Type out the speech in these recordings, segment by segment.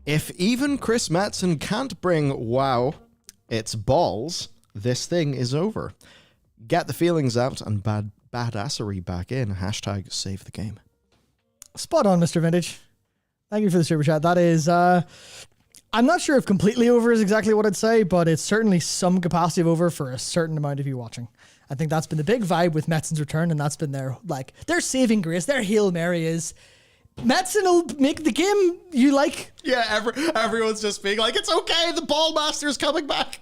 If even Chris Metzen can't bring WoW its balls, this thing is over. Get the feelings out and badassery back in. Hashtag save the game. Spot on, Mr. Vintage. Thank you for the super chat. That is, I'm not sure if completely over is exactly what I'd say, but it's certainly some capacity of over for a certain amount of you watching. I think that's been the big vibe with Metzen's return, and that's been their saving grace, their Hail Mary is Metzen will make the game you like. Yeah, everyone's just being like, it's okay, the Ball Master's coming back.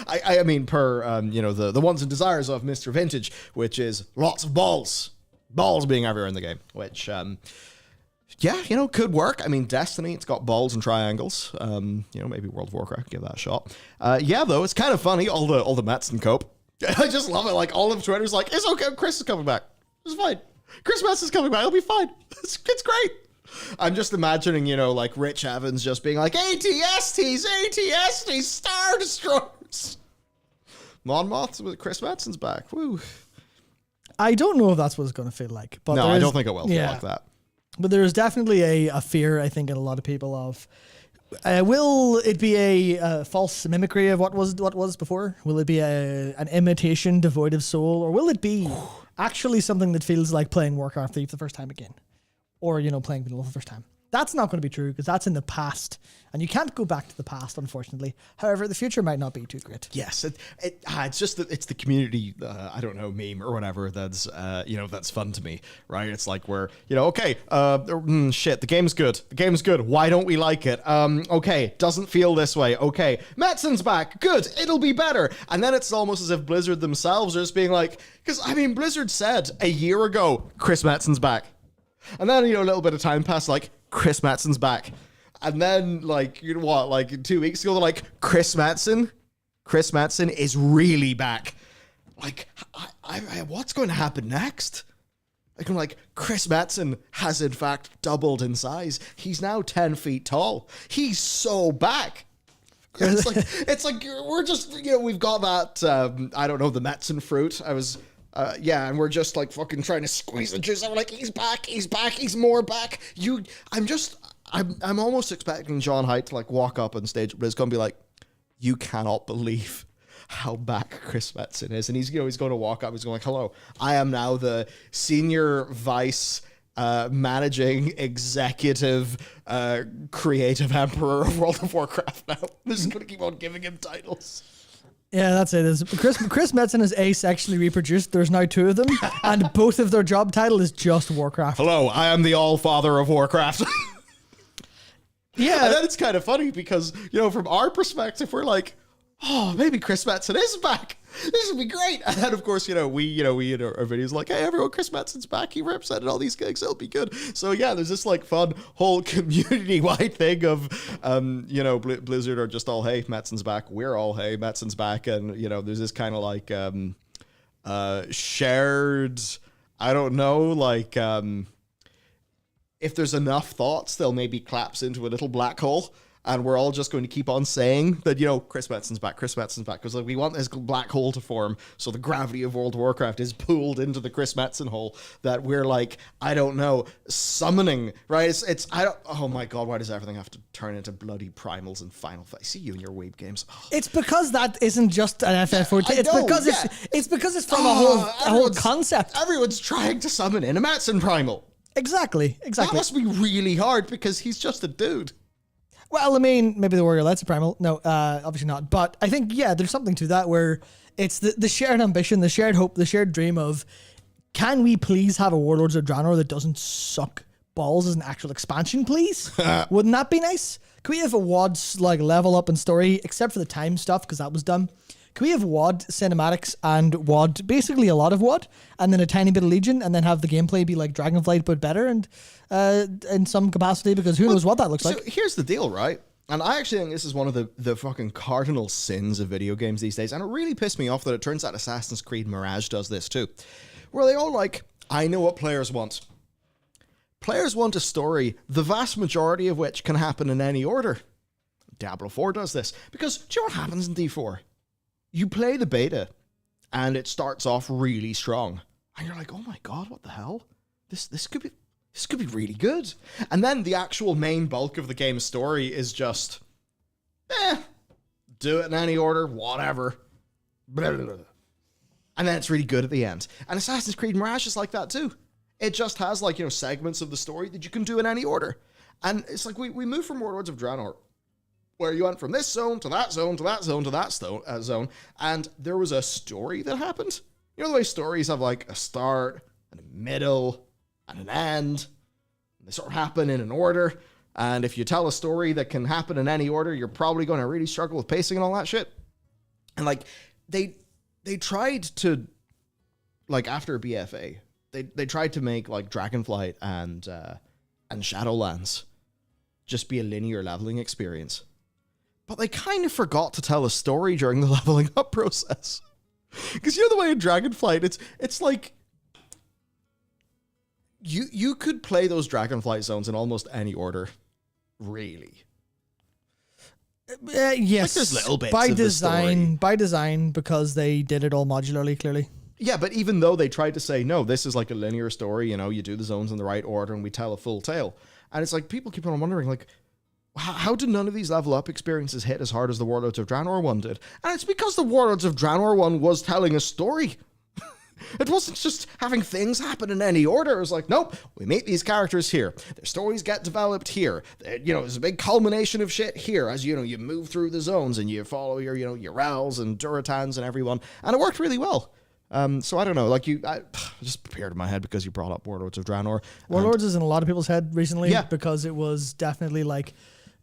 I mean, per, the wants and desires of Mr. Vintage, which is lots of balls. Balls being everywhere in the game, which, could work. I mean, Destiny, it's got balls and triangles. Maybe World of Warcraft, give that a shot. Though, it's kind of funny, all the Metzen cope. I just love it. Like, all of Twitter's like, it's okay, Chris is coming back. It's fine. Chris Metzen's coming back. It'll be fine. It's great. I'm just imagining, Rich Evans just being like, ATSTs, Star Destroyers. Monmouth with Chris Metzen's back. Woo. I don't know if that's what it's going to feel like. But no, I don't think it will feel like that. But there's definitely a fear, I think, in a lot of people of, will it be a false mimicry of what was before? Will it be an imitation devoid of soul? Or will it be actually something that feels like playing Warcraft 3 for the first time again? Or, playing Vanilla for the first time? That's not going to be true because that's in the past, and you can't go back to the past, unfortunately. However, the future might not be too great. Yes, it's just that it's the community, I don't know, meme or whatever that's that's fun to me, right? It's like where okay, shit, the game's good. The game's good. Why don't we like it? Okay, doesn't feel this way. Okay, Metzen's back. Good, it'll be better. And then it's almost as if Blizzard themselves are just being like, because I mean, Blizzard said a year ago, Chris Metzen's back, and then a little bit of time passed, like Chris Metzen's back. And then, like 2 weeks ago, they're like, Chris Metzen is really back. Like, what's going to happen next? Like, I'm like, Chris Metzen has, in fact, doubled in size. He's now 10 feet tall. He's so back. It's like we're just, we've got that, I don't know, the Metzen fruit. And we're just, like, fucking trying to squeeze the juice out. We're like, he's back, he's more back. I'm almost expecting John Haidt to, like, walk up on stage, but it's going to be like, you cannot believe how back Chris Metzen is. And he's going to walk up, he's going like, hello, I am now the senior vice managing executive creative emperor of World of Warcraft now. This is going to keep on giving him titles. Yeah, that's it. Chris Metzen is asexually reproduced. There's now 2 of them, and both of their job title is just Warcraft. Hello, I am the all-father of Warcraft. Yeah. And then it's kind of funny because, from our perspective, we're like, oh, maybe Chris Metzen is back. This would be great. And then, of course, we in our videos like, hey, everyone, Chris Metzen's back. He represented all these gigs. It'll be good. So, yeah, there's this, like, fun whole community-wide thing of, Blizzard are just all, hey, Metzen's back. We're all, hey, Metzen's back. And, there's this kind of, like, shared, I don't know, like, if there's enough thoughts, they'll maybe collapse into a little black hole. And we're all just going to keep on saying that, Chris Metzen's back, because we want this black hole to form. So the gravity of World of Warcraft is pulled into the Chris Metzen hole that we're like, I don't know, summoning, right? Oh my God, why does everything have to turn into bloody primals and Final Fight? I see you in your weeb games. Oh. It's because that isn't just an FFO. It's because it's from a whole concept. Everyone's trying to summon in a Metzen primal. Exactly. That must be really hard because he's just a dude. Well, I mean, maybe the warrior lights a primal. No, obviously not. But I think, there's something to that where it's the shared ambition, the shared hope, the shared dream of, can we please have a Warlords of Draenor that doesn't suck balls as an actual expansion, please? Wouldn't that be nice? Can we have a WoD's like level up and story, except for the time stuff, because that was dumb? Can we have WoD cinematics and WoD, basically a lot of WoD, and then a tiny bit of Legion, and then have the gameplay be like Dragonflight but better and in some capacity, because who knows what that looks like. So here's the deal, right? And I actually think this is one of the fucking cardinal sins of video games these days, and it really pissed me off that it turns out Assassin's Creed Mirage does this too, where they all like, I know what players want. Players want a story, the vast majority of which can happen in any order. Diablo 4 does this, because do you know what happens in D4? You play the beta, and it starts off really strong, and you're like, "Oh my God, what the hell? This could be really good." And then the actual main bulk of the game's story is just, do it in any order, whatever. Blah, blah, blah. And then it's really good at the end. And Assassin's Creed Mirage is like that too. It just has like segments of the story that you can do in any order, and it's like we move from Warlords of Draenor, where you went from this zone to that zone to that zone to that zone, and there was a story that happened. You know the way stories have like a start and a middle and an end. They sort of happen in an order, and if you tell a story that can happen in any order, you're probably going to really struggle with pacing and all that shit. And like they tried to, like after BFA, they tried to make like Dragonflight and Shadowlands just be a linear leveling experience. But they kind of forgot to tell a story during the leveling up process. Because the way in Dragonflight, it's like you could play those Dragonflight zones in almost any order, really. Yes, like there's little bits by of design, because they did it all modularly, clearly. Yeah, but even though they tried to say, no, this is like a linear story, you do the zones in the right order and we tell a full tale. And it's like, people keep on wondering, like, how did none of these level up experiences hit as hard as the Warlords of Draenor one did? And it's because the Warlords of Draenor one was telling a story. It wasn't just having things happen in any order. It was like, nope, we meet these characters here. Their stories get developed here. There's a big culmination of shit here as, you move through the zones and you follow your Rals and Duratans and everyone. And it worked really well. So I don't know, I just prepared in my head because you brought up Warlords of Draenor. Warlords is in a lot of people's head recently because it was definitely like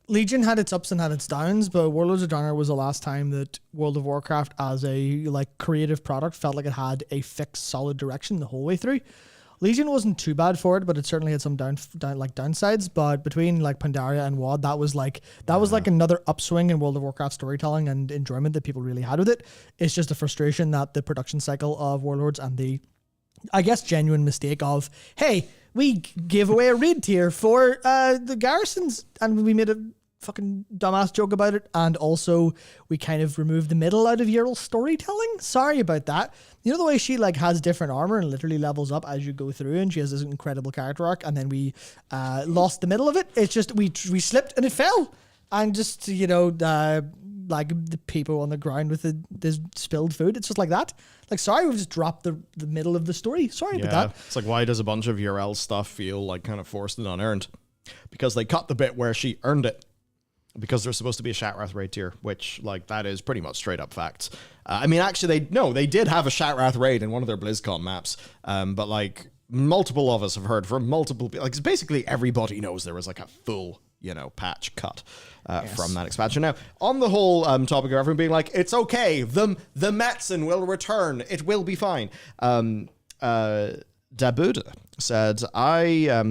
Legion had its ups and had its downs, but Warlords of Draenor was the last time that World of Warcraft as a creative product felt like it had a fixed solid direction the whole way through. Legion wasn't too bad for it, but it certainly had some downsides. But between Pandaria and WoD, that was like another upswing in World of Warcraft storytelling and enjoyment that people really had with it. It's just a frustration that the production cycle of Warlords and the, I guess, genuine mistake of, hey, we gave away a raid tier for the garrisons, and we made a fucking dumbass joke about it, and also we kind of removed the middle out of Yrill's storytelling. Sorry about that. You know the way she has different armor and literally levels up as you go through, and she has this incredible character arc, and then we lost the middle of it. It's just we slipped and it fell, and just the people on the ground with this spilled food. It's just like that. Sorry, we've just dropped the middle of the story. Sorry about that. It's like, why does a bunch of Yrell stuff feel kind of forced and unearned? Because they cut the bit where she earned it. Because there's supposed to be a Shattrath raid tier, which, that is pretty much straight up facts. Actually, they did have a Shattrath raid in one of their BlizzCon maps, but, multiple of us have heard from multiple people. Basically everybody knows there was, a full, patch cut from that expansion. Now, on the whole topic of everyone being it's okay, the Metzen will return, it will be fine. Dabuda said,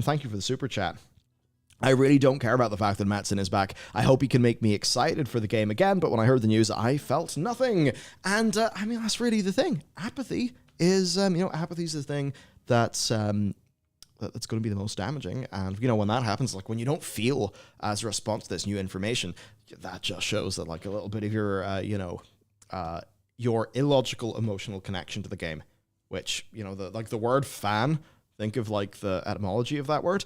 thank you for the super chat. I really don't care about the fact that Metzen is back. I hope he can make me excited for the game again, but when I heard the news, I felt nothing. And, that's really the thing. Apathy is, apathy is the thing that's going to be the most damaging. And, when that happens, when you don't feel as a response to this new information, that just shows that, a little bit of your illogical emotional connection to the game, which, the word fan, think of, the etymology of that word,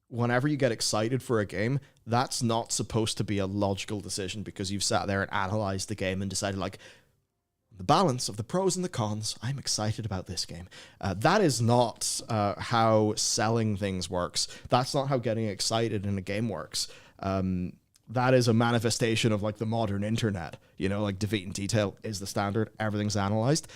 whenever you get excited for a game, that's not supposed to be a logical decision because you've sat there and analyzed the game and decided, the balance of the pros and the cons, I'm excited about this game. That is not how selling things works. That's not how getting excited in a game works. That is a manifestation of, the modern internet. Defeat in detail is the standard. Everything's analyzed.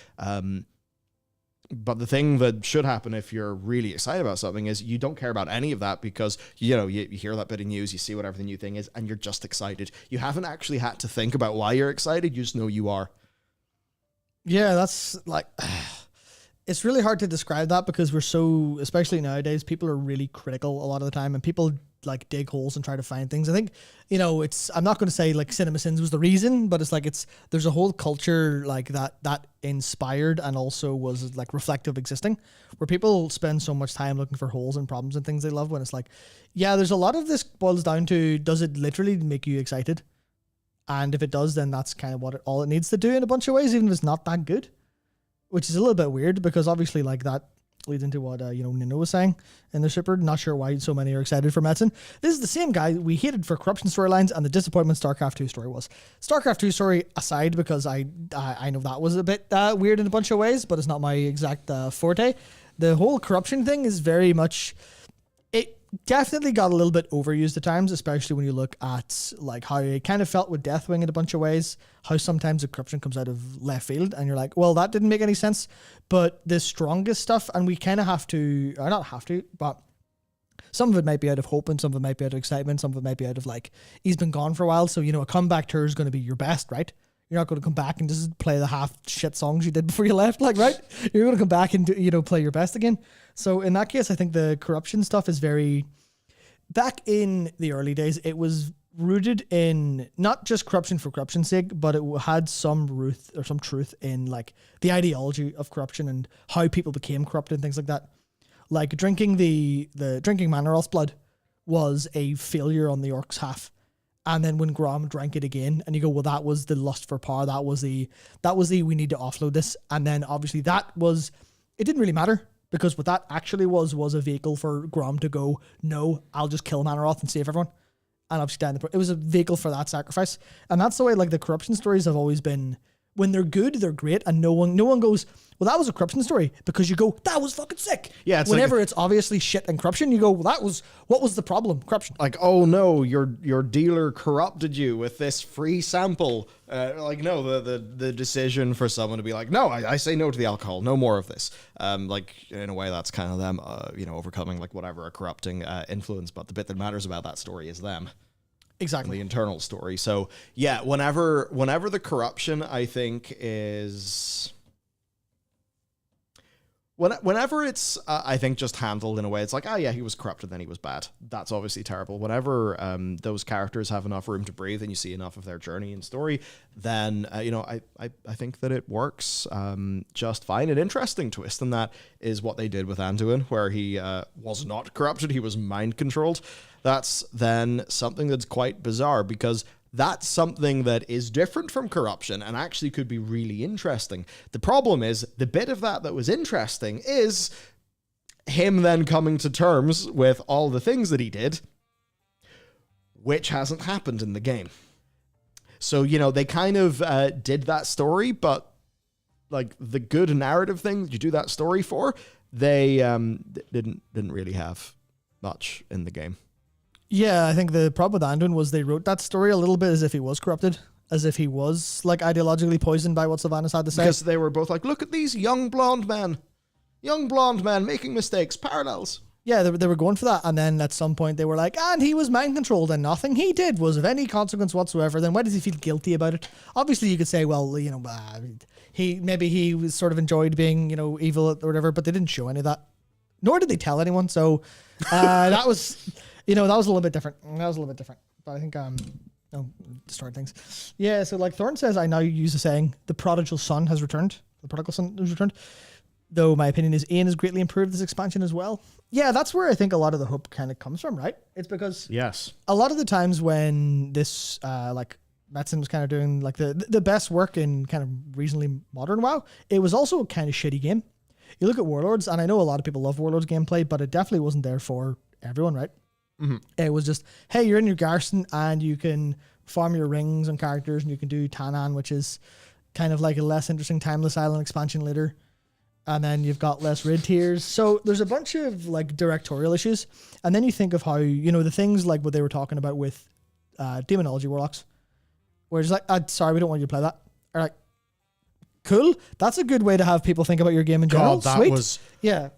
But the thing that should happen if you're really excited about something is you don't care about any of that because, you hear that bit of news, you see whatever the new thing is, and you're just excited. You haven't actually had to think about why you're excited. You just know you are. Yeah, that's it's really hard to describe that because we're so, especially nowadays, people are really critical a lot of the time and people dig holes and try to find things. I think, I'm not going to say CinemaSins was the reason, but there's a whole culture that inspired and also was reflective existing where people spend so much time looking for holes and problems and things they love when it's there's a lot of this boils down to, does it literally make you excited? And if it does, then that's kind of all it needs to do in a bunch of ways, even if it's not that good, which is a little bit weird because obviously that leads into what Nino was saying in the shipper. Not sure why so many are excited for Metzen. This is the same guy we hated for corruption storylines and the disappointment StarCraft 2 story was. StarCraft 2 story aside, because I know that was a bit weird in a bunch of ways, but it's not my exact forte. The whole corruption thing is very much, it definitely got a little bit overused at times, especially when you look at how it kind of felt with Deathwing in a bunch of ways, how sometimes the corruption comes out of left field and you're well, that didn't make any sense. But the strongest stuff, and we kind of have to, or not have to, but some of it might be out of hope and some of it might be out of excitement, some of it might be out of he's been gone for a while, so a comeback tour is going to be your best, right? You're not going to come back and just play the half shit songs you did before you left, right? You're going to come back and play your best again. So in that case, I think the corruption stuff is very, back in the early days, it was rooted in not just corruption for corruption's sake, but it had some truth in the ideology of corruption and how people became corrupt and things like that. Drinking drinking Manoroth's blood was a failure on the Orcs' half. And then when Grom drank it again, and you go, well, that was the lust for power. That was the we need to offload this. And then obviously it didn't really matter because what that actually was a vehicle for Grom to go, no, I'll just kill Manoroth and save everyone. And obviously it was a vehicle for that sacrifice. And that's the way the corruption stories have always been. when they're good, they're great, and no one goes, well, that was a corruption story, because you go, that was fucking sick. Yeah, it's whenever it's obviously shit and corruption, you go, well, what was the problem? Corruption. Like, oh no, your dealer corrupted you with this free sample. No, the decision for someone to be like, no, I say no to the alcohol, no more of this. Like, in a way, that's kind of them, overcoming like whatever a corrupting influence. But the bit that matters about that story is them. Exactly. The internal story. So yeah, whenever the corruption, I think, is... Whenever it's, I think, just handled in a way, it's like, oh yeah, he was corrupt and then he was bad. That's obviously terrible. Whenever those characters have enough room to breathe and you see enough of their journey and story, then, I think that it works just fine. An interesting twist in that is what they did with Anduin, where he was not corrupted, he was mind-controlled. That's then something that's quite bizarre, because that's something that is different from corruption and actually could be really interesting. The problem is, the bit of that was interesting is him then coming to terms with all the things that he did, which hasn't happened in the game. So, they kind of did that story, but like the good narrative thing that you do that story for, they didn't really have much in the game. Yeah, I think the problem with Anduin was they wrote that story a little bit as if he was corrupted, as if he was like ideologically poisoned by what Sylvanas had to say. Because they were both like, look at these young blonde men making mistakes, parallels. Yeah, they were going for that, and then at some point they were like, and he was mind controlled, and nothing he did was of any consequence whatsoever. Then why does he feel guilty about it? Obviously, you could say, well, he was sort of enjoyed being, evil or whatever, but they didn't show any of that, nor did they tell anyone. So that was. That was a little bit different. But I think, destroyed things. Yeah, so like Thorn says, I now use the saying, the prodigal son has returned. The prodigal son has returned. Though my opinion is Ian has greatly improved this expansion as well. Yeah, that's where I think a lot of the hope kind of comes from, right? It's because yes, a lot of the times when this, Metzen was kind of doing like the best work in kind of reasonably modern WoW, it was also a kind of shitty game. You look at Warlords, and I know a lot of people love Warlords gameplay, but it definitely wasn't there for everyone, right? Mm-hmm. It was just, hey, you're in your garrison and you can farm your rings on characters and you can do Tanan, which is kind of like a less interesting Timeless Island expansion later. And then you've got less raid tiers. So there's a bunch of like directorial issues. And then you think of how, the things like what they were talking about with Demonology Warlocks, where it's like, sorry, we don't want you to play that. Or like, cool. That's a good way to have people think about your game in general. God, Sweet. Yeah.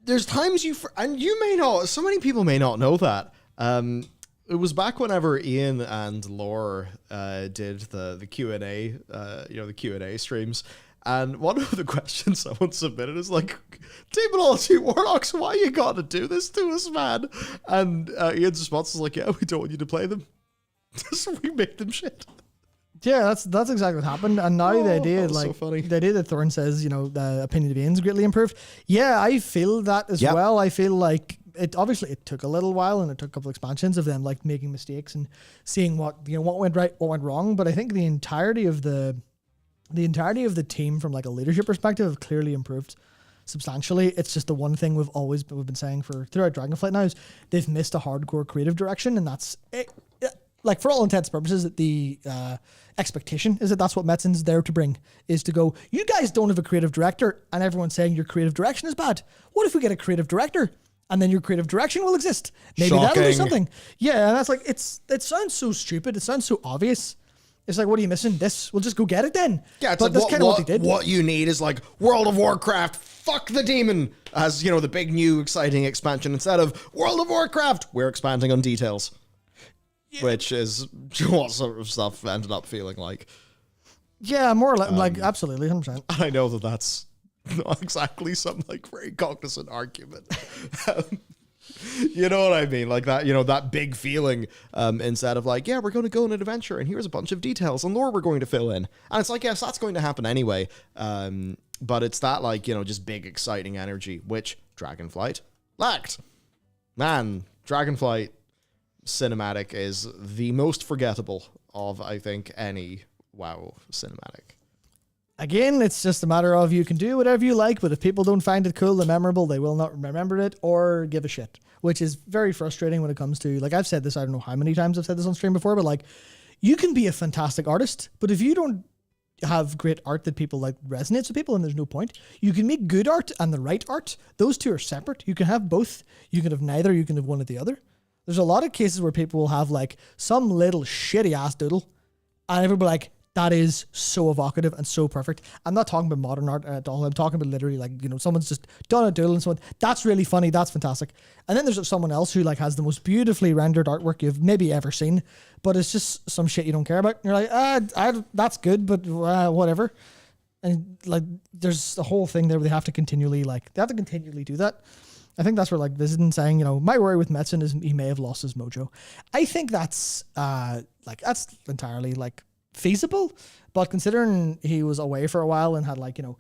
There's times and you may not, so many people may not know that. It was back whenever Ian and Lore did the Q&A, the Q&A streams. And one of the questions someone submitted is like, Demonology Warlocks, why you gotta do this to us, man? And Ian's response is like, yeah, we don't want you to play them. So we make them shit. Yeah, that's exactly what happened. And now the idea, so funny. The idea that Thorn says, the opinion of Ian's greatly improved. Yeah, I feel that as well. I feel like it took a little while and it took a couple expansions of them like making mistakes and seeing what went right, what went wrong. But I think the entirety of the team from like a leadership perspective have clearly improved substantially. It's just the one thing we've been saying throughout Dragonflight now is they've missed a hardcore creative direction, and that's it. Like, for all intents and purposes, the expectation is that that's what Metzen's there to bring, is to go, you guys don't have a creative director, and everyone's saying your creative direction is bad. What if we get a creative director, and then your creative direction will exist? Maybe that'll do something. Yeah, and that's like, it sounds so stupid. It sounds so obvious. It's like, what are you missing? This, we'll just go get it then. Yeah, it's but like, that's kind of what they did. What you need is like World of Warcraft, fuck the demon, as, the big new exciting expansion. Instead of World of Warcraft, we're expanding on details. Yeah. Which is what sort of stuff ended up feeling like. Yeah, more or less, like, absolutely, 100%. I know that's not exactly some, like, very cognizant argument. You know what I mean? Like that, that big feeling, instead of like, yeah, we're going to go on an adventure and here's a bunch of details and lore we're going to fill in. And it's like, yes, that's going to happen anyway. But it's that, like, just big, exciting energy, which Dragonflight lacked. Man, Dragonflight cinematic is the most forgettable of, I think, any WoW cinematic. Again, it's just a matter of you can do whatever you like, but if people don't find it cool and memorable, they will not remember it or give a shit, which is very frustrating when it comes to, like, I've said this, I don't know how many times I've said this on stream before, but like, you can be a fantastic artist, but if you don't have great art that people like resonates with people, and there's no point. You can make good art and the right art. Those two are separate. You can have both. You can have neither. You can have one or the other. There's a lot of cases where people will have like some little shitty ass doodle, and everybody will be like, that is so evocative and so perfect. I'm not talking about modern art at all. I'm talking about literally like, someone's just done a doodle and someone, that's really funny. That's fantastic. And then there's someone else who like has the most beautifully rendered artwork you've maybe ever seen, but it's just some shit you don't care about. And you're like, that's good, but whatever. And like, there's a whole thing there where they have to continually do that. I think that's where like visiting saying, my worry with Metzen is he may have lost his mojo. I think that's that's entirely like feasible, but considering he was away for a while and had like, to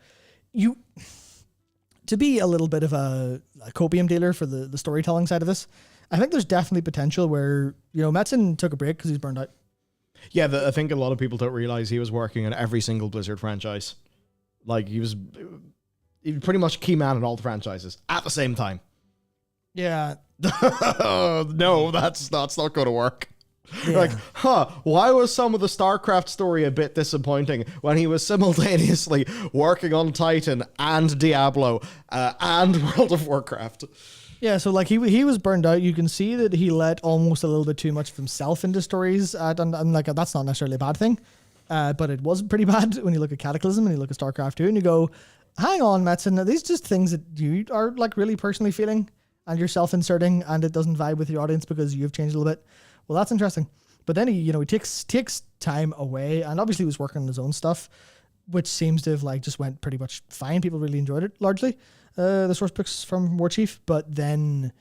be a little bit of a copium dealer for the storytelling side of this, I think there's definitely potential where, Metzen took a break because he's burned out. Yeah, I think a lot of people don't realize he was working on every single Blizzard franchise. Like he was pretty much key man in all the franchises at the same time. Yeah. No, that's not going to work. Yeah. Like, why was some of the StarCraft story a bit disappointing when he was simultaneously working on Titan and Diablo and World of Warcraft? Yeah, so like he was burned out. You can see that he let almost a little bit too much of himself into stories, and like that's not necessarily a bad thing, but it was pretty bad when you look at Cataclysm and you look at StarCraft 2 and you go, hang on, Metzen, are these just things that you are like really personally feeling and you're self-inserting and it doesn't vibe with your audience because you've changed a little bit? Well, that's interesting. But then he takes time away, and obviously he was working on his own stuff, which seems to have like just went pretty much fine. People really enjoyed it largely. The source books from War Chief, but then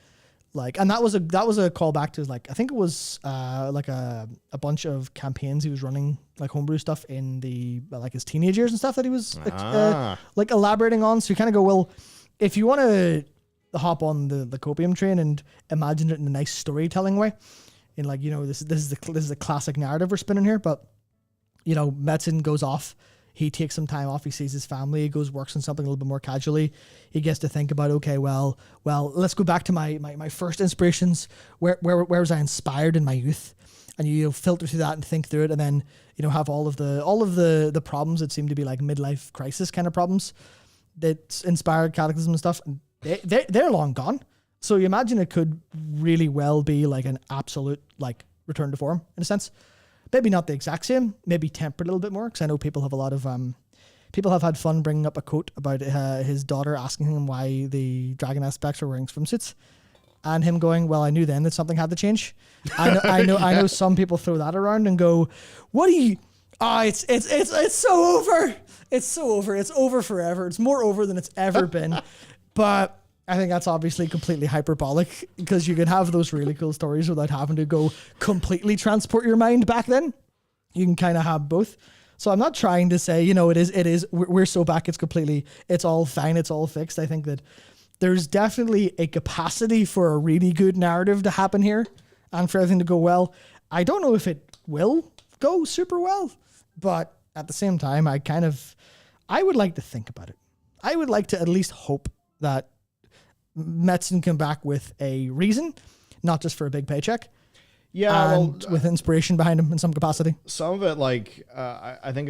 like, and that was a callback to like, I think it was like a bunch of campaigns he was running, like homebrew stuff in the like his teenage years and stuff that he was like elaborating on. So you kind of go, well, if you want to hop on the copium train and imagine it in a nice storytelling way, in like, this is the classic narrative we're spinning here, but Metzen goes off, he takes some time off, he sees his family, he goes works on something a little bit more casually, he gets to think about, okay, well, let's go back to my first inspirations, where was I inspired in my youth, and you filter through that and think through it, and then have all of the problems that seem to be like midlife crisis kind of problems that inspired Cataclysm and stuff, and they're long gone. So you imagine it could really well be like an absolute like return to form in a sense. Maybe not the exact same, maybe tempered a little bit more, because I know people have a lot of people have had fun bringing up a quote about his daughter asking him why the dragon aspects were wearing swimsuits, and him going, "Well, I knew then that something had to change." I know some people throw that around and go, "What do you? It's so over. It's so over. It's over forever. It's more over than it's ever been." But I think that's obviously completely hyperbolic, because you can have those really cool stories without having to go completely transport your mind back then. You can kind of have both. So I'm not trying to say, we're so back, it's all fine, it's all fixed. I think that there's definitely a capacity for a really good narrative to happen here and for everything to go well. I don't know if it will go super well, but at the same time, I would like to think about it. I would like to at least hope that Metzen come back with a reason, not just for a big paycheck. Yeah, and with inspiration behind him in some capacity. Some of it, like, I think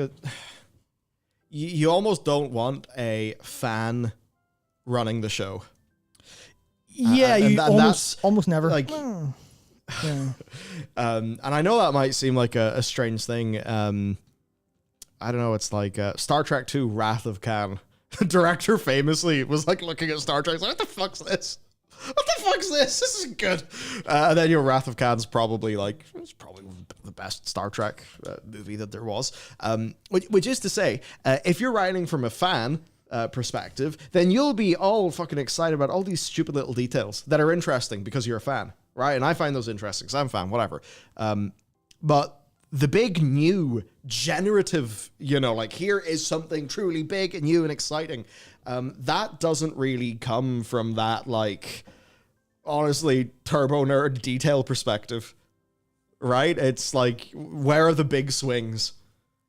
you almost don't want a fan running the show. Yeah, you almost never. Like, yeah. And I know that might seem like a strange thing. I don't know. It's like Star Trek II: Wrath of Khan. The director famously was like looking at Star Trek, like, what the fuck's this? What the fuck's this? This isn't good. And then Wrath of Khan's probably like, it's probably the best Star Trek movie that there was. Which is to say, if you're writing from a fan perspective, then you'll be all fucking excited about all these stupid little details that are interesting because you're a fan, right? And I find those interesting because I'm a fan, whatever. But the big new generative, like here is something truly big and new and exciting. That doesn't really come from that, like, honestly, turbo nerd detail perspective, right? It's like, where are the big swings?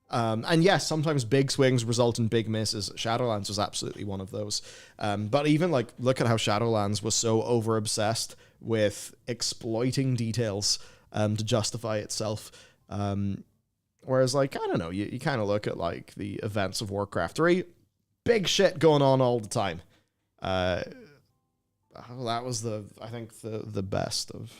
And yes, sometimes big swings result in big misses. Shadowlands was absolutely one of those. But even like, look at how Shadowlands was so over obsessed with exploiting details to justify itself. Whereas, like, I don't know, you kind of look at, like, the events of Warcraft 3, big shit going on all the time. That was I think the best of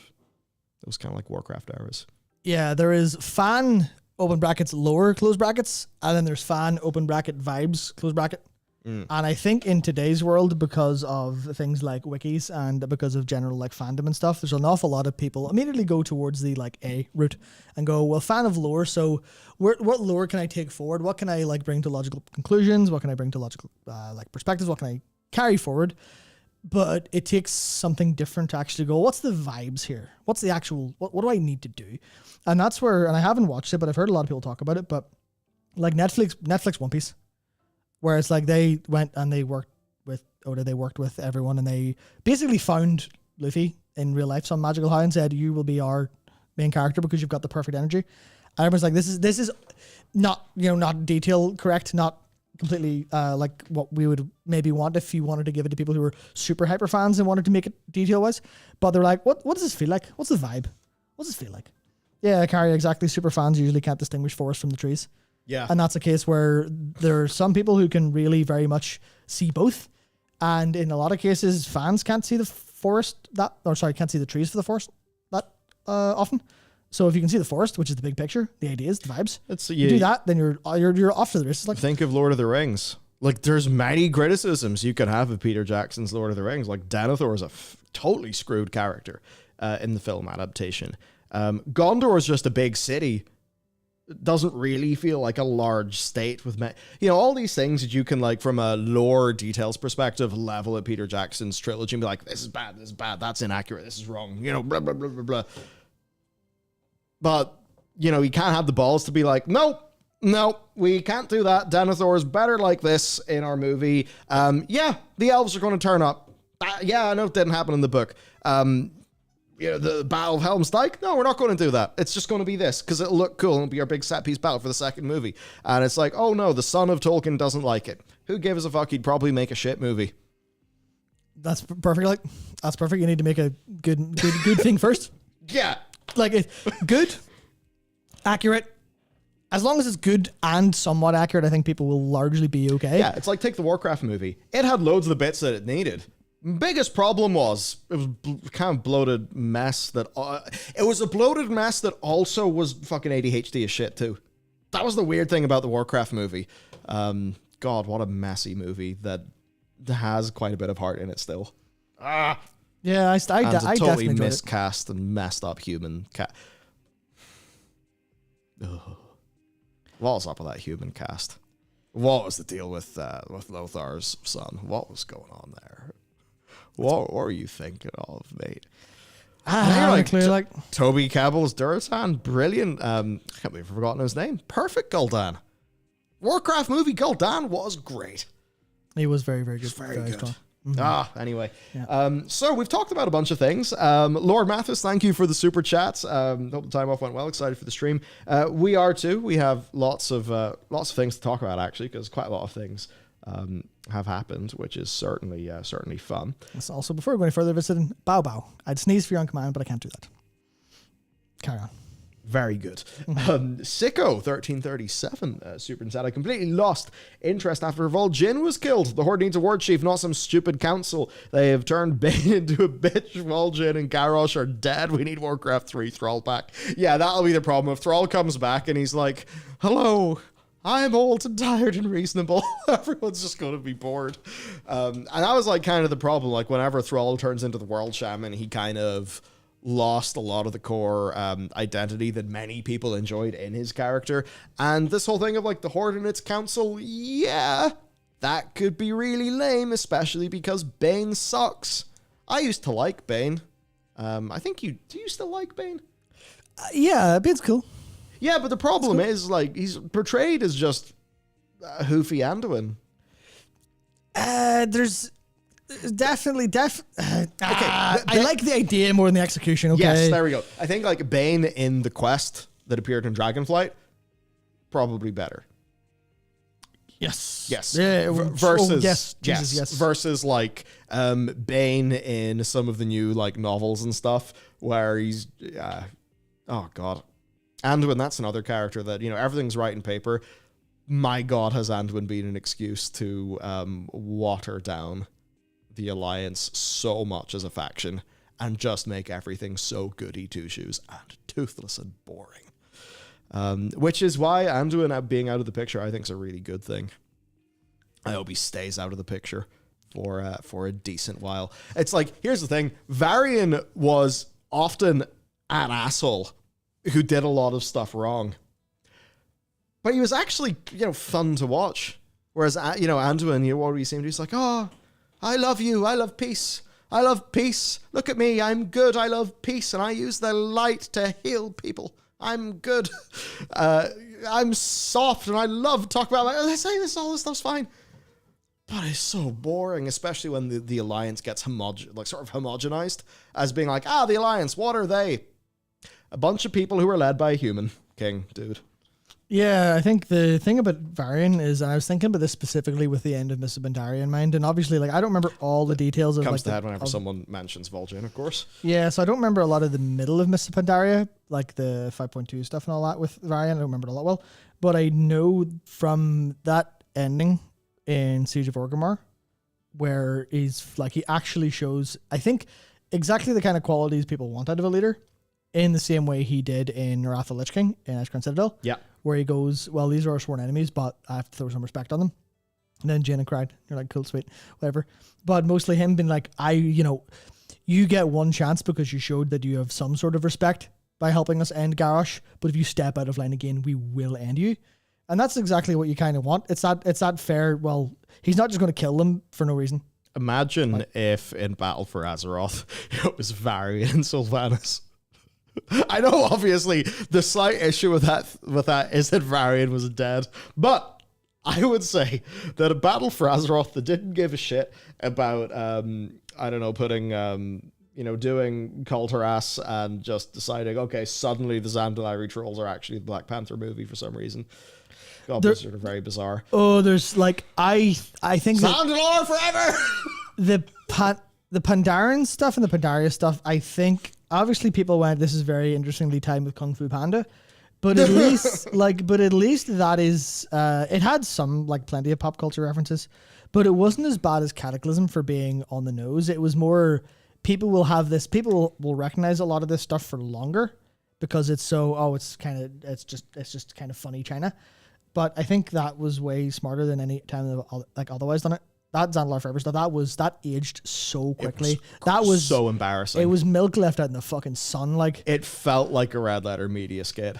those kind of like Warcraft eras. Yeah, there is fan, open brackets, lower, close brackets, and then there's fan, open bracket, vibes, close bracket. And I think in today's world, because of things like wikis and because of general like fandom and stuff, there's an awful lot of people immediately go towards the like A route and go, well, fan of lore. So what lore can I take forward? What can I like bring to logical conclusions? What can I bring to logical like perspectives? What can I carry forward? But it takes something different to actually go, what's the vibes here? What's the actual, what do I need to do? And that's where, and I haven't watched it, but I've heard a lot of people talk about it, but like Netflix One Piece, where it's like they went and they worked with Oda, they worked with everyone, and they basically found Luffy in real life, some magical high, and said, you will be our main character because you've got the perfect energy. And everyone's like, this is not, not detail correct, not completely like what we would maybe want if you wanted to give it to people who were super hyper fans and wanted to make it detail wise. But they're like, what does this feel like? What's the vibe? What's this feel like? Yeah, Carrie, exactly. Super fans usually can't distinguish forest from the trees. Yeah. And that's a case where there are some people who can really very much see both. And in a lot of cases, fans can't see the forest can't see the trees for the forest that often. So if you can see the forest, which is the big picture, the ideas, the vibes, you do that, then you're off to the races. Like, think of Lord of the Rings. Like, there's many criticisms you could have of Peter Jackson's Lord of the Rings. Like, Denethor is a totally screwed character in the film adaptation. Gondor is just a big city. It doesn't really feel like a large state with all these things that you can, like, from a lore details perspective, level at Peter Jackson's trilogy and be like, this is bad, that's inaccurate, this is wrong, blah, blah, blah, blah, blah. But, you can't have the balls to be like, no, we can't do that. Denethor is better like this in our movie. The elves are going to turn up. I know it didn't happen in the book. The Battle of Helm's Dyke? No, we're not going to do that. It's just going to be this, because it'll look cool and it'll be our big set-piece battle for the second movie. And it's like, oh no, the son of Tolkien doesn't like it. Who gives a fuck? He'd probably make a shit movie. That's perfect. That's perfect. You need to make a good thing first. Yeah. Like, good, accurate. As long as it's good and somewhat accurate, I think people will largely be okay. Yeah, it's like, take the Warcraft movie. It had loads of the bits that it needed. Biggest problem was it was kind of bloated mess that it was a bloated mess that also was fucking ADHD as shit too. That was the weird thing about the Warcraft movie. God, what a messy movie that has quite a bit of heart in it still. Yeah, I totally definitely miscast and messed up human cat. What was up with that human cast? What was the deal with Lothar's son? What was going on there? What were you thinking of, mate? Toby Kebbell's Duratan, brilliant. I can't believe I've forgotten his name. Perfect Gul'dan. Warcraft movie Gul'dan was great. He was very, very good. Very good. Mm-hmm. Anyway. Yeah. So we've talked about a bunch of things. Lord Mathis, thank you for the super chats. Hope the time off went well. Excited for the stream. We are too. We have lots of things to talk about, actually, because quite a lot of things have happened, which is certainly fun. It's also, before we go any further, visiting Bow Bow. I'd sneeze for you on command, but I can't do that. Carry on. Very good. Sicko 1337 super and sad. I completely lost interest after Revolt. Jin was killed. The Horde needs a war chief, not some stupid council. They have turned Bane into a bitch. Vol'jin and Garrosh are dead. We need Warcraft 3 Thrall back. Yeah, that'll be the problem. If Thrall comes back and he's like, hello, I'm old and tired and reasonable, everyone's just going to be bored. And that was like kind of the problem. Like whenever Thrall turns into the World Shaman, he kind of lost a lot of the core identity that many people enjoyed in his character. And this whole thing of like the Horde and its council, yeah, that could be really lame, especially because Bane sucks. I used to like Bane. I think do you still like Bane? Yeah, Bane's cool. Yeah, but the problem is, like, he's portrayed as just Hoofy Anduin. There's definitely okay. I like the idea more than the execution. Okay. Yes, there we go. I think like Bane in the quest that appeared in Dragonflight, probably better. Yes. Yes. Yeah, versus yes. Yes. Jesus, yes. Versus like Bane in some of the new like novels and stuff where he's oh god. Anduin, that's another character that, everything's right in paper. My God, has Anduin been an excuse to water down the Alliance so much as a faction and just make everything so goody two-shoes and toothless and boring. Which is why Anduin being out of the picture, I think, is a really good thing. I hope he stays out of the picture for a decent while. It's like, here's the thing. Varian was often an asshole who did a lot of stuff wrong. But he was actually, fun to watch. Whereas, Anduin, what he seemed to do is like, oh, I love you. I love peace. I love peace. Look at me. I'm good. I love peace. And I use the light to heal people. I'm good. I'm soft. And I love talking about, like, say this, all this stuff's fine. But it's so boring, especially when the Alliance gets homogenized as being like, the Alliance, what are they? A bunch of people who are led by a human king, dude. Yeah, I think the thing about Varian is, and I was thinking about this specifically with the end of Mists of Pandaria in mind, and obviously, I don't remember all the details of comes to head whenever someone mentions Vol'jin, of course. Yeah, so I don't remember a lot of the middle of Mists of Pandaria, like the 5.2 stuff and all that with Varian. I don't remember it a lot well, but I know from that ending in Siege of Orgrimmar, where he actually shows, I think, exactly the kind of qualities people want out of a leader, in the same way he did in Wrath of the Lich King in Ashcrown Citadel. Yeah. Where he goes, well, these are our sworn enemies, but I have to throw some respect on them. And then Jaina cried. You're like, cool, sweet, whatever. But mostly him being like, you get one chance because you showed that you have some sort of respect by helping us end Garrosh. But if you step out of line again, we will end you. And that's exactly what you kind of want. It's that fair. Well, he's not just going to kill them for no reason. Imagine if in Battle for Azeroth, it was Varian and Sylvanas. I know, obviously, the slight issue with that is that Varian was dead, but I would say that a Battle for Azeroth that didn't give a shit about, putting, doing Cult Harass and just deciding, okay, suddenly the Zandalari Trolls are actually the Black Panther movie for some reason. God, Blizzard are very bizarre. Oh, there's I think Zandalar forever! the Pandaren stuff and the Pandaria stuff, I think, obviously people went, this is very interestingly timed with Kung Fu Panda, but at least that is, it had some, plenty of pop culture references, but it wasn't as bad as Cataclysm for being on the nose. It was more, people will recognize a lot of this stuff for longer because it's so, it's just kind of funny China. But I think that was way smarter than any time otherwise done it. That Zandalar Forever stuff, that aged so quickly. That was so embarrassing. It was milk left out in the fucking sun. It felt like a Red Letter Media skit.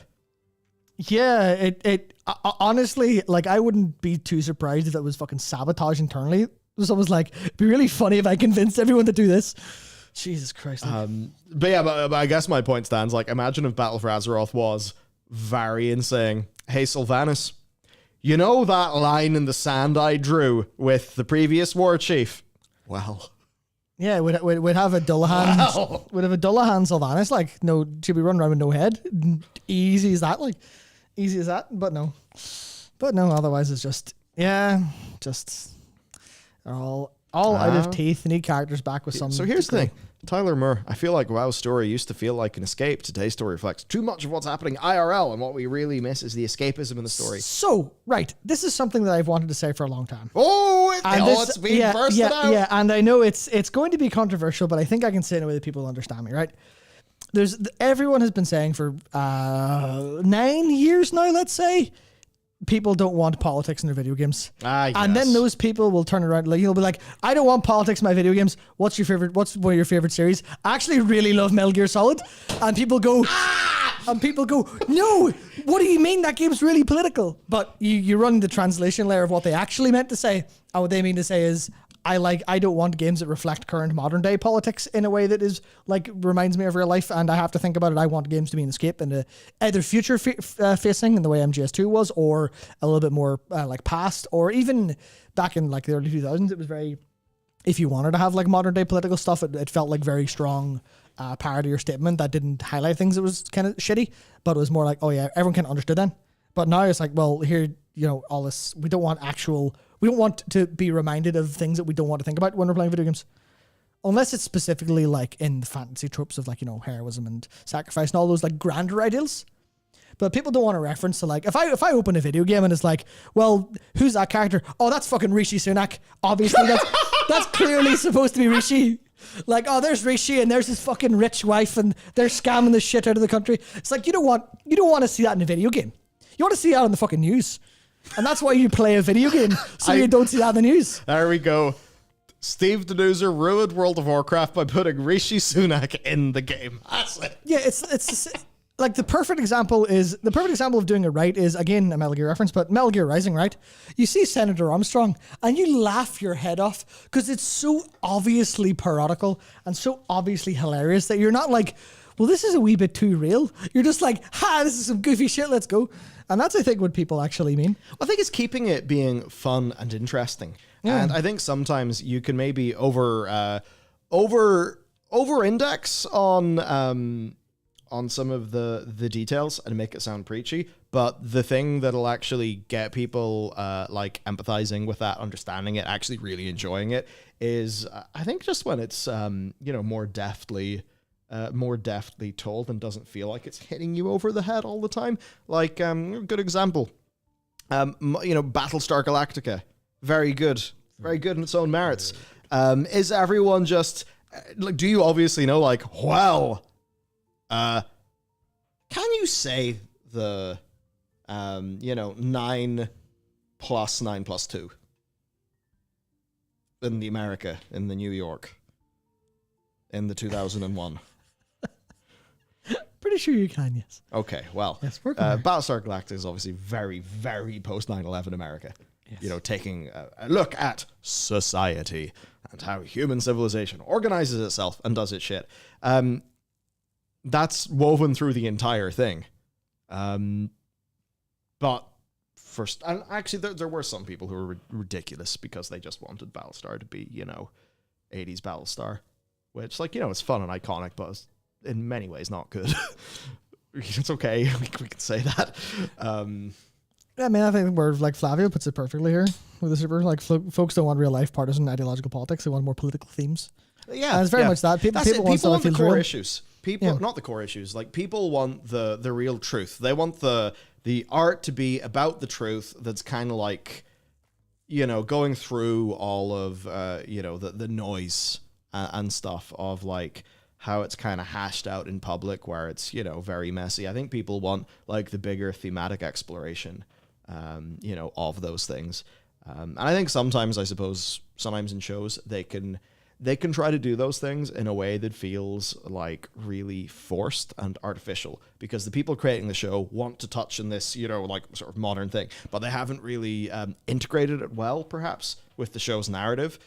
Yeah, it honestly, I wouldn't be too surprised if it was fucking sabotage internally. So I was like, it'd be really funny if I convinced everyone to do this. Jesus Christ. But I guess my point stands. Imagine if Battle for Azeroth was Varian saying, hey, Sylvanas, you know that line in the sand I drew with the previous war chief? Well. Yeah, we'd have a Dullahan. Wow. We'd have a Dullahan Sylvanas. No, should be running around with no head. Easy as that. Easy as that. But no. Otherwise, it's just, they're all out of teeth. They need characters back with some. So here's the thing. Tyler Moore, I feel like WoW's story used to feel like an escape. Today's story reflects too much of what's happening IRL, and what we really miss is the escapism in the story. So, right, this is something that I've wanted to say for a long time. It's being bursted out. Yeah, and I know it's going to be controversial, but I think I can say it in a way that people understand me, right? Everyone has been saying for 9 years now, let's say, people don't want politics in their video games. Yes. And then those people will turn around, you'll be like, I don't want politics in my video games. What's one of your favorite series? I actually really love Metal Gear Solid. And people go, no, what do you mean? That game's really political. But you run the translation layer of what they actually meant to say. And what they mean to say is, I don't want games that reflect current modern day politics in a way that is reminds me of real life, and I have to think about it. I want games to be an escape into either future facing in the way MGS2 was, or a little bit more past, or even back in the early 2000s. It was very, if you wanted to have modern day political stuff, it felt like very strong parody or statement that didn't highlight things that was kind of shitty, but it was more like, oh yeah, everyone kind of understood then. But now it's well, here, all this, we don't want to be reminded of things that we don't want to think about when we're playing video games. Unless it's specifically in the fantasy tropes of heroism and sacrifice and all those grander ideals. But people don't want to reference to like, if I open a video game and it's like, well, who's that character? Oh, that's fucking Rishi Sunak. Obviously, that's clearly supposed to be Rishi. Like, oh, there's Rishi and there's his fucking rich wife and they're scamming the shit out of the country. It's like, you don't want to see that in a video game. You want to see that on the fucking news. And that's why you play a video game, so you don't see that in the news. There we go. Steve Denuser ruined World of Warcraft by putting Rishi Sunak in the game. That's it. Yeah, it's like the perfect example of doing it right is, again, a Metal Gear reference, but Metal Gear Rising, right? You see Senator Armstrong and you laugh your head off because it's so obviously parodical and so obviously hilarious that you're not like, well, this is a wee bit too real. You're just like, ha, this is some goofy shit, let's go. And that's, I think, what people actually mean. I think it's keeping it being fun and interesting. Yeah. And I think sometimes you can maybe over index on some of the details and make it sound preachy. But the thing that'll actually get people like empathizing with that, understanding it, actually really enjoying it is, I think, just when it's more deftly told and doesn't feel like it's hitting you over the head all the time. Like, good example, Battlestar Galactica. Very good in its own merits. Is everyone just, like, do you obviously know, like, well, can you say the, 9 plus 9 plus 2 in the America, in the New York, in the 2001? Pretty sure you can, yes. Okay, well, yes, Battlestar Galactica is obviously very, very post 9/11 America. Yes. Taking a look at society and how human civilization organizes itself and does its shit. That's woven through the entire thing. But first, and actually, there were some people who were ridiculous because they just wanted Battlestar to be, 80s Battlestar, which, like, it's fun and iconic, but it's in many ways not good. It's okay. We can say that. I mean, I think where like Flavio puts it perfectly here with the super, like, folks don't want real life partisan ideological politics. They want more political themes. Yeah. And it's very much that. People want the core issues. Not the core issues. Like, people want the real truth. They want the art to be about the truth that's kind of like, going through all of, the noise and stuff of, like, how it's kind of hashed out in public where it's, very messy. I think people want, like, the bigger thematic exploration, of those things. And I think sometimes in shows, they can try to do those things in a way that feels like really forced and artificial, because the people creating the show want to touch in this, like, sort of modern thing, but they haven't really integrated it well, perhaps, with the show's narrative,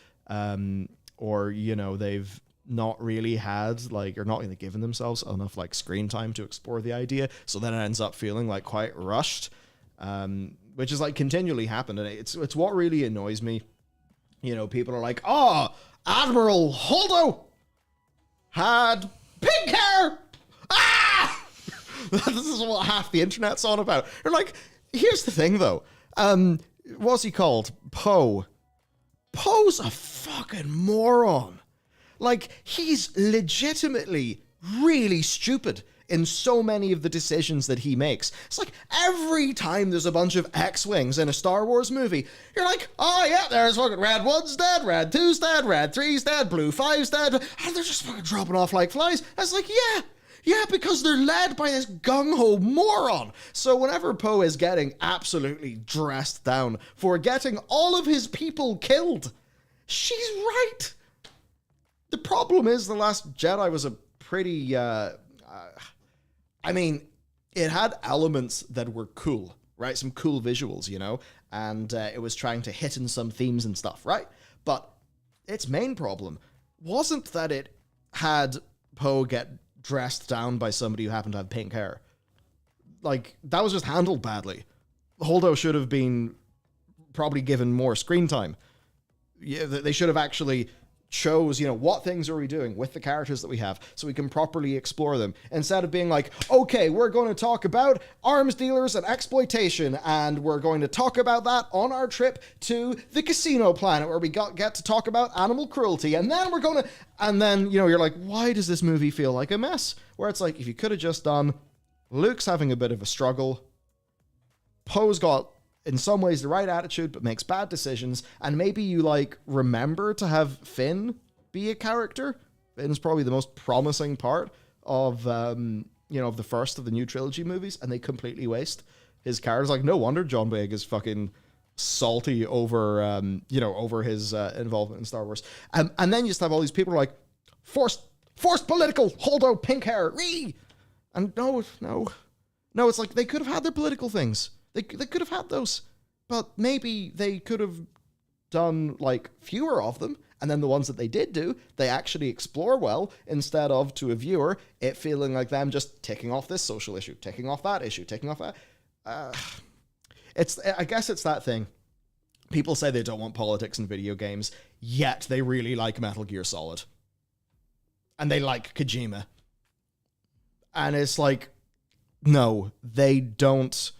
or, they've not really had, like, or not really given themselves enough, like, screen time to explore the idea, so then it ends up feeling, like, quite rushed, which is, like, continually happened, and it's what really annoys me. People are like, oh, Admiral Holdo had pink hair! Ah! This is what half the internet's on about. They're like, here's the thing, though. What's he called? Poe. Poe's a fucking moron. Like, he's legitimately really stupid in so many of the decisions that he makes. It's like every time there's a bunch of X-Wings in a Star Wars movie, you're like, oh yeah, there's fucking Red 1's dead, Red 2's dead, Red 3's dead, Blue 5's dead, and they're just fucking dropping off like flies. I was like, yeah, because they're led by this gung-ho moron. So whenever Poe is getting absolutely dressed down for getting all of his people killed, she's right. The problem is The Last Jedi was a pretty, it had elements that were cool, right? Some cool visuals, and it was trying to hit in some themes and stuff, right? But its main problem wasn't that it had Poe get dressed down by somebody who happened to have pink hair. Like, that was just handled badly. Holdo should have been probably given more screen time. Yeah, they should have actually shows, what things are we doing with the characters that we have so we can properly explore them, instead of being like, okay, we're going to talk about arms dealers and exploitation, and we're going to talk about that on our trip to the casino planet where we get to talk about animal cruelty, and then you're like, why does this movie feel like a mess? Where it's like, if you could have just done Luke's having a bit of a struggle. Poe's got, in some ways, the right attitude, but makes bad decisions. And maybe you, like, remember to have Finn be a character. Finn's probably the most promising part of, of the first of the new trilogy movies, and they completely waste his character. Like, no wonder John Boyega is fucking salty over, over his involvement in Star Wars. And then you just have all these people who are like, forced political, hold out pink hair, wee! And no, it's like they could have had their political things. They could have had those, but maybe they could have done like fewer of them, and then the ones that they did do, they actually explore well, instead of, to a viewer, it feeling like them just ticking off this social issue, ticking off that issue, ticking off that. I guess it's that thing. People say they don't want politics in video games, yet they really like Metal Gear Solid. And they like Kojima. And it's like, no, they don't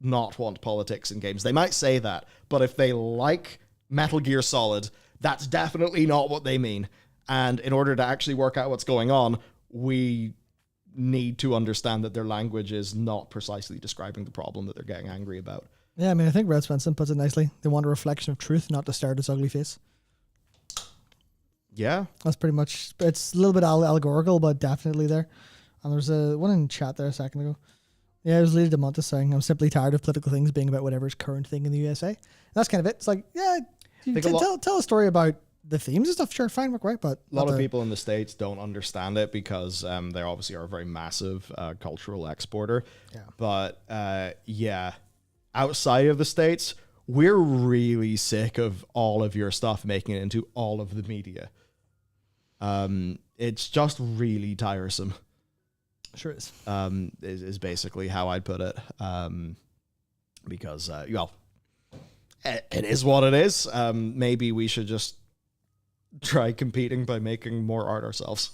not want politics in games. They might say that, but if they like Metal Gear Solid, that's definitely not what they mean. And in order to actually work out what's going on, we need to understand that their language is not precisely describing the problem that they're getting angry about. Yeah, I mean, I think Red Svensson puts it nicely. They want a reflection of truth, not to stare at its ugly face. Yeah. That's pretty much, it's a little bit allegorical, but definitely there. And there's one in chat there a second ago. Yeah, it was Lady DeMontis saying, I'm simply tired of political things being about whatever's current thing in the USA. And that's kind of it. It's like, yeah, tell a story about the themes and stuff. Sure, fine, work right. But a lot of people in the States don't understand it because they obviously are a very massive cultural exporter. Yeah. But outside of the States, we're really sick of all of your stuff making it into all of the media. It's just really tiresome. Sure is. Is basically how I'd put it. Because, it is what it is. Maybe we should just try competing by making more art ourselves.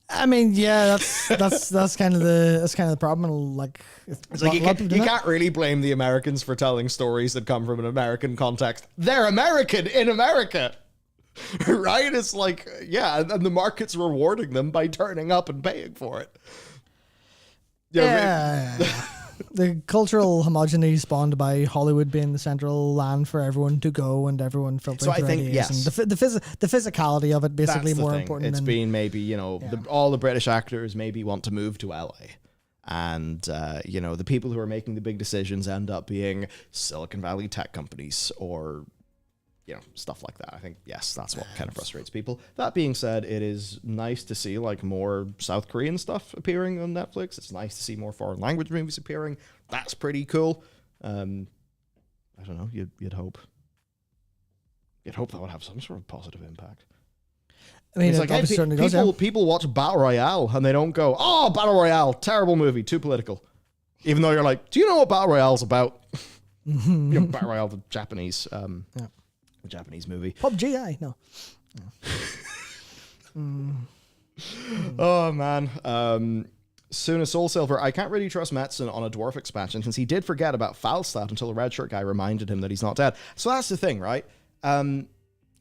I mean, yeah, that's kind of the problem. Like, it's like you can't really blame the Americans for telling stories that come from an American context. They're American in America. Right? It's like, yeah, and the market's rewarding them by turning up and paying for it. Yeah. The cultural homogeneity spawned by Hollywood being the central land for everyone to go and everyone filtering through ideas. Yes. And the physicality of it basically more thing. Important. It's been maybe, all the British actors maybe want to move to LA. And, the people who are making the big decisions end up being Silicon Valley tech companies or stuff like that. I think, yes, that's what kind of frustrates people. That being said, it is nice to see like more South Korean stuff appearing on Netflix. It's nice to see more foreign language movies appearing. That's pretty cool. I don't know. You'd hope that would have some sort of positive impact. I mean, it's like, hey, people watch Battle Royale and they don't go, oh, Battle Royale, terrible movie, too political. Even though you're like, do you know what Battle Royale's about? Battle Royale, the Japanese. A Japanese movie. PUBG, no. Oh man. Soon as Soul Silver, I can't really trust Metzen on a dwarf expansion since he did forget about Falstad until the red shirt guy reminded him that he's not dead. So that's the thing, right?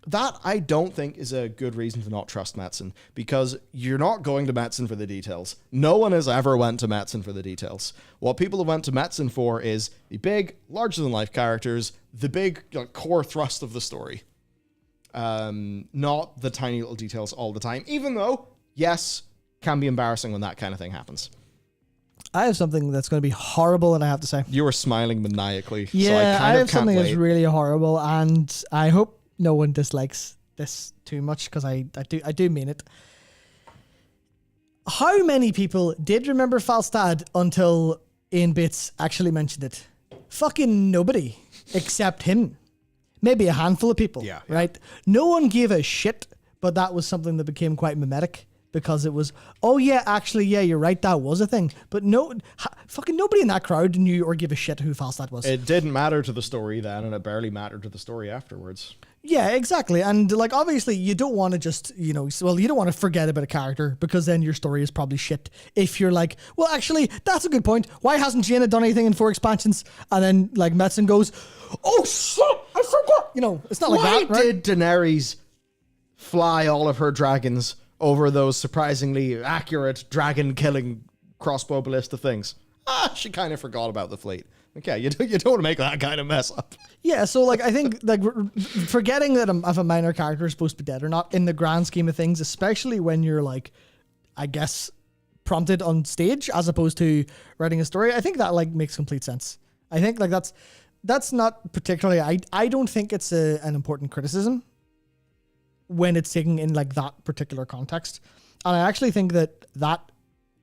That I don't think is a good reason to not trust Metzen, because you're not going to Metzen for the details. No one has ever went to Metzen for the details. What people have went to Metzen for is the big, larger-than-life characters, the big core thrust of the story. Not the tiny little details all the time, even though, yes, can be embarrassing when that kind of thing happens. I have something that's going to be horrible, and I have to say. You were smiling maniacally. Yeah, so I have something that's really horrible, and I hope no one dislikes this too much, because I do mean it. How many people did remember Falstad until Ian Bates actually mentioned it? Fucking nobody, except him. Maybe a handful of people, right? No one gave a shit, but that was something that became quite mimetic, because it was, oh yeah, actually, yeah, you're right, that was a thing. But fucking nobody in that crowd knew or gave a shit who Falstad was. It didn't matter to the story then, and it barely mattered to the story afterwards. Yeah, exactly. And like, obviously you don't want to just, you don't want to forget about a character, because then your story is probably shit. If you're like, well, actually, that's a good point. Why hasn't Jaina done anything in 4 expansions? And then like Metzen goes, oh shit, I forgot. It's not like that, right? Why did Daenerys fly all of her dragons over those surprisingly accurate dragon killing crossbow ballista things. She kind of forgot about the fleet. Okay, you don't want to make that kind of mess up. Yeah, so like I think like forgetting that if a minor character is supposed to be dead or not in the grand scheme of things, especially when you're like, I guess, prompted on stage as opposed to writing a story, I think that like makes complete sense. I think like that's not particularly, I don't think it's an important criticism when it's taken in like that particular context. And I actually think that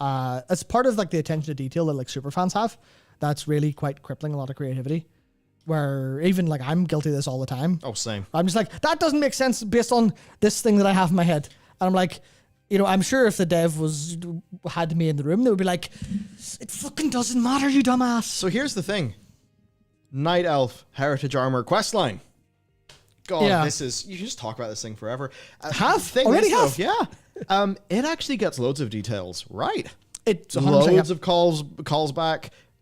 as part of like the attention to detail that like superfans have, that's really quite crippling a lot of creativity. Where even like I'm guilty of this all the time. Oh, same. I'm just like, that doesn't make sense based on this thing that I have in my head. And I'm like, you know, I'm sure if the dev had me in the room, they would be like, it fucking doesn't matter, you dumbass. So here's the thing. Night Elf Heritage Armor questline. God, Yeah. this is, you can just talk about this thing forever. Already have? Yeah. It actually gets loads of details right. It's 100%, Loads of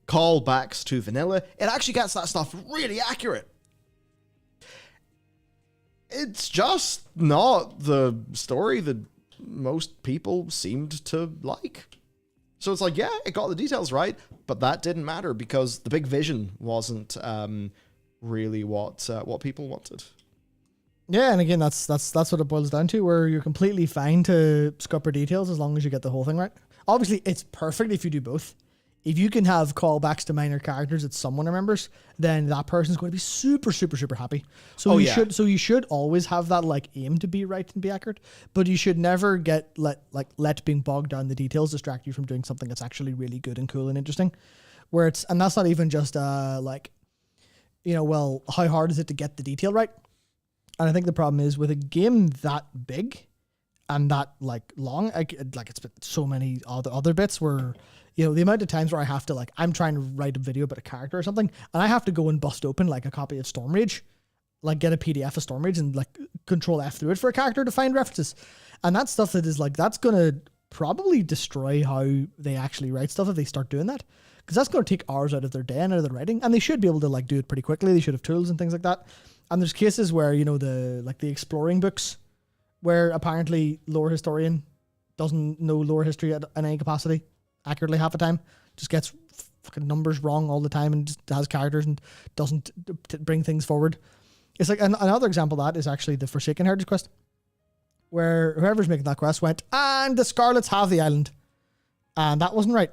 callbacks to vanilla. It actually gets that stuff really accurate. It's just not the story that most people seemed to like. So it's like, yeah, it got the details right, but that didn't matter because the big vision wasn't really what people wanted. Yeah, and again, that's what it boils down to, where you're completely fine to scupper details as long as you get the whole thing right. Obviously, it's perfect if you do both. If you can have callbacks to minor characters that someone remembers, then that person's going to be super, super, super happy. So you should always have that like aim to be right and be accurate, but you should never let being bogged down the details distract you from doing something that's actually really good and cool and interesting. And that's not even just like, you know, well, how hard is it to get the detail right? And I think the problem is with a game that big and that like long, it's been so many other bits where, you know, the amount of times where I have to like, I'm trying to write a video about a character or something, and I have to go and bust open like a copy of Stormrage, like get a PDF of Stormrage and like Control F through it for a character to find references. And that stuff that is like, that's going to probably destroy how they actually write stuff if they start doing that. Because that's going to take hours out of their day and out of their writing. And they should be able to like do it pretty quickly. They should have tools and things like that. And there's cases where, you know, the exploring books where apparently lore historian doesn't know lore history in any capacity accurately half the time, just gets fucking numbers wrong all the time and just has characters and doesn't bring things forward. It's like another example of that is actually the Forsaken Heritage quest, where whoever's making that quest went, and the Scarlets have the island. And that wasn't right.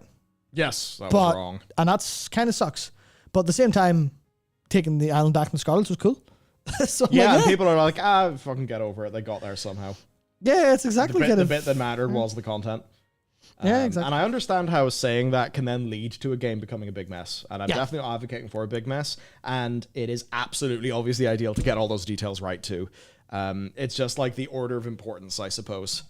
Yes, that was wrong. And that's kind of sucks. But at the same time, taking the island back from the Scarlets was cool. So yeah, and people are like, fucking get over it. They got there somehow. Yeah, it's exactly the bit that mattered was the content. Yeah, exactly. And I understand how saying that can then lead to a game becoming a big mess. And I'm definitely not advocating for a big mess. And it is absolutely obviously ideal to get all those details right too. It's just like the order of importance, I suppose.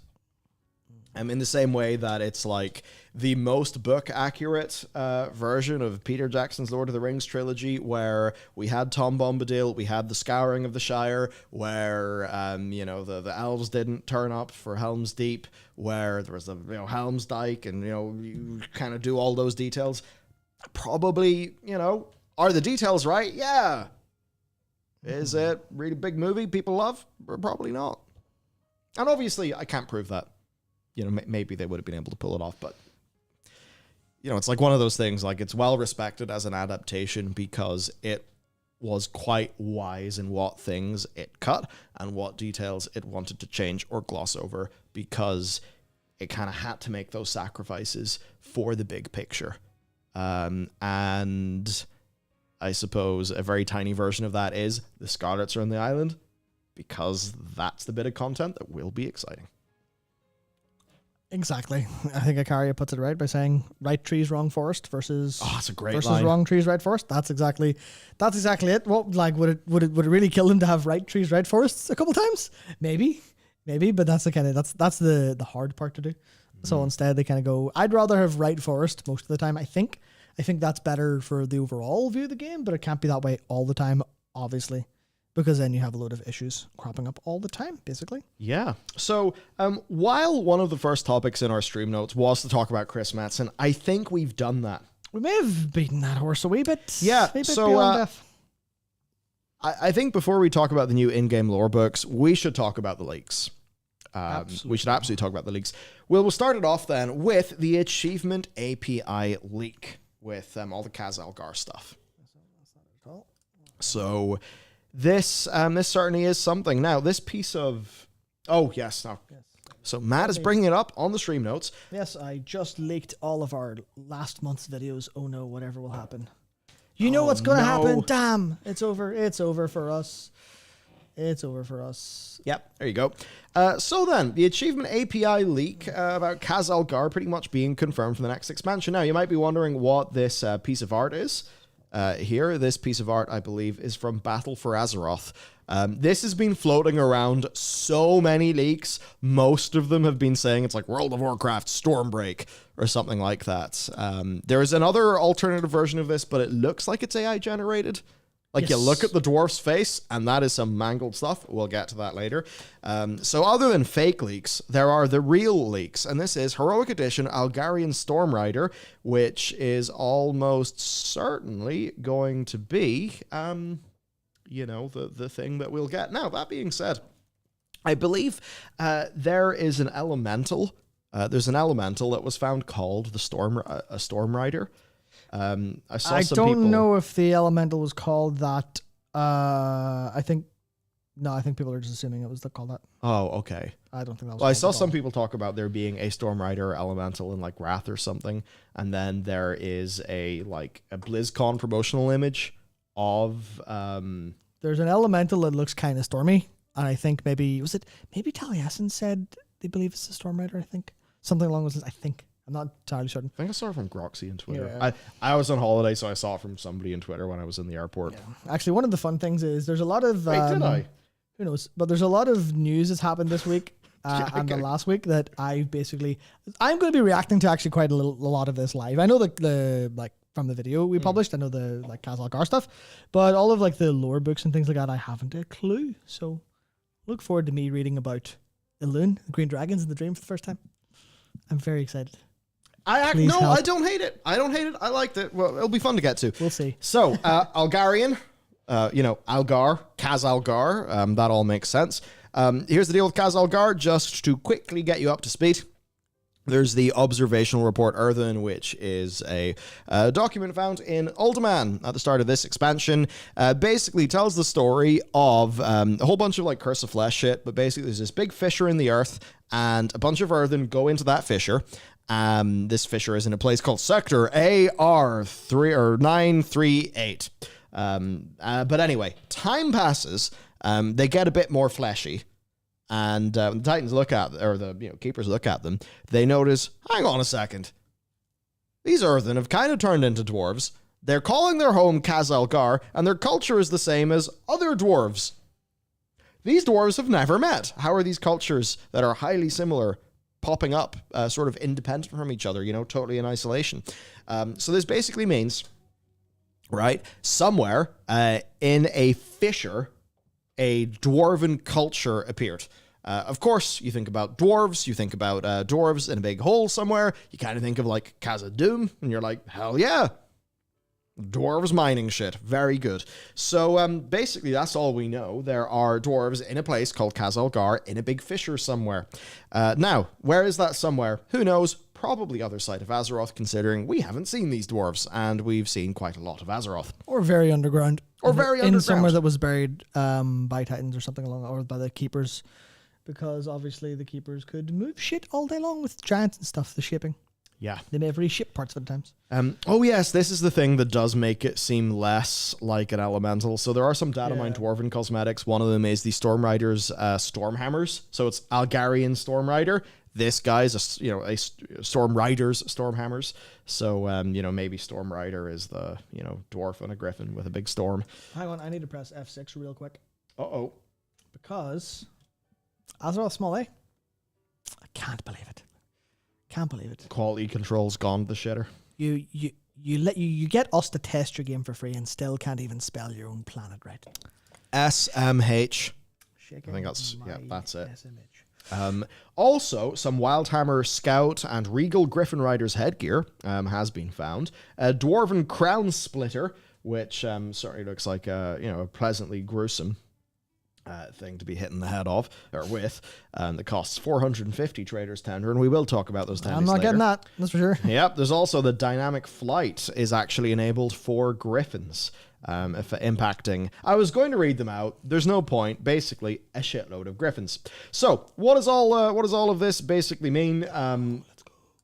In the same way that it's like the most book accurate version of Peter Jackson's Lord of the Rings trilogy, where we had Tom Bombadil, we had the Scouring of the Shire, where the elves didn't turn up for Helm's Deep, where there was the Helm's Dyke, and you kind of do all those details. Probably, are the details right? Yeah. Is it really big movie people love? Probably not. And obviously, I can't prove that. Maybe they would have been able to pull it off, but it's like one of those things, like it's well respected as an adaptation because it was quite wise in what things it cut and what details it wanted to change or gloss over, because it kind of had to make those sacrifices for the big picture. And I suppose a very tiny version of that is the Scarlets are on the island, because that's the bit of content that will be exciting. Exactly. I think Ikaria puts it right by saying right trees, wrong forest versus that's a great versus line. Wrong trees, right forest. That's exactly it. What would it really kill them to have right trees, right forests a couple times? Maybe, but that's the hard part to do. So instead they kind of go, I'd rather have right forest most of the time. I think that's better for the overall view of the game, but it can't be that way all the time, obviously. Because then you have a load of issues cropping up all the time, basically. Yeah. So while one of the first topics in our stream notes was to talk about Chris Metzen, I think we've done that. We may have beaten that horse a wee bit. Yeah. So I think before we talk about the new in-game lore books, we should talk about the leaks. We should absolutely talk about the leaks. We'll start it off then with the achievement API leak with all the Kaz Algar stuff. So this certainly is something. Now, this piece of... Oh, yes. Now. Yes. So Matt is bringing it up on the stream notes. Yes, I just leaked all of our last month's videos. Oh no, whatever will happen. You know what's going to happen. Damn, it's over. It's over for us. It's over for us. Yep, there you go. So then, the achievement API leak about Kaz Algar pretty much being confirmed for the next expansion. Now, you might be wondering what this piece of art is. Here, this piece of art, I believe, is from Battle for Azeroth. This has been floating around so many leaks. Most of them have been saying it's like World of Warcraft Stormbreak or something like that. There is another alternative version of this, but it looks like it's AI generated. Like, you look at the dwarf's face, and that is some mangled stuff. We'll get to that later. So other than fake leaks, there are the real leaks. And this is Heroic Edition Algarian Stormrider, which is almost certainly going to be, the thing that we'll get. Now, that being said, I believe there is an elemental. There's an elemental that was found called the Stormrider. I don't know if the elemental was called that. I think people are just assuming it was called that. Oh, okay. I don't think that was. Well, I saw some people talk about there being a Stormrider elemental in like Wrath or something, and then there is a BlizzCon promotional image of. There's an elemental that looks kind of stormy, and I think maybe Taliesin said they believe it's a Stormrider. I think something along those lines. I think. I'm not entirely certain. I think I saw it from Groxy on Twitter. Yeah. I was on holiday, so I saw it from somebody on Twitter when I was in the airport. Yeah. Actually, one of the fun things is there's a lot of... Wait, did I? Who knows? But there's a lot of news that's happened this week and the last week that I'm going to be reacting to actually quite a lot of this live. I know the from the video we published, I know the Kaz Algar stuff, but all of the lore books and things like that, I haven't a clue. So look forward to me reading about Elune, the Green Dragons in the Dream for the first time. I'm very excited. I don't hate it. I liked it. Well, it'll be fun to get to. We'll see. So, Algarian, Algar, Kaz Algar, that all makes sense. Here's the deal with Kaz Algar, just to quickly get you up to speed. There's the observational report Earthen, which is a document found in Uldaman at the start of this expansion. Basically tells the story of a whole bunch of Curse of Flesh shit, but basically there's this big fissure in the earth, and a bunch of Earthen go into that fissure. This fissure is in a place called Sector AR938. But anyway, time passes. They get a bit more fleshy. And the Titans look at, or the keepers look at them. They notice, hang on a second. These Earthen have kind of turned into dwarves. They're calling their home Kaz Algar, and their culture is the same as other dwarves. These dwarves have never met. How are these cultures that are highly similar popping up, sort of independent from each other, totally in isolation? So this basically means, right, somewhere in a fissure, a dwarven culture appeared. Of course, you think about dwarves, you think about dwarves in a big hole somewhere, you kind of think of Khazad-dûm, and you're like, hell yeah, dwarves mining shit, very good. So basically that's all we know. There are dwarves in a place called Kaz Algar in a big fissure somewhere. Now, where is that somewhere? Who knows? Probably other side of Azeroth, considering we haven't seen these dwarves, and we've seen quite a lot of Azeroth. Or very underground. In somewhere that was buried by Titans or something along, or by the Keepers, because obviously the Keepers could move shit all day long with giants and stuff, the shipping. Yeah. They may have reship parts of it at times. Oh yes, this is the thing that does make it seem less like an elemental. So there are some data mine dwarven cosmetics. One of them is the Stormrider's Stormhammers. So it's Algarian Stormrider. This guy's a Stormrider's Stormhammers. So, maybe Stormrider is the, dwarf on a griffin with a big storm. Hang on, I need to press F6 real quick. Uh-oh. Because Azeroth Small A. I can't believe it. Can't believe it. Quality control's gone to the shitter. You get us to test your game for free and still can't even spell your own planet right. SMH. Shaking I think that's it. SMH. Also, some Wildhammer Scout and Regal Griffin Rider's headgear has been found. A Dwarven Crown Splitter, which certainly looks like a pleasantly gruesome thing to be hitting the head of, or with, that costs 450 traders tender, and we will talk about those tendies I'm not later. getting that, that's for sure. Yep, there's also the dynamic flight is actually enabled for griffins, if impacting. I was going to read them out. There's no point. Basically, a shitload of griffins. So, what does all of this basically mean?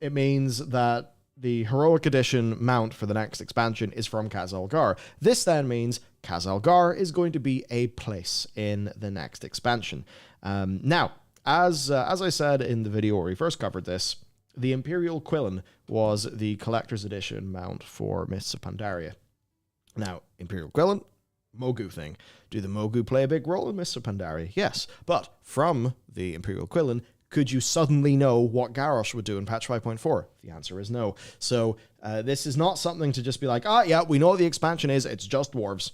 It means that the Heroic Edition mount for the next expansion is from Khazalgar. This then means Khazalgar is going to be a place in the next expansion. Now, as I said in the video where we first covered this, the Imperial Quillen was the Collector's Edition mount for Mists of Pandaria. Now, Imperial Quillen, Mogu thing. Do the Mogu play a big role in Mists of Pandaria? Yes. But from the Imperial Quillen, could you suddenly know what Garrosh would do in patch 5.4? The answer is no. So this is not something to just be like, yeah, we know what the expansion is, it's just dwarves.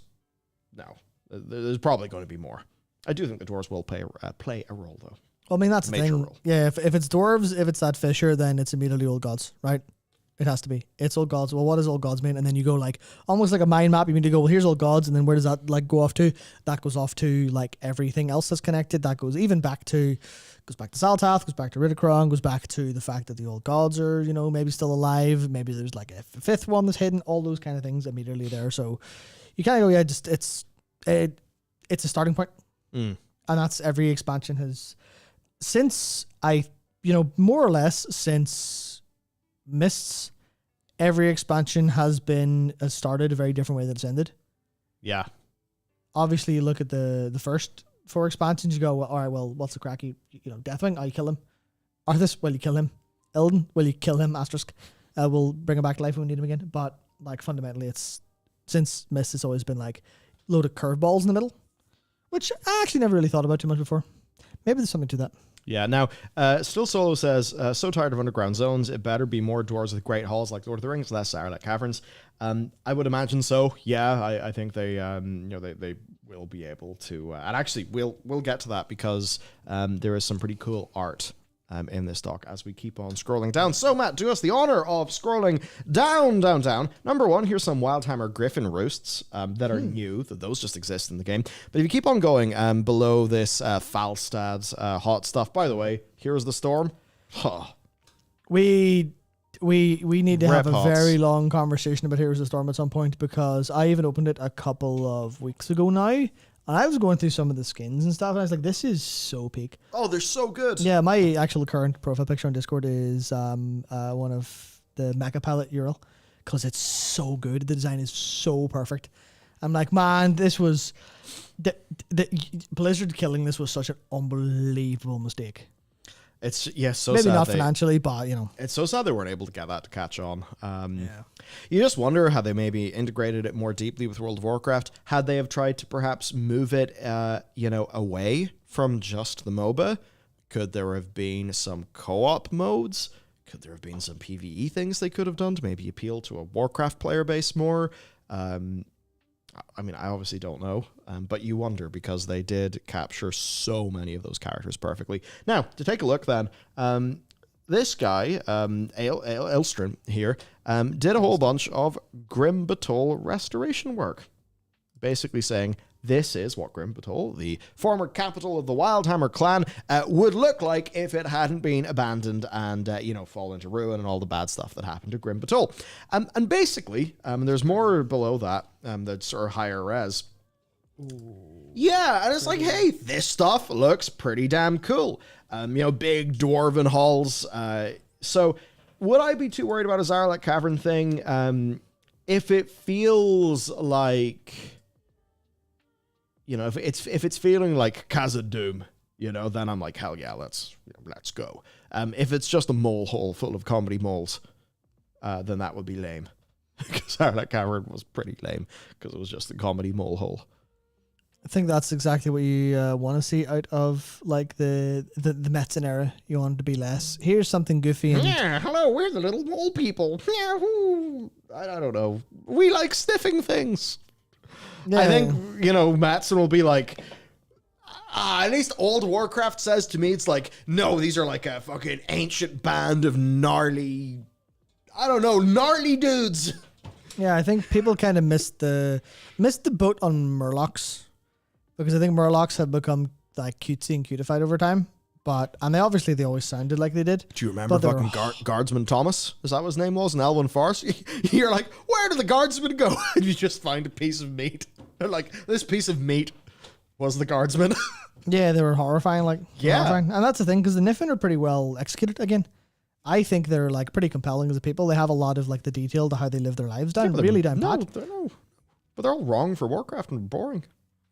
No. There's probably going to be more. I do think the dwarves will play a role, though. Well, I mean, that's the thing. Role. Yeah, if it's dwarves, if it's that Fisher, then it's immediately old gods, right? It has to be. It's old gods. Well, what does old gods mean? And then you go like, almost like a mind map. You need to go, well, here's old gods. And then where does that like go off to? That goes off to like everything else that's connected. That goes even back to, goes back to Zaltath, goes back to Ridicron, goes back to the fact that the old gods are, you know, maybe still alive. Maybe there's like a fifth one that's hidden. All those kind of things immediately there. So you kind of go, yeah, just it's a starting point. And that's every expansion has, since more or less since Mists, every expansion has started a very different way that it's ended. Yeah. Obviously, you look at the first 4 expansions, you go, well, all right, well, what's the crack? You Deathwing, you kill him. Arthas, will you kill him? Ilden, will you kill him? Asterisk. We'll bring him back to life when we need him again. But like fundamentally, it's since Mist, it's always been like load of curveballs in the middle, which I actually never really thought about too much before. Maybe there's something to that. Yeah, now, Still Solo says, so tired of underground zones, it better be more dwarves with great halls like Lord of the Rings, less Sarlacc caverns. I would imagine so, yeah, I think they will be able to, and actually, we'll get to that because there is some pretty cool art in this doc as we keep on scrolling down. So, Matt, do us the honor of scrolling down. Number 1, here's some Wildhammer Griffin roosts that are new, that those just exist in the game. But if you keep on going below this Falstad's hot stuff, by the way, here's the storm. We need to have a Hots. very long conversation about Heroes of the Storm at some point, because I even opened it a couple of weeks ago now. And I was going through some of the skins and stuff, and I was like, this is so peak. Oh, they're so good. Yeah, my actual current profile picture on Discord is one of the Mecha Palette URL, because it's so good. The design is so perfect. I'm like, man, this was... The Blizzard killing this was such an unbelievable mistake. It's, so maybe sad not financially, but, It's so sad they weren't able to get that to catch on. Yeah. You just wonder how they maybe integrated it more deeply with World of Warcraft. Had they have tried to perhaps move it, away from just the MOBA? Could there have been some co-op modes? Could there have been some PvE things they could have done to maybe appeal to a Warcraft player base more? I mean, I obviously don't know, but you wonder because they did capture so many of those characters perfectly. Now, to take a look then, this guy, Elstrin here, did a whole bunch of Grim Batol restoration work, basically saying this is what Grim Batol, the former capital of the Wildhammer clan, would look like if it hadn't been abandoned and, fall into ruin and all the bad stuff that happened to Grim Batol. And basically, there's more below that, that's sort of higher res. Ooh. Yeah, and it's like, hey, this stuff looks pretty damn cool. Big dwarven halls. So would I be too worried about a Zarlak Cavern thing? If it feels like... if it's feeling like Khazad-dûm, then I'm like, hell yeah, let's go. If it's just a mole hole full of comedy moles, then that would be lame. Because Zarlak Cavern was pretty lame, because it was just a comedy mole hole. I think that's exactly what you want to see out of like the Metzen era. You want it to be less. Here's something goofy. And yeah, hello, we're the little mole people. Yeah, I don't know. We like sniffing things. Yeah. I think, Metzen will be like, at least old Warcraft says to me, it's like, no, these are like a fucking ancient band of gnarly dudes. Yeah, I think people kind of missed the boat on Murlocs. because I think Murlocs have become like cutesy and cutified over time. And they always sounded like they did. Do you remember fucking Guardsman Thomas? Is that what his name was in Elwyn Forest? You're like, where did the Guardsman go? And you just find a piece of meat. They're like, this piece of meat was the Guardsman. Yeah, they were horrifying. Horrifying. And that's the thing, because the Niffin are pretty well executed. Again, I think they're like pretty compelling as a people. They have a lot of like the detail to how they live their lives down. Really down pat. No, but they're all wrong for Warcraft and boring.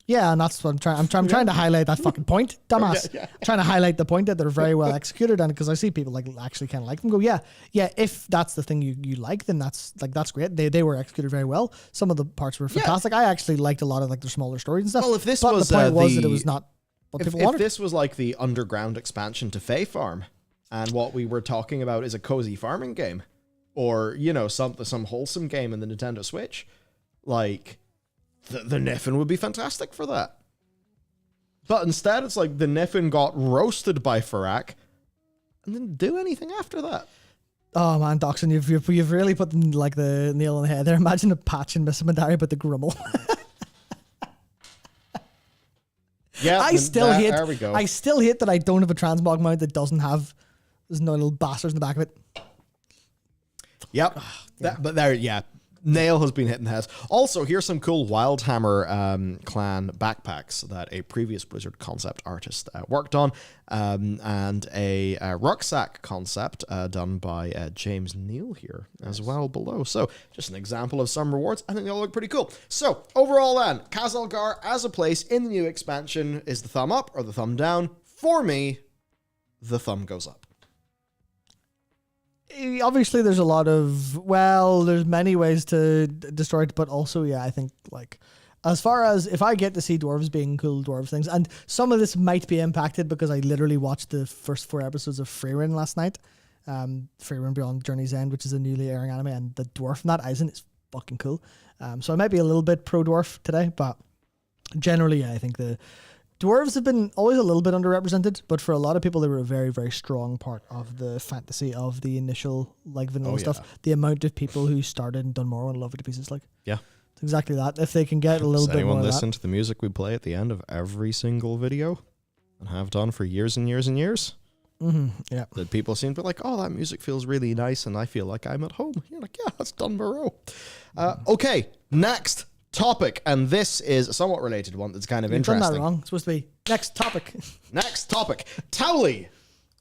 Yeah, and that's what I'm trying. I'm trying to highlight that fucking point, dumbass. Yeah. Trying to highlight the point that they're very well executed, and because I see people like actually kind of like them. Go, yeah. If that's the thing you like, then that's great. They were executed very well. Some of the parts were fantastic. I actually liked a lot of like their smaller stories and stuff. Well, if this but was the point was that it was not what people wanted. If this was like the underground expansion to Fae Farm, and what we were talking about is a cozy farming game, or some wholesome game in the Nintendo Switch, like. The Niffin would be fantastic for that. But instead, it's like the Niffin got roasted by Farak and didn't do anything after that. Oh man, Doxon, you've really put like the nail on the head there. Imagine a patch in Miss Mandari, but the Grummel. Yeah, I still hate that I don't have a transmog mount that doesn't have. There's no little bastards in the back of it. Yep. Yeah. Nail has been hitting the head. Also, here's some cool Wildhammer clan backpacks that a previous Blizzard concept artist worked on, and a rucksack concept done by James Neal here as well below. So, just an example of some rewards. I think they all look pretty cool. So, overall then, Khazalgar as a place in the new expansion is the thumb up or the thumb down. For me, the thumb goes up. Obviously there's a lot of, there's many ways to destroy it, but also, I think like as far as if I get to see dwarves being cool dwarves things, and some of this might be impacted because I literally watched the first 4 episodes of Freyrin last night, Freyrin Beyond Journey's End, which is a newly airing anime, and the dwarf in that Eisen is fucking cool. So I might be a little bit pro dwarf today, but generally, I think the dwarves have been always a little bit underrepresented, but for a lot of people, they were a very, very strong part of the fantasy of the initial like vanilla stuff. The amount of people who started and done more and loved it to pieces, like it's exactly that. If they can get a little bit more. Anyone listen to the music we play at the end of every single video, and have done for years and years and years? Mm-hmm. Yeah, that people seem to be like, oh, that music feels really nice, and I feel like I'm at home. You're like, yeah, that's Dun Moreau. Okay, next topic, and this is a somewhat related one that's kind of interesting. Done that wrong. It's supposed to be next topic. Next topic. Towley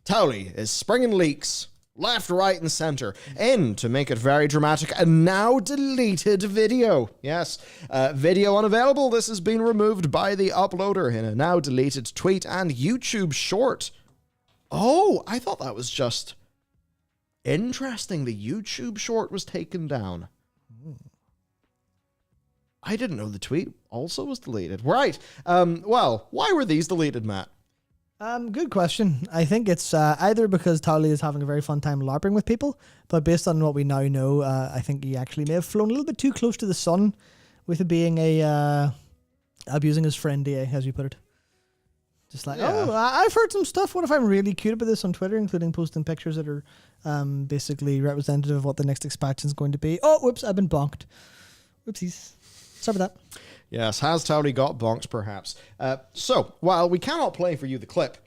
is springing leaks left, right, and center in, to make it very dramatic, a now deleted video. Yes, video unavailable. This has been removed by the uploader in a now deleted tweet and YouTube short. Oh, I thought that was just interesting. The YouTube short was taken down. I didn't know the tweet also was deleted. Right. Well, why were these deleted, Matt? Good question. I think it's either because Towley is having a very fun time LARPing with people, but based on what we now know, I think he actually may have flown a little bit too close to the sun with it being abusing his friend DA, as you put it. Just like, I've heard some stuff. What if I'm really cute about this on Twitter, including posting pictures that are basically representative of what the next expansion is going to be? Oh, whoops, I've been bonked. Whoopsies. Sorry about that. Yes, has Towley got bonked, perhaps? So, while we cannot play for you the clip,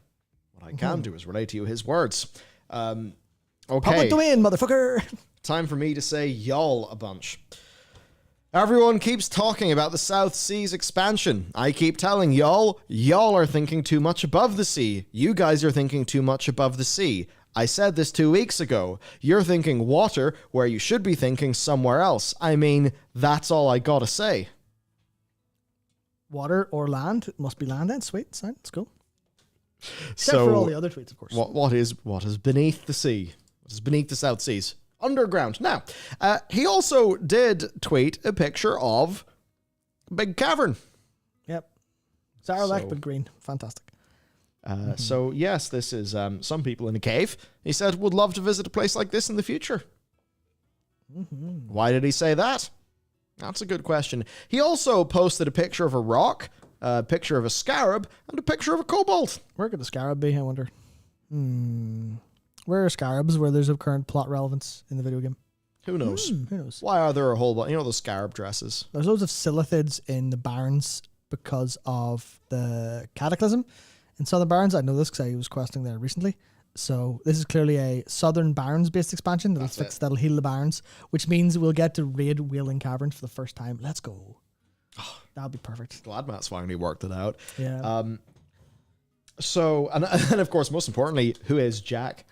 what I can do is relate to you his words. Okay. Public domain, motherfucker. Time for me to say y'all a bunch. Everyone keeps talking about the South Seas expansion. I keep telling y'all are thinking too much above the sea. You guys are thinking too much above the sea. I said this 2 weeks ago. You're thinking water where you should be thinking somewhere else. I mean, that's all I gotta say. Water or land? It must be land then. Sweet. Let's go. Except for all the other tweets, of course. What is beneath the sea? What is beneath the South Seas? Underground. Now, he also did tweet a picture of a big cavern. Yep. Zaralek, but green. Fantastic. So, yes, this is some people in a cave. He said, would love to visit a place like this in the future. Mm-hmm. Why did he say that? That's a good question. He also posted a picture of a rock, a picture of a scarab, and a picture of a kobold. Where could the scarab be, I wonder? Where are scarabs where there's a current plot relevance in the video game? Who knows? Who knows? Why are there a whole bunch? You know those scarab dresses? There's loads of silithids in the Barrens because of the Cataclysm in Southern Barrens. I know this because I was questing there recently. So this is clearly a Southern Barrens based expansion that'll heal the Barrens, which means we'll get to raid Wailing Caverns for the first time. Let's go. That'll be perfect. Glad Matt's finally worked it out. Yeah. So, and of course, most importantly, who is Jack?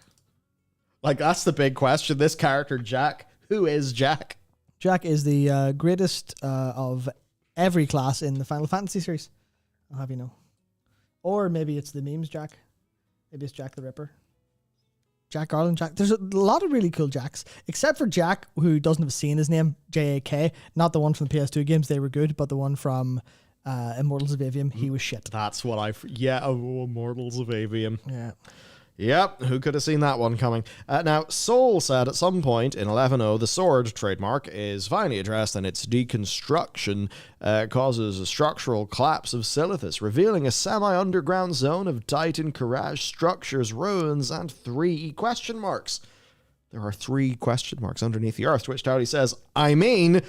Like, that's the big question. This character, Jack, who is Jack? Jack is the greatest of every class in the Final Fantasy series. I'll have you know. Or maybe it's the memes Jack. Maybe it's Jack the Ripper. Jack Garland, Jack. There's a lot of really cool Jacks, except for Jack, who doesn't have a C in his name, J-A-K. Not the one from the PS2 games, they were good, but the one from Immortals of Avium, he was shit. That's what Immortals of Avium. Yeah. Yep, who could have seen that one coming? Now, Soul said at some point in 11.0, the sword trademark is finally addressed, and its deconstruction causes a structural collapse of Silithus, revealing a semi-underground zone of Titan Courage structures, ruins, and 3 question marks. There are 3 question marks underneath the earth, to which Dowdy says, I mean,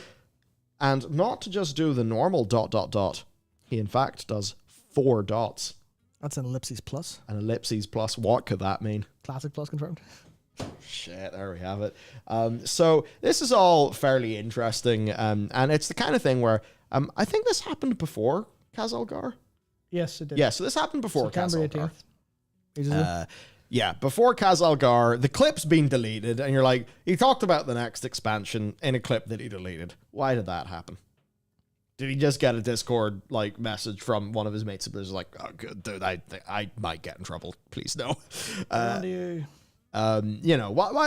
and not to just do the normal ... He, in fact, does 4 dots. That's an ellipses plus. An ellipses plus, what could that mean? Classic plus confirmed. Shit, there we have it. So this is all fairly interesting, and it's the kind of thing where I think this happened before Khazalgar. Yes, it did. Yeah, so this happened before September Khazalgar. 18th. Yeah, before Khazalgar, the clip's been deleted, and you're like, he talked about the next expansion in a clip that he deleted. Why did that happen? Did he just get a Discord message from one of his mates? It was like, oh, good, dude, I might get in trouble. Please no. Why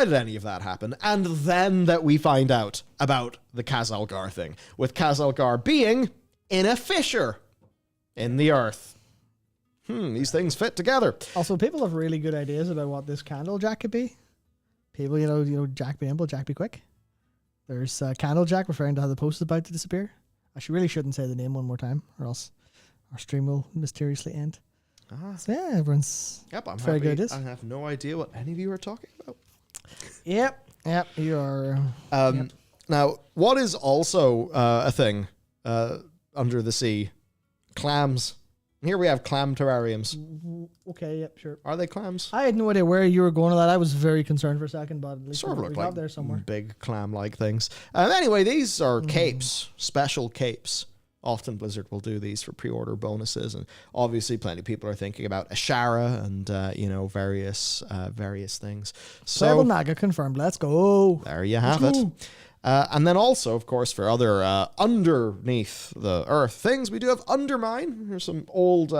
did any of that happen? And then that we find out about the Khazalgar thing, with Khazalgar being in a fissure in the earth. These things fit together. Also, people have really good ideas about what this candle jack could be. People, Jack be nimble, Jack be quick. There's Candle Jack referring to how the post is about to disappear. I really shouldn't say the name one more time, or else our stream will mysteriously end. So yeah, everyone's very good at this. I have no idea what any of you are talking about. Yep, you are. Now, what is also a thing under the sea? Clams. Here we have clam terrariums. Okay, yep, sure. Are they clams? I had no idea where you were going with that. I was very concerned for a second, but at least sort of look like there somewhere. Big clam-like things. Anyway, these are capes, special capes. Often Blizzard will do these for pre-order bonuses, and obviously plenty of people are thinking about Ashara and various things. So Naga confirmed. Let's go. There you have it. And then also, of course, for other underneath the earth things, we do have Undermine. Here's some old...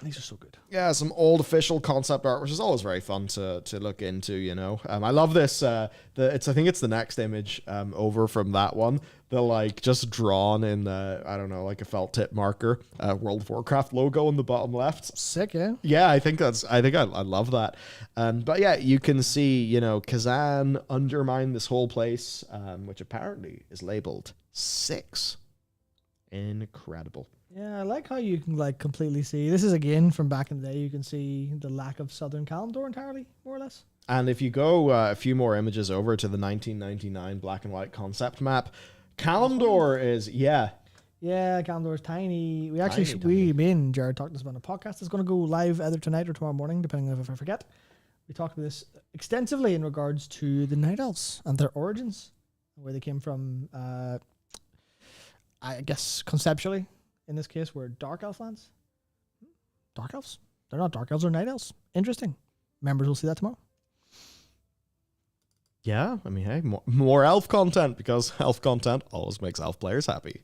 these are so good. Yeah, some old official concept art, which is always very fun to look into, I love this. I think it's the next image over from that one. The just drawn in a felt tip marker, World of Warcraft logo on the bottom left. Sick, yeah. Yeah, I love that. But yeah, you can see, Kazan undermine this whole place, which apparently is labeled 6. Incredible. Yeah, I like how you can completely see. This is again from back in the day. You can see the lack of Southern Kalimdor entirely, more or less. And if you go a few more images over to the 1999 black and white concept map, Kalimdor is Yeah, Kalimdor is tiny. Me and Jared talked this about a podcast. It's going to go live either tonight or tomorrow morning, depending on if I forget. We talked about this extensively in regards to the Night Elves and their origins, where they came from. I guess conceptually, in this case, were Dark Elf lands. Dark Elves? They're not Dark Elves, they're Night Elves. Interesting. Members will see that tomorrow. Yeah, I mean, hey, more elf content, because elf content always makes elf players happy.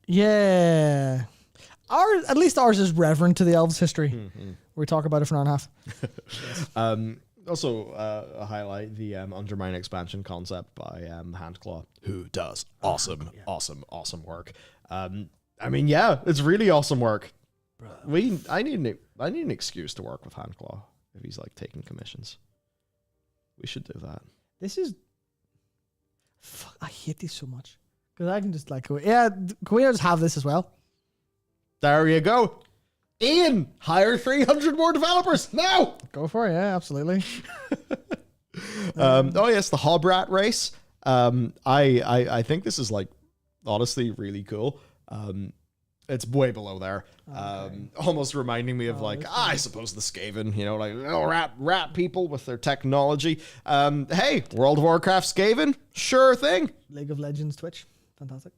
Yeah. At least ours is reverent to the elves' history. We talk about it for an hour and a half. Also, a highlight, the Undermine expansion concept by Handclaw, who does awesome work. It's really awesome work. I need an excuse to work with Handclaw if he's taking commissions. We should do that. This is... Fuck, I hate these so much. Because I can just can we just have this as well? There you go. Ian, hire 300 more developers now. Go for it, yeah, absolutely. Oh yes, the Hobrat race. I think this is honestly really cool. It's way below there. Almost reminding me of I suppose the Skaven, like little rat people with their technology. Hey, World of Warcraft Skaven, sure thing. League of Legends Twitch, fantastic.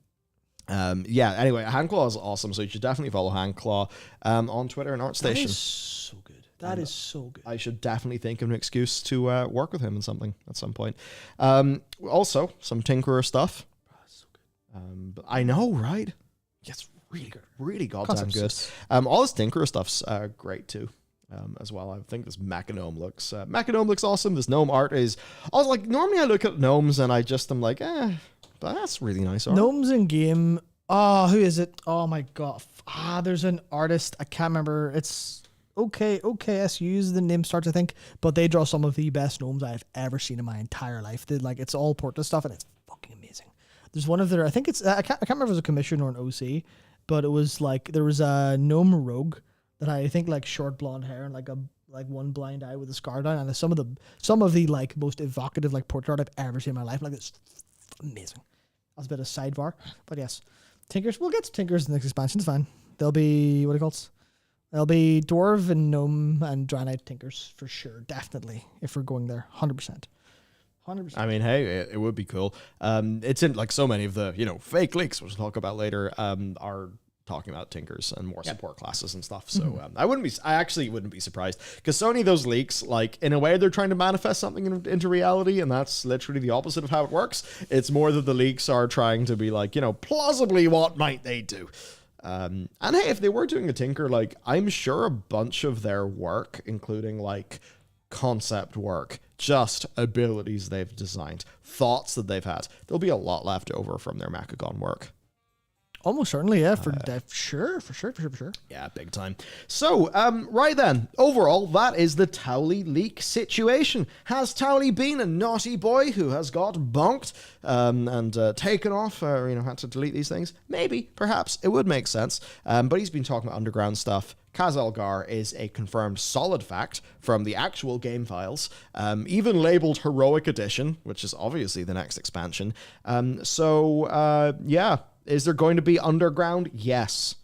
Anyway, Handclaw is awesome, so you should definitely follow Handclaw on Twitter and ArtStation. That is so good. That is so good. I should definitely think of an excuse to work with him in something at some point. Also, some Tinkerer stuff. So good. But I know, right? Yes, really goddamn good. All this Tinkerer stuff's great too. As well, I think this Machinome looks awesome. This gnome art is. I was like, normally I look at gnomes and I just am like, but that's really nice art. Gnomes in game. Oh, who is it? Oh my god. There's an artist. I can't remember. It's OKSU is the name starts, I think. But they draw some of the best gnomes I've ever seen in my entire life. It's all Porta stuff and it's fucking amazing. There's one of their. I think it's. I can't remember if it was a commission or an OC, but it was there was a gnome rogue that I think short blonde hair and one blind eye with a scar down, and some of the most evocative portrait art I've ever seen in my life. It's amazing. That's a bit of sidebar, but yes, Tinkers. We'll get to Tinkers in the next expansion. It's fine. They'll be They'll be dwarf and gnome and Draenei Tinkers for sure, definitely. If we're going there, 100%. 100%. I mean, hey, it would be cool. It's in so many of the fake leaks, which we'll talk about later, are talking about Tinkers and more support classes and stuff. So I actually wouldn't be surprised, because Sony, those leaks, in a way they're trying to manifest something into reality, and that's literally the opposite of how it works. It's more that the leaks are trying to be plausibly what might they do. And hey, if they were doing a Tinker, I'm sure a bunch of their work, including concept work, just abilities they've designed, thoughts that they've had, there'll be a lot left over from their Mechagon work. Almost certainly, yeah, for sure. Yeah, big time. So, right then, overall, that is the Towley leak situation. Has Towley been a naughty boy who has got bonked and taken off, had to delete these things? Maybe, perhaps, it would make sense. But he's been talking about underground stuff. Kaz Elgar is a confirmed solid fact from the actual game files, even labeled Heroic Edition, which is obviously the next expansion. Yeah. Is there going to be underground? Yes.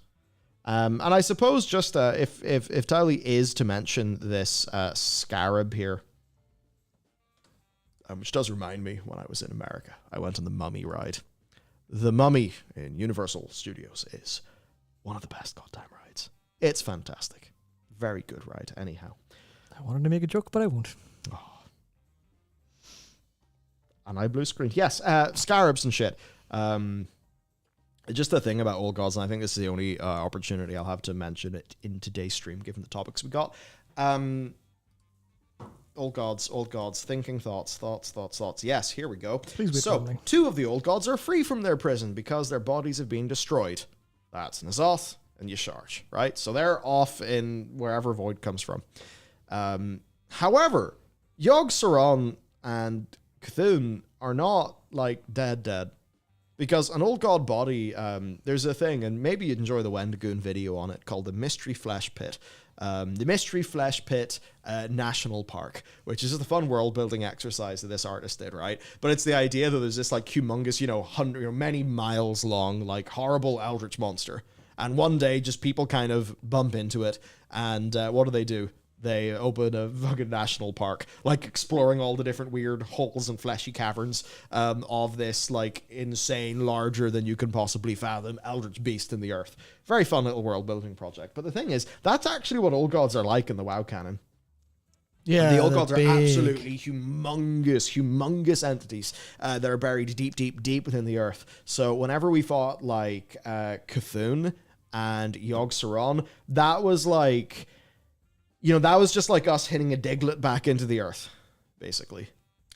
And I suppose just if Towley is to mention this scarab here, which does remind me when I was in America, I went on the Mummy ride. The Mummy in Universal Studios is one of the best goddamn rides. It's fantastic. Very good ride, anyhow. I wanted to make a joke, but I won't. Oh. And I blue screened. Yes, scarabs and shit. Just the thing about Old Gods, and I think this is the only opportunity I'll have to mention it in today's stream, given the topics we got. Old Gods, thinking thoughts. Yes, here we go. So, 2 of the Old Gods are free from their prison because their bodies have been destroyed. That's N'Zoth and Y'Shaarj, right? So they're off in wherever Void comes from. However, Yogg-Saron and Cthulhu are not, dead. Because an Old God body, there's a thing, and maybe you'd enjoy the Wendigoon video on it, called the Mystery Flesh Pit. The Mystery Flesh Pit National Park, which is just a fun world-building exercise that this artist did, right? But it's the idea that there's this, humongous, many miles long, horrible eldritch monster. And one day, just people kind of bump into it, and what do? They open a fucking national park, exploring all the different weird holes and fleshy caverns of this, insane, larger than you can possibly fathom eldritch beast in the earth. Very fun little world-building project. But the thing is, that's actually what Old Gods are like in the WoW canon. Yeah, the Old Gods are absolutely humongous entities that are buried deep within the earth. So whenever we fought, Cthulhu and Yogg-Saron, that was that was just us hitting a Diglett back into the earth, basically.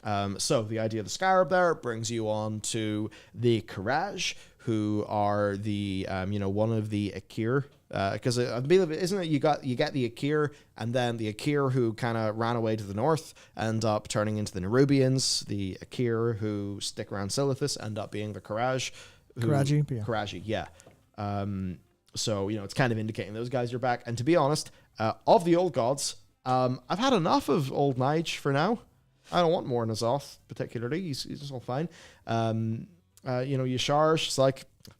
So the idea of the Scarab there brings you on to the Courage, who are the, one of the Akir. Because I believe, isn't it, you get the Akir, and then the Akir who kind of ran away to the north end up turning into the Nerubians. The Akir who stick around Silithus end up being the Courage. Courage, yeah. So, it's kind of indicating those guys are back. And to be honest, of the Old Gods, I've had enough of Old Nige for now. I don't want more N'Zoth, particularly. He's all fine. Y'Shaarj, it's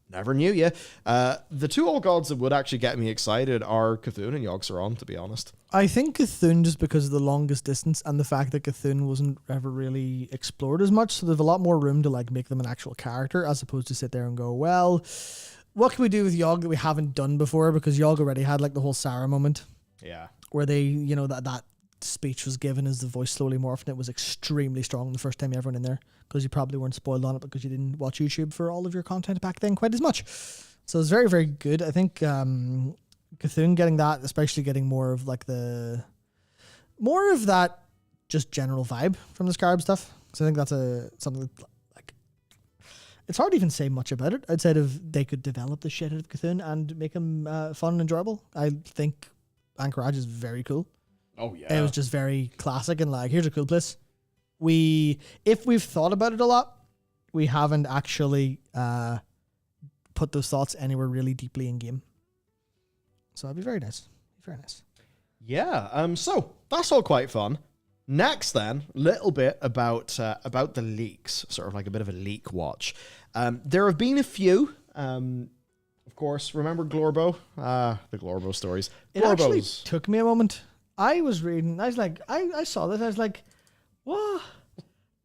Never knew you. The two old gods that would actually get me excited are Cthulhu and Yogg-Saron, to be honest. I think Cthulhu, just because of the longest distance and the fact that Cthulhu wasn't ever really explored as much, so there's a lot more room to like make them an actual character as opposed to sit there and go, well, what can we do with Yogg that we haven't done before? Because Yogg already had like the whole Sarah moment. Yeah. Where they, you know, that speech was given as the voice slowly morphed, and it was extremely strong the first time you ever went in there, because you probably weren't spoiled on it because you didn't watch YouTube for all of your content back then quite as much. So it's very, very good. I think Cthulhu getting that, especially getting more of that just general vibe from the Scarab stuff. So I think that's something that, like, it's hard to even say much about it outside of they could develop the shit out of Cthulhu and make him fun and enjoyable. I think Anchorage is very cool. Oh, yeah. It was just very classic and like, here's a cool place. If we've thought about it a lot, we haven't actually put those thoughts anywhere really deeply in game. So that'd be very nice. Very nice. Yeah. So that's all quite fun. Next, then, little bit about the leaks, sort of like a bit of a leak watch. There have been a few. Of course, remember Glorbo? The Glorbo stories. It actually took me a moment. I was reading, I was like, I saw this, I was like, what?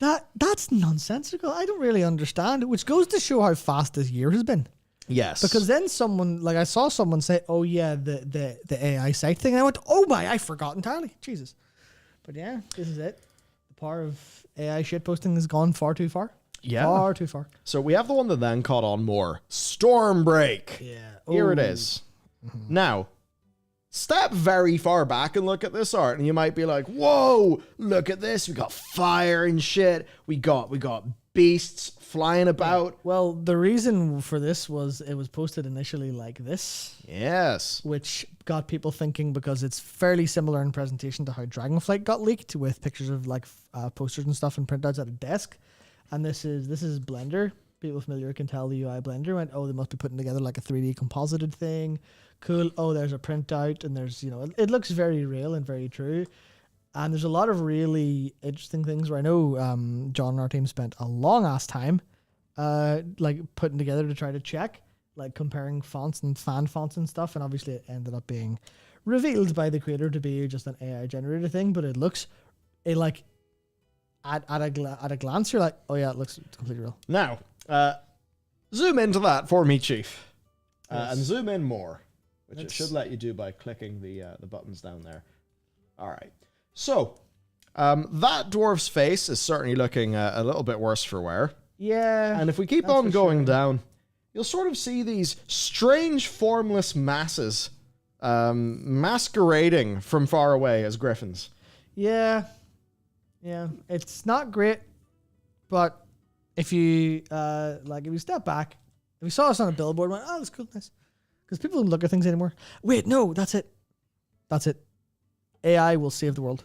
That's nonsensical. I don't really understand it, which goes to show how fast this year has been. Yes. Because then I saw someone say, oh yeah, the AI site thing. And I went, oh my, I forgot entirely. Jesus. But yeah, this is it. The power of AI shitposting has gone far too far. Yeah. Far too far. So we have the one that then caught on more. Stormbreak. Yeah. Here it is. Mm-hmm. Now, step very far back and look at this art, and you might be like, whoa, look at this. We got fire and shit. We got beasts flying about. Well, the reason for this was it was posted initially like this. Yes. Which got people thinking, because it's fairly similar in presentation to how Dragonflight got leaked, with pictures of like posters and stuff and printouts at a desk. And this is Blender. People familiar can tell the UI Blender went, oh, they must be putting together like a 3D composited thing. Cool. Oh, there's a printout, and there's, it looks very real and very true. And there's a lot of really interesting things where I know John and our team spent a long ass time like putting together to try to check, like comparing fonts and fan fonts and stuff. And obviously it ended up being revealed by the creator to be just an AI generated thing, but it like at a glance, you're like, oh yeah, it looks completely real. Now, zoom into that for me, Chief. Yes. And zoom in more, which it should let you do by clicking the buttons down there. All right. So, that dwarf's face is certainly looking a little bit worse for wear. Yeah. And if we keep on going down, you'll sort of see these strange formless masses masquerading from far away as griffins. Yeah. Yeah. It's not great, but if you if you step back, if you saw us on a billboard and went, oh, that's cool, nice. Because people don't look at things anymore. Wait, no, that's it. That's it. AI will save the world,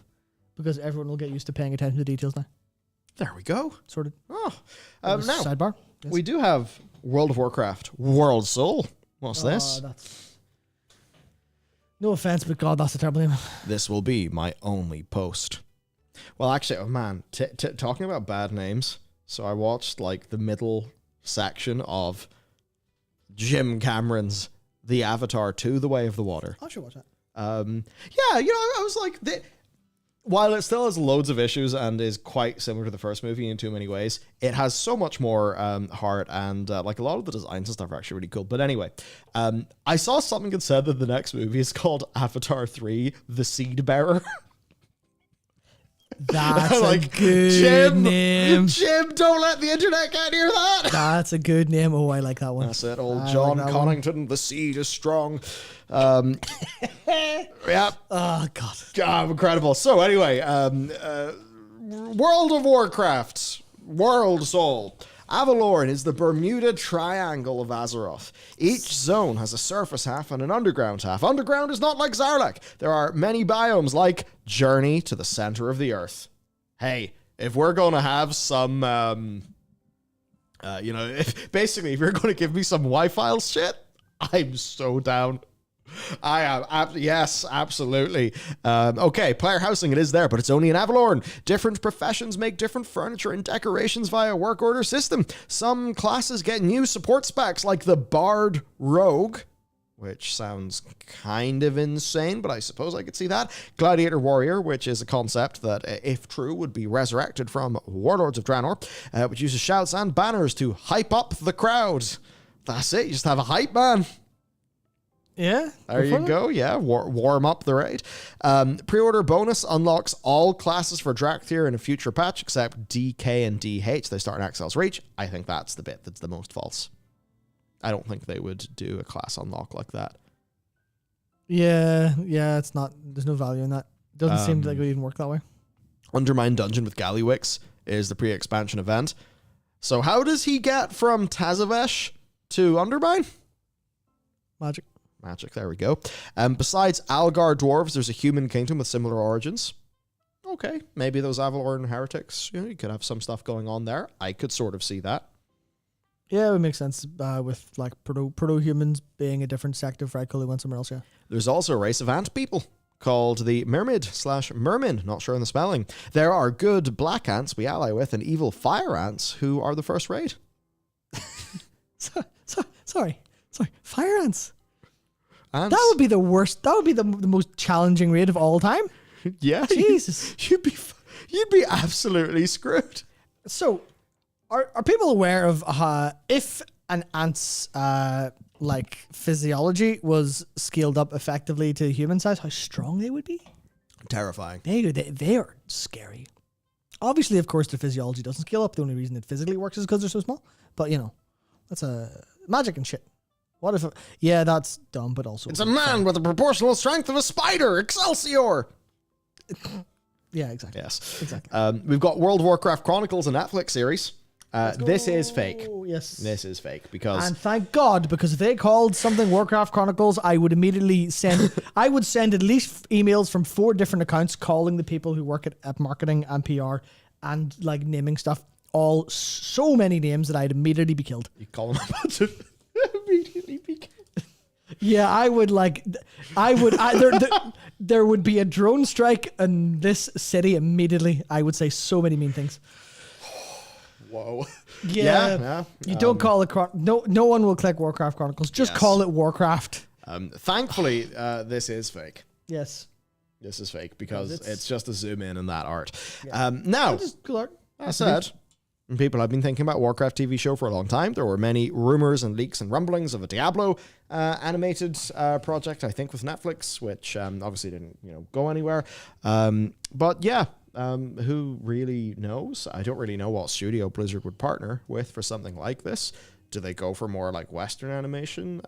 because everyone will get used to paying attention to details now. There we go. Sorted. Oh, now sidebar. Yes. We do have World of Warcraft World Soul. What's this? No offense, but God, that's a terrible name. This will be my only post. Well, actually, oh man, talking about bad names. So I watched like the middle section of Jim Cameron's The Avatar 2: The Way of the Water. I should watch that. Yeah, I was like, while it still has loads of issues and is quite similar to the first movie in too many ways, it has so much more heart, and like a lot of the designs and stuff are actually really cool. But anyway, I saw something that said that the next movie is called Avatar 3: The Seed Bearer. That's like, a good name. Jim, don't let the internet get near that. That's a good name. Oh, I like that one. That's it. Old John like Connington. The seed is strong. Yeah. Oh, God. God, incredible. So anyway, World of Warcraft, World Soul. Avalorn is the Bermuda Triangle of Azeroth. Each zone has a surface half and an underground half. Underground is not like Zarlak. There are many biomes like Journey to the Center of the Earth. Hey, if we're going to have some, if you're going to give me some Y-Files shit, I'm so down. I am. Yes, absolutely. Okay, player housing, it is there, but it's only in Avalorn. Different professions make different furniture and decorations via work order system. Some classes get new support specs, like the Bard Rogue, which sounds kind of insane, but I suppose I could see that. Gladiator Warrior, which is a concept that, if true, would be resurrected from Warlords of Draenor, which uses shouts and banners to hype up the crowd. That's it, you just have a hype man. Yeah. There you go. Yeah, warm up the raid. Pre-order bonus unlocks all classes for Drakthir in a future patch, except DK and DH. They start in Excel's Reach. I think that's the bit that's the most false. I don't think they would do a class unlock like that. Yeah, it's not. There's no value in that. Doesn't seem like it would even work that way. Undermine Dungeon with Gallywix is the pre-expansion event. So how does he get from Tazavesh to Undermine? Magic, there we go. Besides Algar dwarves, there's a human kingdom with similar origins. Okay, maybe those Avalorn heretics, you could have some stuff going on there. I could sort of see that. Yeah, it would make sense with like proto-humans being a different sect of Fragile who went somewhere else, yeah. There's also a race of ant people called the Myrmid/Mermin, not sure on the spelling. There are good black ants we ally with and evil fire ants who are the first raid. Sorry, fire ants. Ants. That would be the worst. That would be the most challenging raid of all time. Yeah. Jesus. You'd be absolutely screwed. So, are people aware of if an ant's like physiology was scaled up effectively to human size, how strong they would be? Terrifying. They are scary. Obviously, of course, their physiology doesn't scale up. The only reason it physically works is because they're so small. But that's a magic and shit. What if? Yeah, that's dumb, but also it's a man with the proportional strength of a spider. Excelsior. Yeah, exactly. Yes, exactly. We've got World of Warcraft Chronicles, a Netflix series. This is fake. Yes, this is fake because. And thank God, because if they called something Warcraft Chronicles, I would immediately send. I would send at least emails from 4 different accounts calling the people who work at marketing and PR and like naming stuff. All so many names that I'd immediately be killed. You call them a bunch of. Immediately be killed. Yeah, I would like. There would be a drone strike in this city immediately. I would say so many mean things. Whoa. Yeah. You don't call it. No one will click Warcraft Chronicles. Just call it Warcraft. Thankfully, this is fake. Yes. This is fake because it's just a zoom in that art. Yeah. Now, cool art. I said. People have been thinking about Warcraft TV show for a long time. There were many rumors and leaks and rumblings of a Diablo animated project, I think, with Netflix, which obviously didn't go anywhere. But yeah, who really knows? I don't really know what studio Blizzard would partner with for something like this. Do they go for more like Western animation?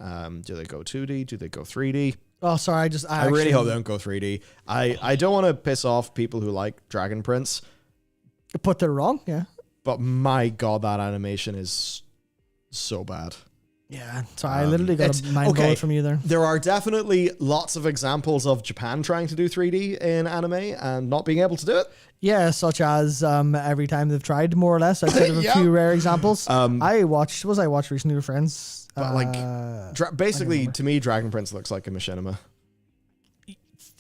Do they go 2D? Do they go 3D? Oh, sorry. I really hope they don't go 3D. I don't want to piss off people who like Dragon Prince. But they're wrong, yeah. But my God, that animation is so bad. Yeah, sorry, I literally got a mind blow from you there. There are definitely lots of examples of Japan trying to do 3D in anime and not being able to do it. Yeah, such as every time they've tried, more or less. Outside of a few rare examples. I watched recently with friends. But basically, to me, Dragon Prince looks like a machinima.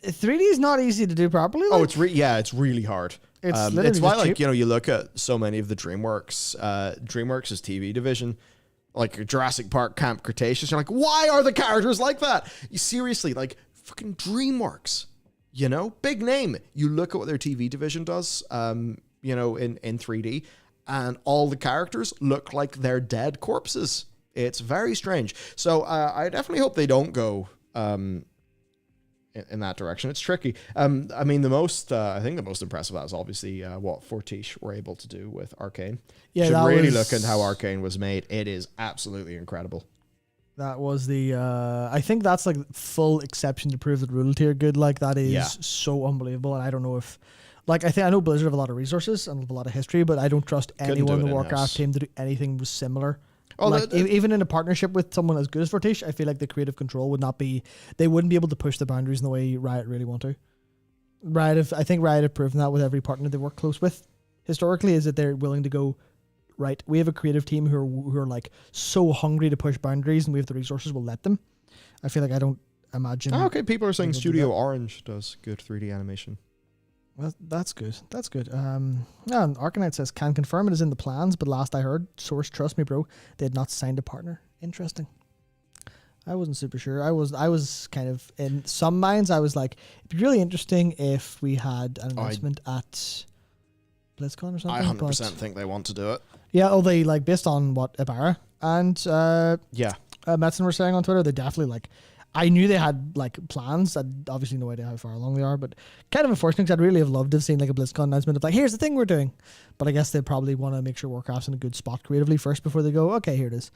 3D is not easy to do properly. Oh, it's really hard. It's why you look at so many of the DreamWorks TV division, like Jurassic Park, Camp Cretaceous. You're like, why are the characters like that? You seriously, like fucking DreamWorks, big name. You look at what their TV division does, in 3D, and all the characters look like they're dead corpses. It's very strange. So I definitely hope they don't go in that direction. It's tricky. I think the most impressive that is obviously what Fortiche were able to do with Arcane. Yeah, should really look into how Arcane was made. It is absolutely incredible. That was the I think that's like full exception to prove that royalty are good. Like that is so unbelievable, and I don't know if I know Blizzard have a lot of resources and a lot of history, but I don't trust anyone in the Warcraft team to do anything similar. Oh, even in a partnership with someone as good as Fortiche, I feel like the creative control would not be. They wouldn't be able to push the boundaries in the way Riot really want to. I think Riot have proven that with every partner they work close with. Historically, is that they're willing to go. Right, we have a creative team who are like so hungry to push boundaries, and we have the resources. We'll let them. I feel like imagine. Oh, okay, people are saying People do Studio that. Orange does good 3D animation. Well, that's good. That's good. Yeah, and Arcanite says, can confirm it is in the plans, but last I heard, source, trust me, bro, they had not signed a partner. Interesting. I wasn't super sure. I was kind of in some minds. I was like, it'd be really interesting if we had an announcement at BlizzCon or something. I 100% think they want to do it. Yeah. Oh, they like based on what Ibarra and Yeah. Metzen were saying on Twitter. They definitely like. I knew they had like plans. I had obviously no idea how far along they are, but kind of unfortunate because I'd really have loved to have seen like a BlizzCon announcement of like, here's the thing we're doing. But I guess they probably want to make sure Warcraft's in a good spot creatively first before they go, okay, here it is.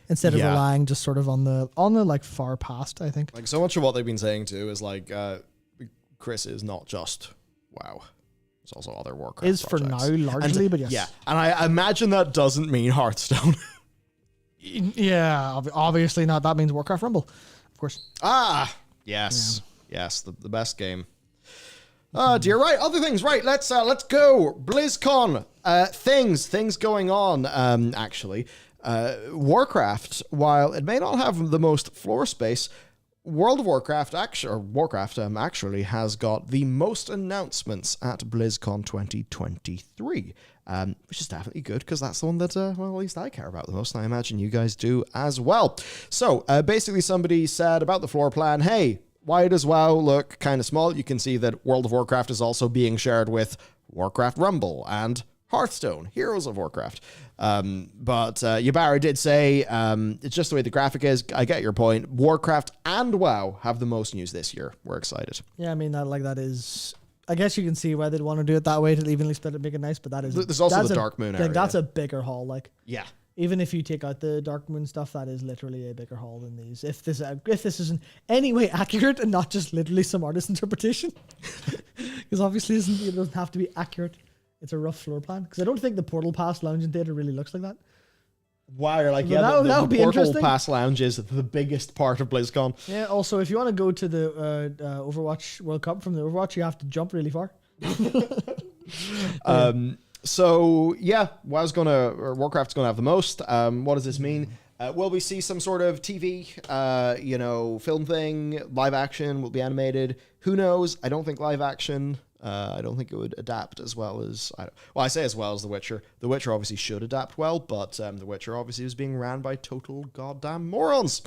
Instead of relying just sort of on the like far past, I think. Like so much of what they've been saying too is like, Chris is not just WoW. There's also other Warcraft Is projects. for now largely, but yes. Yeah, and I imagine that doesn't mean Hearthstone. Yeah, obviously not. That means Warcraft Rumble, of course. Yes, yes, the best game. Oh dear, right, other things, right, let's go. BlizzCon, things going on, actually. Warcraft, while it may not have the most floor space, World of Warcraft, actually has got the most announcements at BlizzCon 2023. Which is definitely good because that's the one that, well, at least I care about the most, and I imagine you guys do as well. So, basically somebody said about the floor plan, hey, why does WoW look kind of small? You can see that World of Warcraft is also being shared with Warcraft Rumble and Hearthstone, Heroes of Warcraft. But Ybarra did say, it's just the way the graphic is. I get your point. Warcraft and WoW have the most news this year. We're excited. Yeah, I mean, that is... I guess you can see why they'd want to do it that way to evenly split it, make it nice, but that is... There's also the Dark Moon area. Like, that's a bigger haul, like... Yeah. Even if you take out the Dark Moon stuff, that is literally a bigger haul than these. If this is in any way accurate and not just literally some artist interpretation. Because obviously it doesn't have to be accurate. It's a rough floor plan. Because I don't think the Portal Pass Lounge in Theatre really looks like that. Wow, you're like, That would be Portal interesting. Pass Lounge is the biggest part of BlizzCon. Yeah, also, if you want to go to the Overwatch World Cup from the Overwatch, you have to jump really far. So yeah, Warcraft's gonna have the most. What does this mean? Will we see some sort of TV, film thing, live action? Will be animated? Who knows? I don't think live action. I don't think it would adapt as well as... I say as well as The Witcher. The Witcher obviously should adapt well, but The Witcher obviously is being ran by total goddamn morons.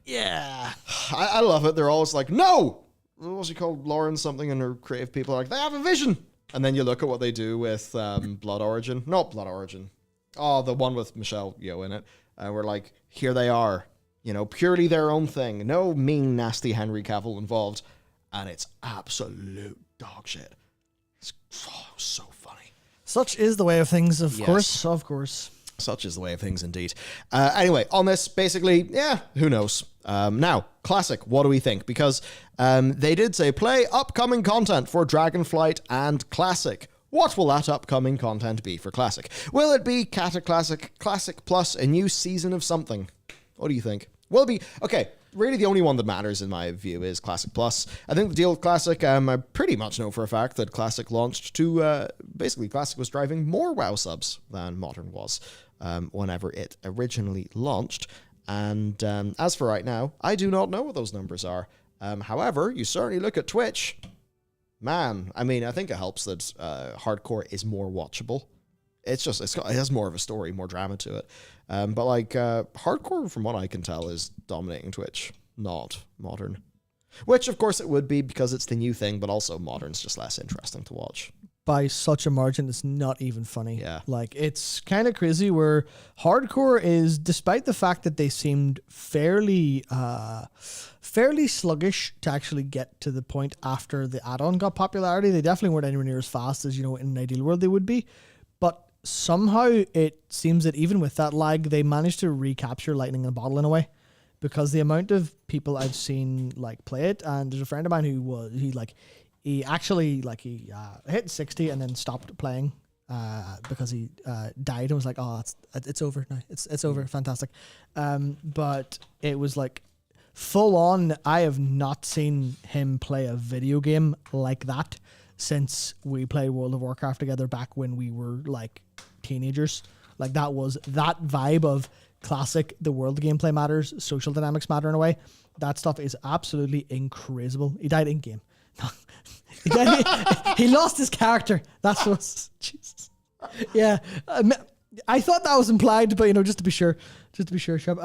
Yeah. I love it. They're always like, no! What's she called? Lauren something, and her creative people are like, they have a vision! And then you look at what they do with Blood Origin. Not Blood Origin. Oh, the one with Michelle Yeoh in it. We're like, here they are. Purely their own thing. No mean, nasty Henry Cavill involved. And it's absolute dog shit. It's so funny. Such is the way of things, of course. Such is the way of things, indeed. Anyway, on this, basically, yeah, who knows? Now, Classic, what do we think? Because they did say, play upcoming content for Dragonflight and Classic. What will that upcoming content be for Classic? Will it be Cata Classic, Classic Plus, a new season of something? What do you think? Will it be... Okay, really the only one that matters in my view is Classic Plus. I think the deal with Classic, I pretty much know for a fact that Classic launched to... basically, Classic was driving more WoW subs than Modern was whenever it originally launched. And as for right now, I do not know what those numbers are. However, you certainly look at Twitch... Man, I mean, I think it helps that hardcore is more watchable. It has more of a story, more drama to it. But like hardcore, from what I can tell, is dominating Twitch, not modern. Which, of course, it would be because it's the new thing, but also modern's just less interesting to watch. By such a margin, it's not even funny. Yeah. Like, it's kind of crazy where hardcore is, despite the fact that they seemed fairly sluggish to actually get to the point after the add-on got popularity, they definitely weren't anywhere near as fast as, in an ideal world they would be. But somehow it seems that even with that lag, they managed to recapture lightning in a bottle in a way. Because the amount of people I've seen play it, and there's a friend of mine who he hit 60 and then stopped playing because he died and was like, oh, it's over now. It's over. Fantastic. But it was like full on. I have not seen him play a video game like that since we played World of Warcraft together back when we were like teenagers. Like that was that vibe of Classic, the world gameplay matters, social dynamics matter in a way. That stuff is absolutely incredible. He died in game. He lost his character. That's what. Jesus. Yeah, I thought that was implied, but just to be sure, Shep.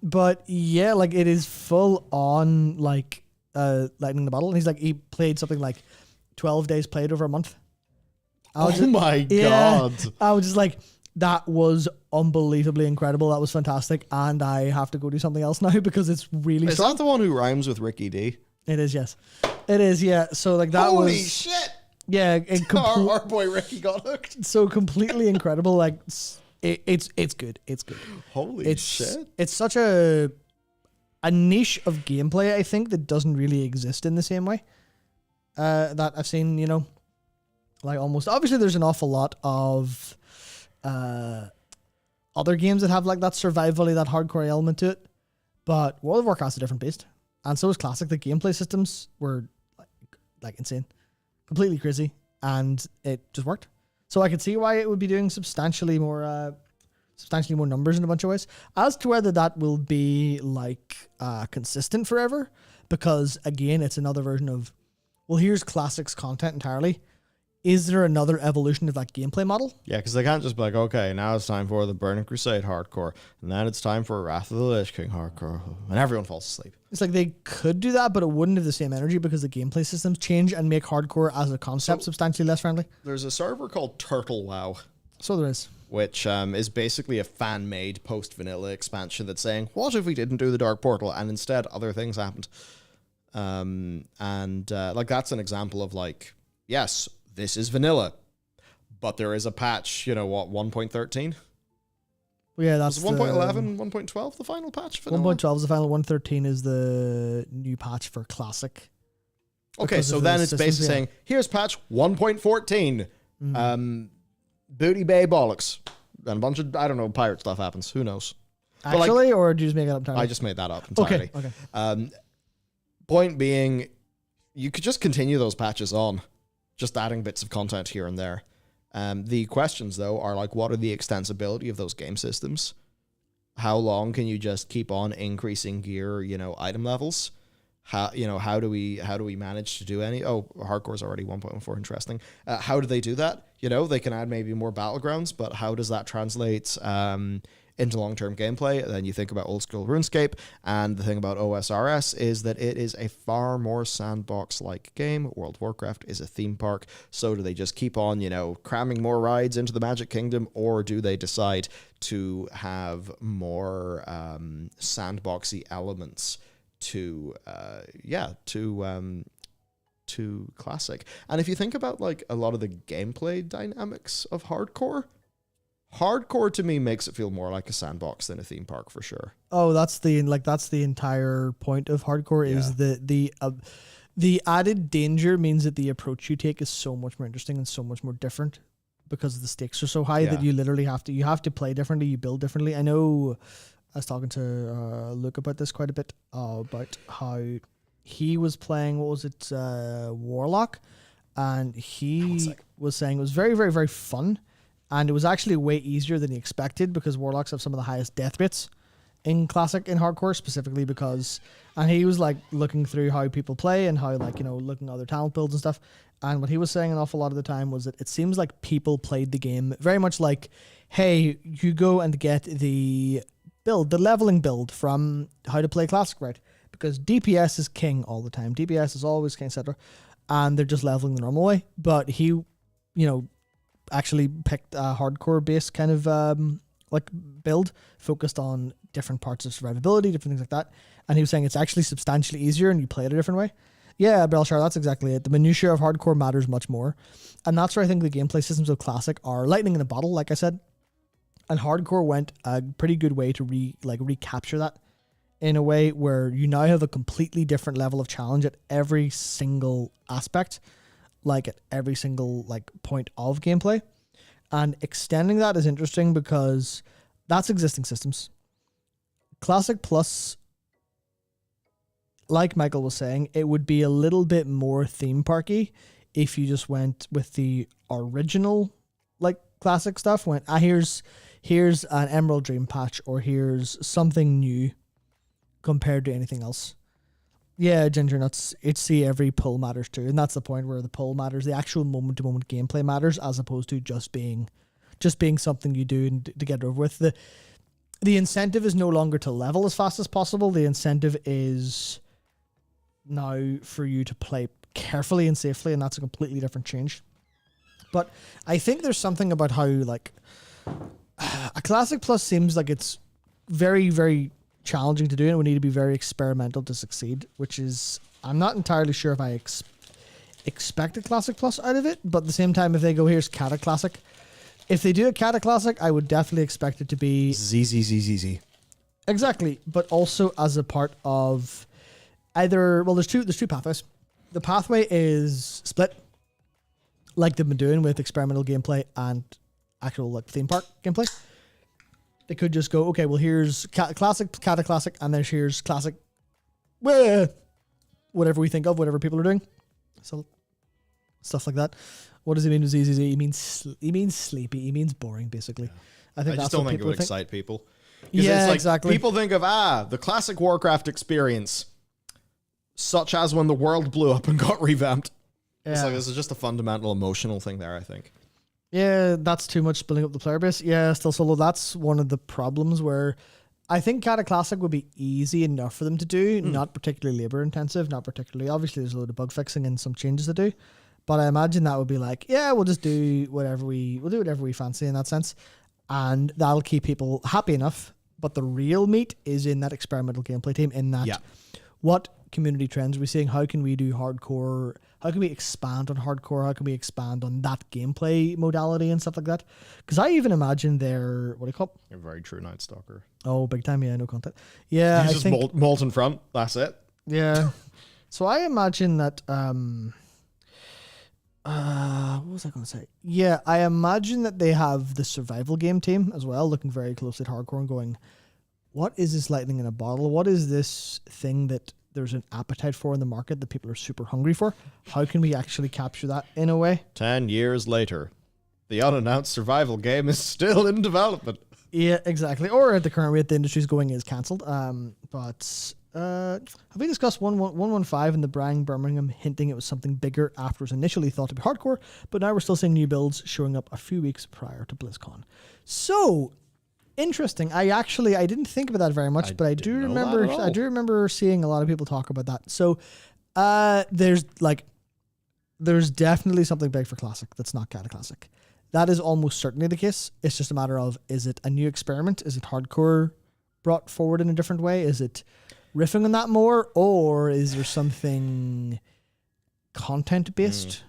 But yeah, like it is full on like lightning the bottle, and he's like he played something like 12 days played over a month. My God! I was just like, that was unbelievably incredible. That was fantastic, and I have to go do something else now because it's really. Is that the one who rhymes with Ricky D? It is, yes. It is, yeah. So like that Holy was. Shit! Yeah, our boy Ricky got hooked. So completely incredible. Like it's good. It's good. Holy shit! It's such a niche of gameplay, I think, that doesn't really exist in the same way. That I've seen, like almost. Obviously, there's an awful lot of other games that have like that survival-y, that hardcore element to it. But World of Warcraft's a different beast, and so is Classic. The gameplay systems were like insane. Completely crazy, and it just worked. So I could see why it would be doing substantially more numbers in a bunch of ways. As to whether that will be like consistent forever, because again, it's another version of, well, here's Classic's content entirely. Is there another evolution of that gameplay model? Yeah, because they can't just be like, okay, now it's time for the Burning Crusade hardcore, and then it's time for Wrath of the Lich King hardcore, and everyone falls asleep. It's like they could do that, but it wouldn't have the same energy because the gameplay systems change and make hardcore as a concept substantially less friendly. There's a server called Turtle WoW. So there is. Which is basically a fan-made post-vanilla expansion that's saying, what if we didn't do the Dark Portal, and instead other things happened? Like that's an example of like, yes, this is vanilla, but there is a patch, 1.13? Well, yeah, that's 1.11, 1.12 the final patch? 1.12 is the final, 1.13 is the new patch for Classic. Okay, so then it's basically saying, here's patch 1.14. Booty Bay bollocks. And a bunch of, I don't know, pirate stuff happens. Who knows? Actually, or did you just make it up entirely? I just made that up entirely. Okay. Point being, you could just continue those patches on. Just adding bits of content here and there. The questions, though, are like, what are the extensibility of those game systems? How long can you just keep on increasing gear, item levels? How do we manage to do any? Oh, hardcore's already 1.14. Interesting. How do they do that? They can add maybe more battlegrounds, but how does that translate into long-term gameplay? Then you think about old school RuneScape, and the thing about OSRS is that it is a far more sandbox-like game. World of Warcraft is a theme park. So do they just keep on, cramming more rides into the Magic Kingdom, or do they decide to have more sandboxy elements to Classic? And if you think about like a lot of the gameplay dynamics of hardcore to me makes it feel more like a sandbox than a theme park for sure. Oh, that's the entire point of hardcore is the added danger means that the approach you take is so much more interesting and so much more different because the stakes are so high that you literally have to play differently, you build differently. I know I was talking to Luke about this quite a bit, about how he was playing, Warlock, and he was saying it was very, very, very fun. And it was actually way easier than he expected because Warlocks have some of the highest death rates in Classic and Hardcore specifically because, and he was like looking through how people play and how looking at other talent builds and stuff. And what he was saying an awful lot of the time was that it seems like people played the game very much like, hey, you go and get the leveling build from How to Play Classic, right? Because DPS is king all the time. DPS is always king, etc. And they're just leveling the normal way. But he, actually picked a hardcore based kind of build focused on different parts of survivability, different things like that. And he was saying it's actually substantially easier and you play it a different way. Yeah, Bellular, that's exactly it. The minutiae of hardcore matters much more. And that's where I think the gameplay systems of Classic are lightning in a bottle, like I said. And hardcore went a pretty good way to recapture that in a way where you now have a completely different level of challenge at every single aspect, like at every single point of gameplay. And extending that is interesting because that's existing systems. Classic Plus, like Michael was saying, it would be a little bit more theme parky if you just went with the original Classic stuff. Went, here's an Emerald Dream patch, or here's something new compared to anything else. Yeah, Ginger Nuts, HC, every pull matters too. And that's the point where the pull matters. The actual moment-to-moment gameplay matters, as opposed to just being something you do and to get it over with. The incentive is no longer to level as fast as possible. The incentive is now for you to play carefully and safely, and that's a completely different change. But I think there's something about how, like, a Classic Plus seems like it's very, very challenging to do, and it would need to be very experimental to succeed, which is, I'm not entirely sure if I expect a Classic Plus out of it, but at the same time, if they go, here's Cata Classic, if they do a Cata Classic, I would definitely expect it to be ZZZZZ. Exactly, but also as a part of either, well, there's two pathways. The pathway is split, like they've been doing with experimental gameplay and actual, like, theme park gameplay. They could just go, okay, well, here's Classic, Cata Classic, and then here's Classic, whatever we think of, whatever people are doing. So, stuff like that. What does he mean with ZZZ? He means sleepy. He means boring, basically. Yeah. I just don't think it would excite people. Yeah, it's like, exactly. People think of, the classic Warcraft experience, such as when the world blew up and got revamped. Yeah. It's like, this is just a fundamental emotional thing there, I think. Yeah, that's too much building up the player base. Yeah, still solo. That's one of the problems where I think Cata Classic would be easy enough for them to do, not particularly labor intensive, not particularly, obviously there's a load of bug fixing and some changes to do, but I imagine that would be like, yeah, we'll just do whatever we fancy in that sense, and that'll keep people happy enough. But the real meat is in that experimental gameplay team, in that what community trends are we seeing? How can we do hardcore? How can we expand on hardcore? How can we expand on that gameplay modality and stuff like that? Because I even imagine they're, what do you call it? You're a very true Night Stalker. Oh, big time. Yeah, no content. Yeah, I think molten front. That's it. Yeah. So I imagine that, what was I going to say? Yeah, I imagine that they have the survival game team as well, looking very closely at hardcore and going, what is this lightning in a bottle? What is this thing that there's an appetite for in the market that people are super hungry for? How can we actually capture that in a way? 10 years later, the unannounced survival game is still in development. Yeah, exactly. Or at the current rate the industry's going is cancelled. But have we discussed 115 and the Brang Birmingham hinting it was something bigger after it was initially thought to be hardcore, but now we're still seeing new builds showing up a few weeks prior to BlizzCon. So interesting. I didn't think about that very much, but I do remember seeing a lot of people talk about that. So there's definitely something big for Classic that's not Cata Classic. That is almost certainly the case. It's just a matter of, is it a new experiment? Is it hardcore brought forward in a different way? Is it riffing on that more, or is there something content based?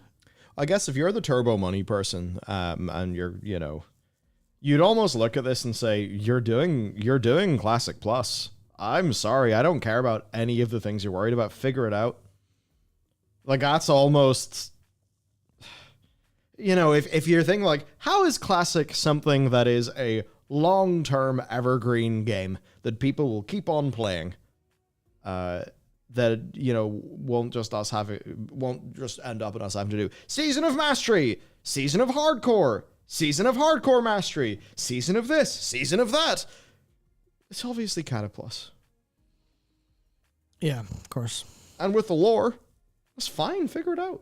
I guess if you're the turbo money person, and you'd almost look at this and say, you're doing Classic Plus. I'm sorry, I don't care about any of the things you're worried about. Figure it out. Like, that's almost, if you're thinking like, how is Classic something that is a long-term evergreen game that people will keep on playing, that, won't just end up in us having to do Season of Mastery, Season of Hardcore, Season of Hardcore Mastery, Season of this, Season of that. It's obviously Cata Plus. Yeah, of course. And with the lore, it's fine, figure it out.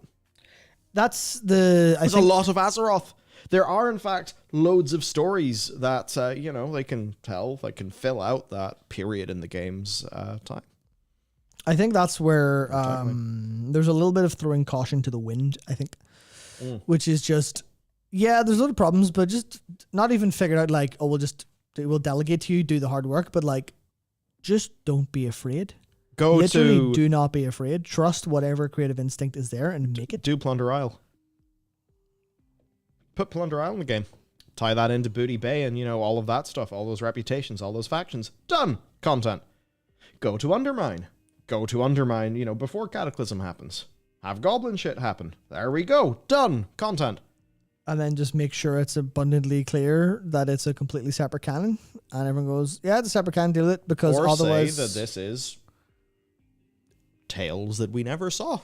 There's a lot of Azeroth. There are, in fact, loads of stories that, they can tell, they can fill out that period in the game's time. I think that's where there's a little bit of throwing caution to the wind, I think, which is just, yeah, there's a lot of problems, but just not even figured out like, oh, we'll delegate to you, do the hard work, but like, just don't be afraid. Do not be afraid. Trust whatever creative instinct is there and make it. Do Plunder Isle. Put Plunder Isle in the game. Tie that into Booty Bay and, all of that stuff, all those reputations, all those factions. Done. Content. Go to Undermine. Before Cataclysm happens. Have Goblin shit happen. There we go. Done. Content. And then just make sure it's abundantly clear that it's a completely separate canon. And everyone goes, yeah, it's a separate canon, deal with it. Because or otherwise, say that this is tales that we never saw.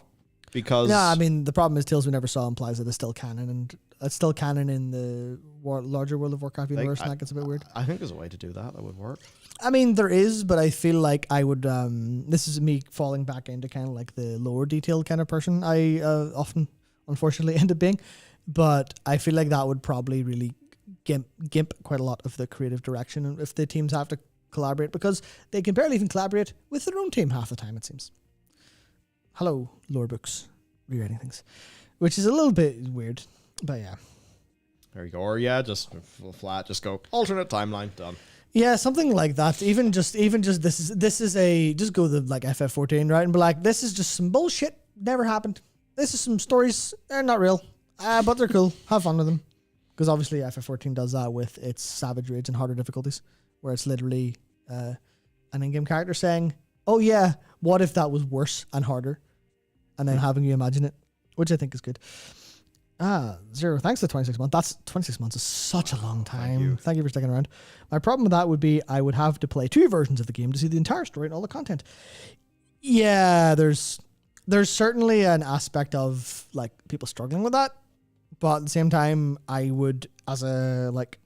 Because the problem is tales we never saw implies that it's still canon, and it's still canon in the larger World of Warcraft universe, and that gets a bit weird. I think there's a way to do that would work. I mean, there is, but I feel like I would. This is me falling back into kind of like the lower detailed kind of person I often, unfortunately, end up being. But I feel like that would probably really gimp quite a lot of the creative direction if the teams have to collaborate, because they can barely even collaborate with their own team half the time, it seems. Hello, lore books, rewriting things, which is a little bit weird, but yeah. There you go. Or yeah, just flat, just go alternate timeline, done. Yeah, something like that. Even just this is a just go the like FF14, right, and be like, this is just some bullshit, never happened. This is some stories, they're not real, but they're cool. Have fun with them, because obviously FF14 does that with its savage raids and harder difficulties, where it's literally an in-game character saying, "Oh yeah, what if that was worse and harder?" and then having you imagine it, which I think is good. Zero. Thanks to 26 months. That's 26 months is such a long time. Thank you for sticking around. My problem with that would be I would have to play 2 versions of the game to see the entire story and all the content. Yeah, there's certainly an aspect of like people struggling with that, but at the same time, I would, as a like,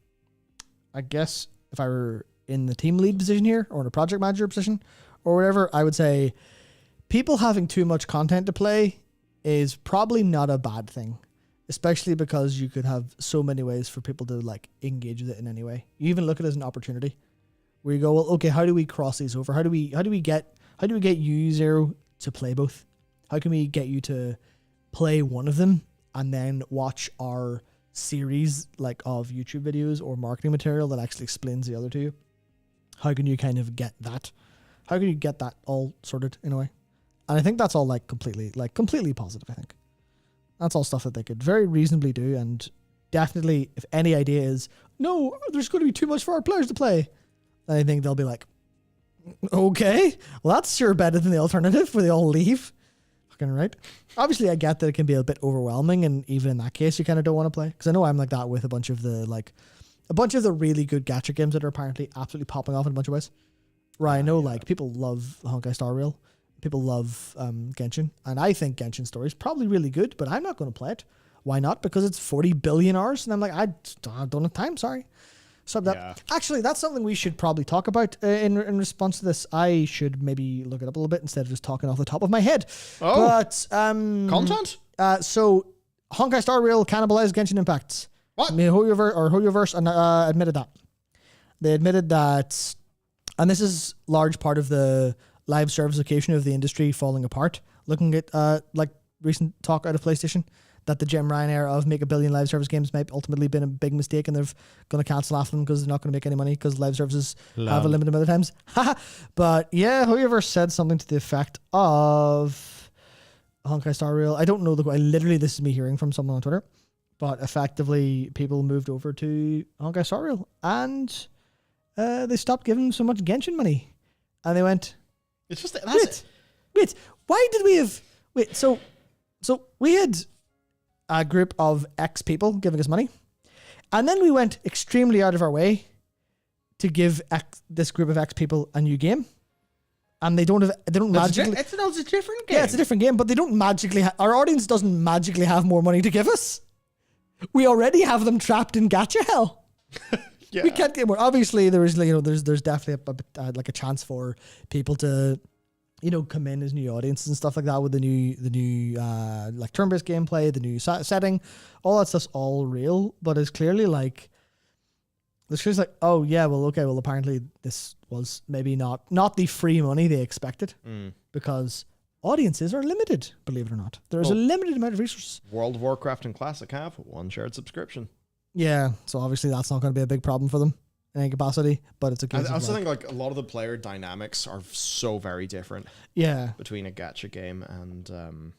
I guess if I were in the team lead position here or in a project manager position or whatever, I would say people having too much content to play is probably not a bad thing. Especially because you could have so many ways for people to like engage with it in any way. You even look at it as an opportunity where you go, well, okay, how do we cross these over? How do we get you, Zero, to play both? How can we get you to play one of them and then watch our series like of YouTube videos or marketing material that actually explains the other to you? How can you kind of get that? How can you get that all sorted in a way? And I think that's all completely positive, I think. That's all stuff that they could very reasonably do, and definitely, if any idea is, no, there's going to be too much for our players to play, then I think they'll be like, okay, well, that's sure better than the alternative where they all leave. Fucking right. Obviously, I get that it can be a bit overwhelming, and even in that case, you kind of don't want to play, because I know I'm like that with a bunch of the really good gacha games that are apparently absolutely popping off in a bunch of ways. Right, I know, people love Honkai Star Rail. People love Genshin, and I think Genshin Story is probably really good, but I'm not going to play it. Why not? Because it's 40 billion hours, and I'm like, I don't have time, sorry. So actually, that's something we should probably talk about in response to this. I should maybe look it up a little bit instead of just talking off the top of my head. Oh, but content? So Honkai Star Rail cannibalized Genshin Impacts. What? Hoyoverse admitted that. They admitted that, and this is large part of the live servicification of the industry falling apart. Looking at recent talk out of PlayStation that the Jim Ryan era of make a billion live service games might ultimately been a big mistake, and they're going to cancel off them because they're not going to make any money because live services have a limited amount of times. But yeah, whoever said something to the effect of Honkai Star Rail. I don't know literally this is me hearing from someone on Twitter, but effectively people moved over to Honkai Star Rail and they stopped giving them so much Genshin money, and they went, it's just wait. Why did we have So we had a group of X people giving us money, and then we went extremely out of our way to give this group of X people a new game, and they don't magically. It's a different game. Yeah, it's a different game, but they don't magically. Our audience doesn't magically have more money to give us. We already have them trapped in gacha hell. Yeah. We can't get more. Obviously, there's definitely a chance for people to, come in as new audiences and stuff like that with the new turn-based gameplay, the new setting, all that stuff's all real. But it's clearly oh yeah, well apparently this was maybe not the free money they expected because audiences are limited. Believe it or not, there's a limited amount of resources. World of Warcraft and Classic have one shared subscription. Yeah, so obviously that's not going to be a big problem for them in any capacity, but it's a case I also think a lot of the player dynamics are so very different. Yeah, between a gacha game and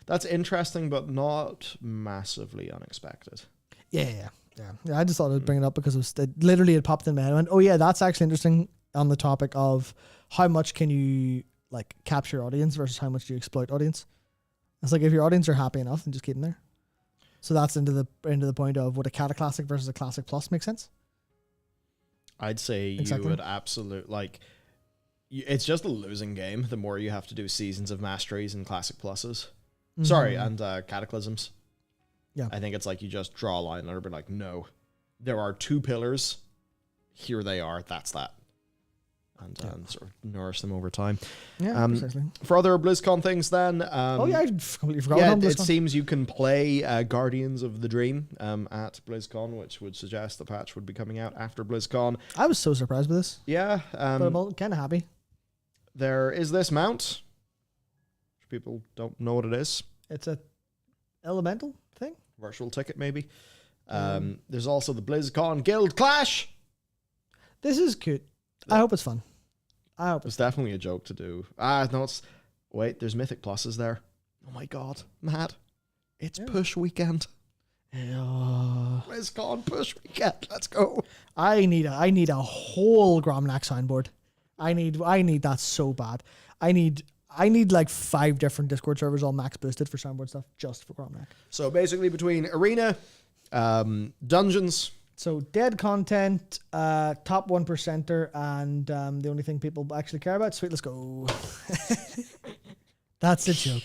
that's interesting, but not massively unexpected. Yeah. I just thought I'd bring it up because it literally had popped in my head. I went, oh yeah, that's actually interesting on the topic of how much can you capture audience versus how much do you exploit audience. It's like if your audience are happy enough, then just keep them there. So that's into the point of would a Cata Classic versus a Classic Plus make sense? I'd say you would absolutely it's just a losing game the more you have to do seasons of masteries and Classic Pluses. Mm-hmm. Sorry, and Cataclysms. Yeah. I think it's like you just draw a line and everybody like, no, there are 2 pillars. Here they are. That's that. And sort of nourish them over time. Yeah, precisely. For other BlizzCon things then. I completely forgot Yeah, about it BlizzCon. seems you can play Guardians of the Dream at BlizzCon, which would suggest the patch would be coming out after BlizzCon. I was so surprised with this. Yeah. But I'm kind of happy. There is this mount. People don't know what it is. It's a elemental thing. Virtual ticket, maybe. There's also the BlizzCon Guild Clash. This is cute. I hope it's fun. I hope It's definitely a joke to do. No, it's... Wait, there's Mythic Pluses there. Oh my god, Matt. It's push weekend. BlizzCon push weekend. Let's go. I need a whole Gromnak soundboard. I need that so bad. I need like 5 different Discord servers all max boosted for soundboard stuff just for Gromnak. So basically between Arena, Dungeons... So dead content, top 1%er, and the only thing people actually care about. Sweet, let's go. That's a joke.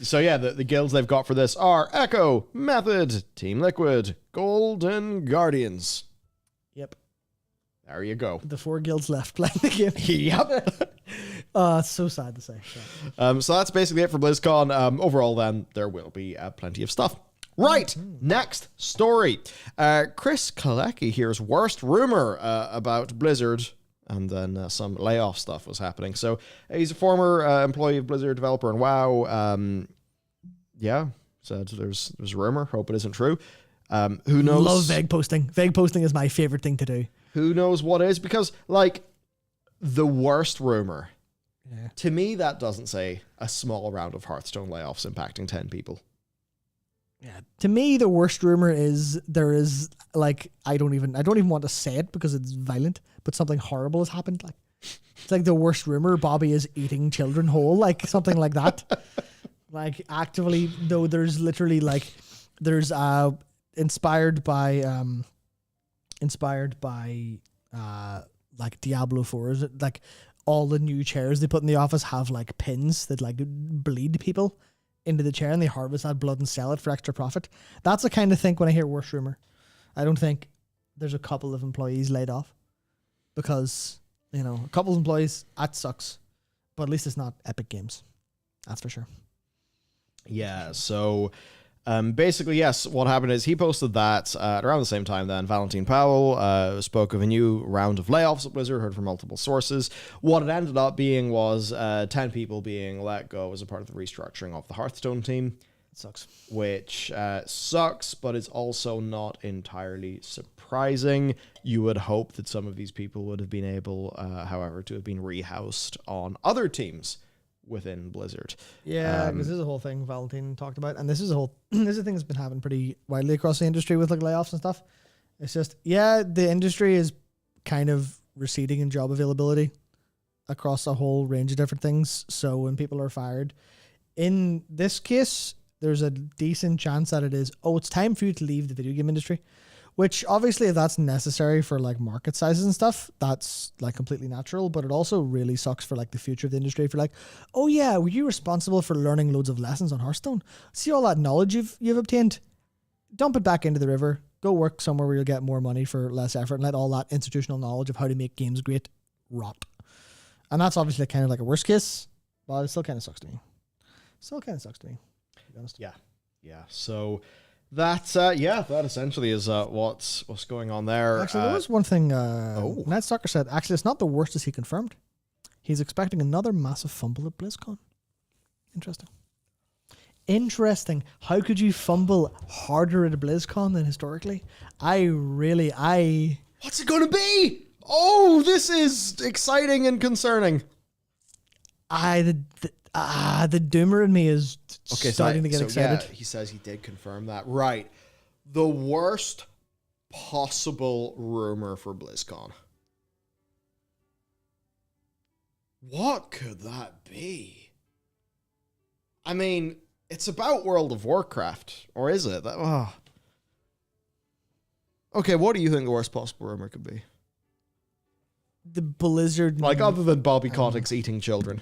So yeah, the guilds they've got for this are Echo, Method, Team Liquid, Golden Guardians. Yep. There you go. The 4 guilds left playing the game. Yep. It's so sad to say. Yeah. So that's basically it for BlizzCon. Overall, then, there will be plenty of stuff. Right, next story. Chris Kalecki here's worst rumor about Blizzard, and then some layoff stuff was happening. So he's a former employee of Blizzard, developer, and WoW. Said there's a rumor. Hope it isn't true. Who knows? Love vague posting. Vague posting is my favorite thing to do. Who knows what is? Because like the worst rumor, to me that doesn't say a small round of Hearthstone layoffs impacting 10 people. Yeah. To me, the worst rumor is there is like I don't even want to say it because it's violent, but something horrible has happened. Like it's like the worst rumor: Bobby is eating children whole, like something like that. Like actively, though, there's literally like there's inspired by like Diablo 4. Is it like all the new chairs they put in the office have like pins that like bleed people into the chair and they harvest that blood and sell it for extra profit. That's the kind of thing when I hear worst rumor. I don't think there's a couple of employees laid off because, a couple of employees, that sucks. But at least it's not Epic Games. That's for sure. Yeah, so basically, yes, what happened is he posted that at around the same time then Valentine Powell spoke of a new round of layoffs at Blizzard, heard from multiple sources. What it ended up being was 10 people being let go as a part of the restructuring of the Hearthstone team. It sucks. Which sucks, but is also not entirely surprising. You would hope that some of these people would have been able, however, to have been rehoused on other teams within Blizzard. Yeah, because this is a whole thing Valentine talked about, and this is a thing that's been happening pretty widely across the industry with like layoffs and stuff. It's just, the industry is kind of receding in job availability across a whole range of different things. So when people are fired, in this case, there's a decent chance that it is, it's time for you to leave the video game industry. Which obviously if that's necessary for like market sizes and stuff, that's like completely natural, but it also really sucks for like the future of the industry. If you're like, oh yeah, were you responsible for learning loads of lessons on Hearthstone? See all that knowledge you've obtained? Dump it back into the river. Go work somewhere where you'll get more money for less effort and let all that institutional knowledge of how to make games great rot. And that's obviously kind of like a worst case, but it still kind of sucks to me. To be honest. Yeah. So that essentially is what's going on there. Actually, there was one thing Ned Stalker said. Actually, it's not the worst as he confirmed. He's expecting another massive fumble at BlizzCon. Interesting. How could you fumble harder at a BlizzCon than historically? What's it going to be? Oh, this is exciting and concerning. The doomer in me is starting to get excited. Yeah, he says he did confirm that. Right. The worst possible rumor for BlizzCon. What could that be? I mean, it's about World of Warcraft, or is it? Okay, what do you think the worst possible rumor could be? The Blizzard... Like, other than Bobby Kotick's eating children.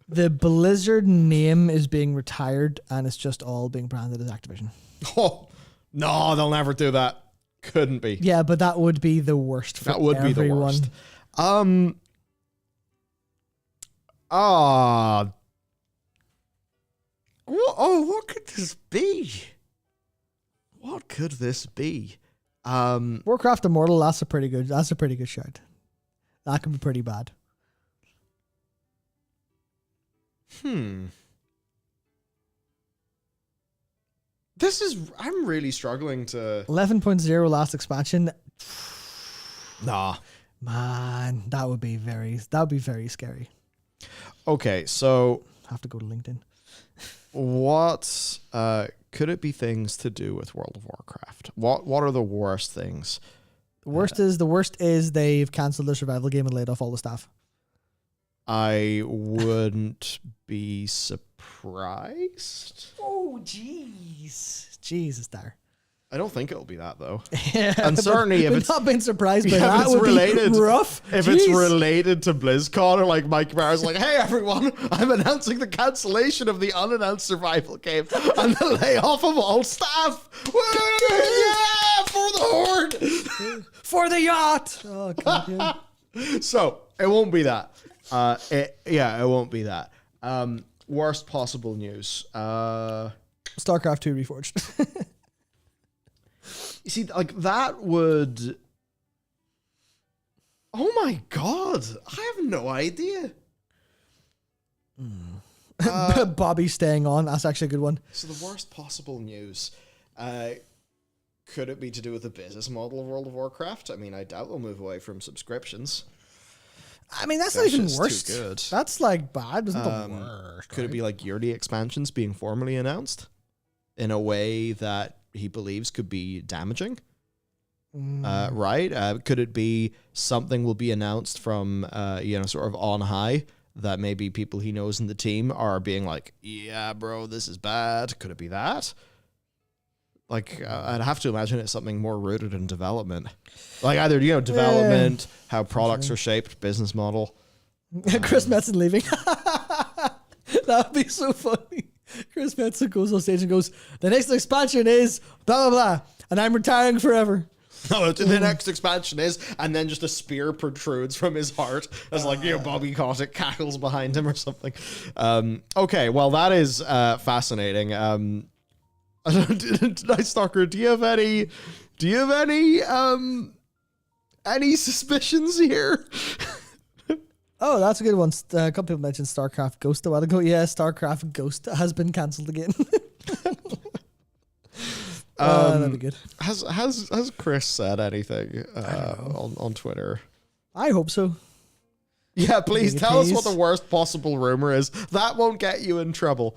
The Blizzard name is being retired, and it's just all being branded as Activision. Oh, no, they'll never do that. Couldn't be. Yeah, but that would be the worst for everyone. That would be the worst. What could this be? What could this be? Warcraft Immortal, that's a pretty good shout. That could be pretty bad. I'm really struggling to... 11.0 last expansion. Nah. Man, that would be very scary. Okay, so... Have to go to LinkedIn. What could it be things to do with World of Warcraft? What are the worst things? The worst is they've cancelled their survival game and laid off all the staff. I wouldn't be surprised. Oh, jeez. Jesus, there. I don't think it'll be that, though. Yeah, and certainly if it's not been surprised by that, it's would related, be rough. If it's related to BlizzCon, or like Mike Barr's like, hey everyone, I'm announcing the cancellation of the unannounced survival game and the layoff of all staff. Yeah, for the horde, for the yacht. Oh God. Yeah. So it won't be that. It won't be that. Worst possible news. StarCraft 2 Reforged. You see, like that would... Oh my God. I have no idea. Bobby staying on. That's actually a good one. So the worst possible news. Could it be to do with the business model of World of Warcraft? I mean, I doubt they'll move away from subscriptions. I mean, that's not even worse. Too good. That's like bad. Isn't the worst? Could it be like yearly expansions being formally announced in a way that he believes could be damaging? Right? Could it be something will be announced from, sort of on high that maybe people he knows in the team are being like, yeah, bro, this is bad. Could it be that? Like, I'd have to imagine it's something more rooted in development. Like either, development, how products are shaped, business model. Chris Metzen leaving. That would be so funny. Chris Metzen goes on stage and goes, the next expansion is blah, blah, blah, and I'm retiring forever. No, the next expansion is, and then just a spear protrudes from his heart as Bobby Kotick cackles behind him or something. Okay, well, that is fascinating. Night Stalker, do you have any suspicions here? Oh, that's a good one. A couple people mentioned StarCraft Ghost a while ago. Yeah, StarCraft Ghost has been cancelled again. That'd be good. Has Chris said anything on Twitter? I hope so. Yeah, please tell us what the worst possible rumor is. That won't get you in trouble.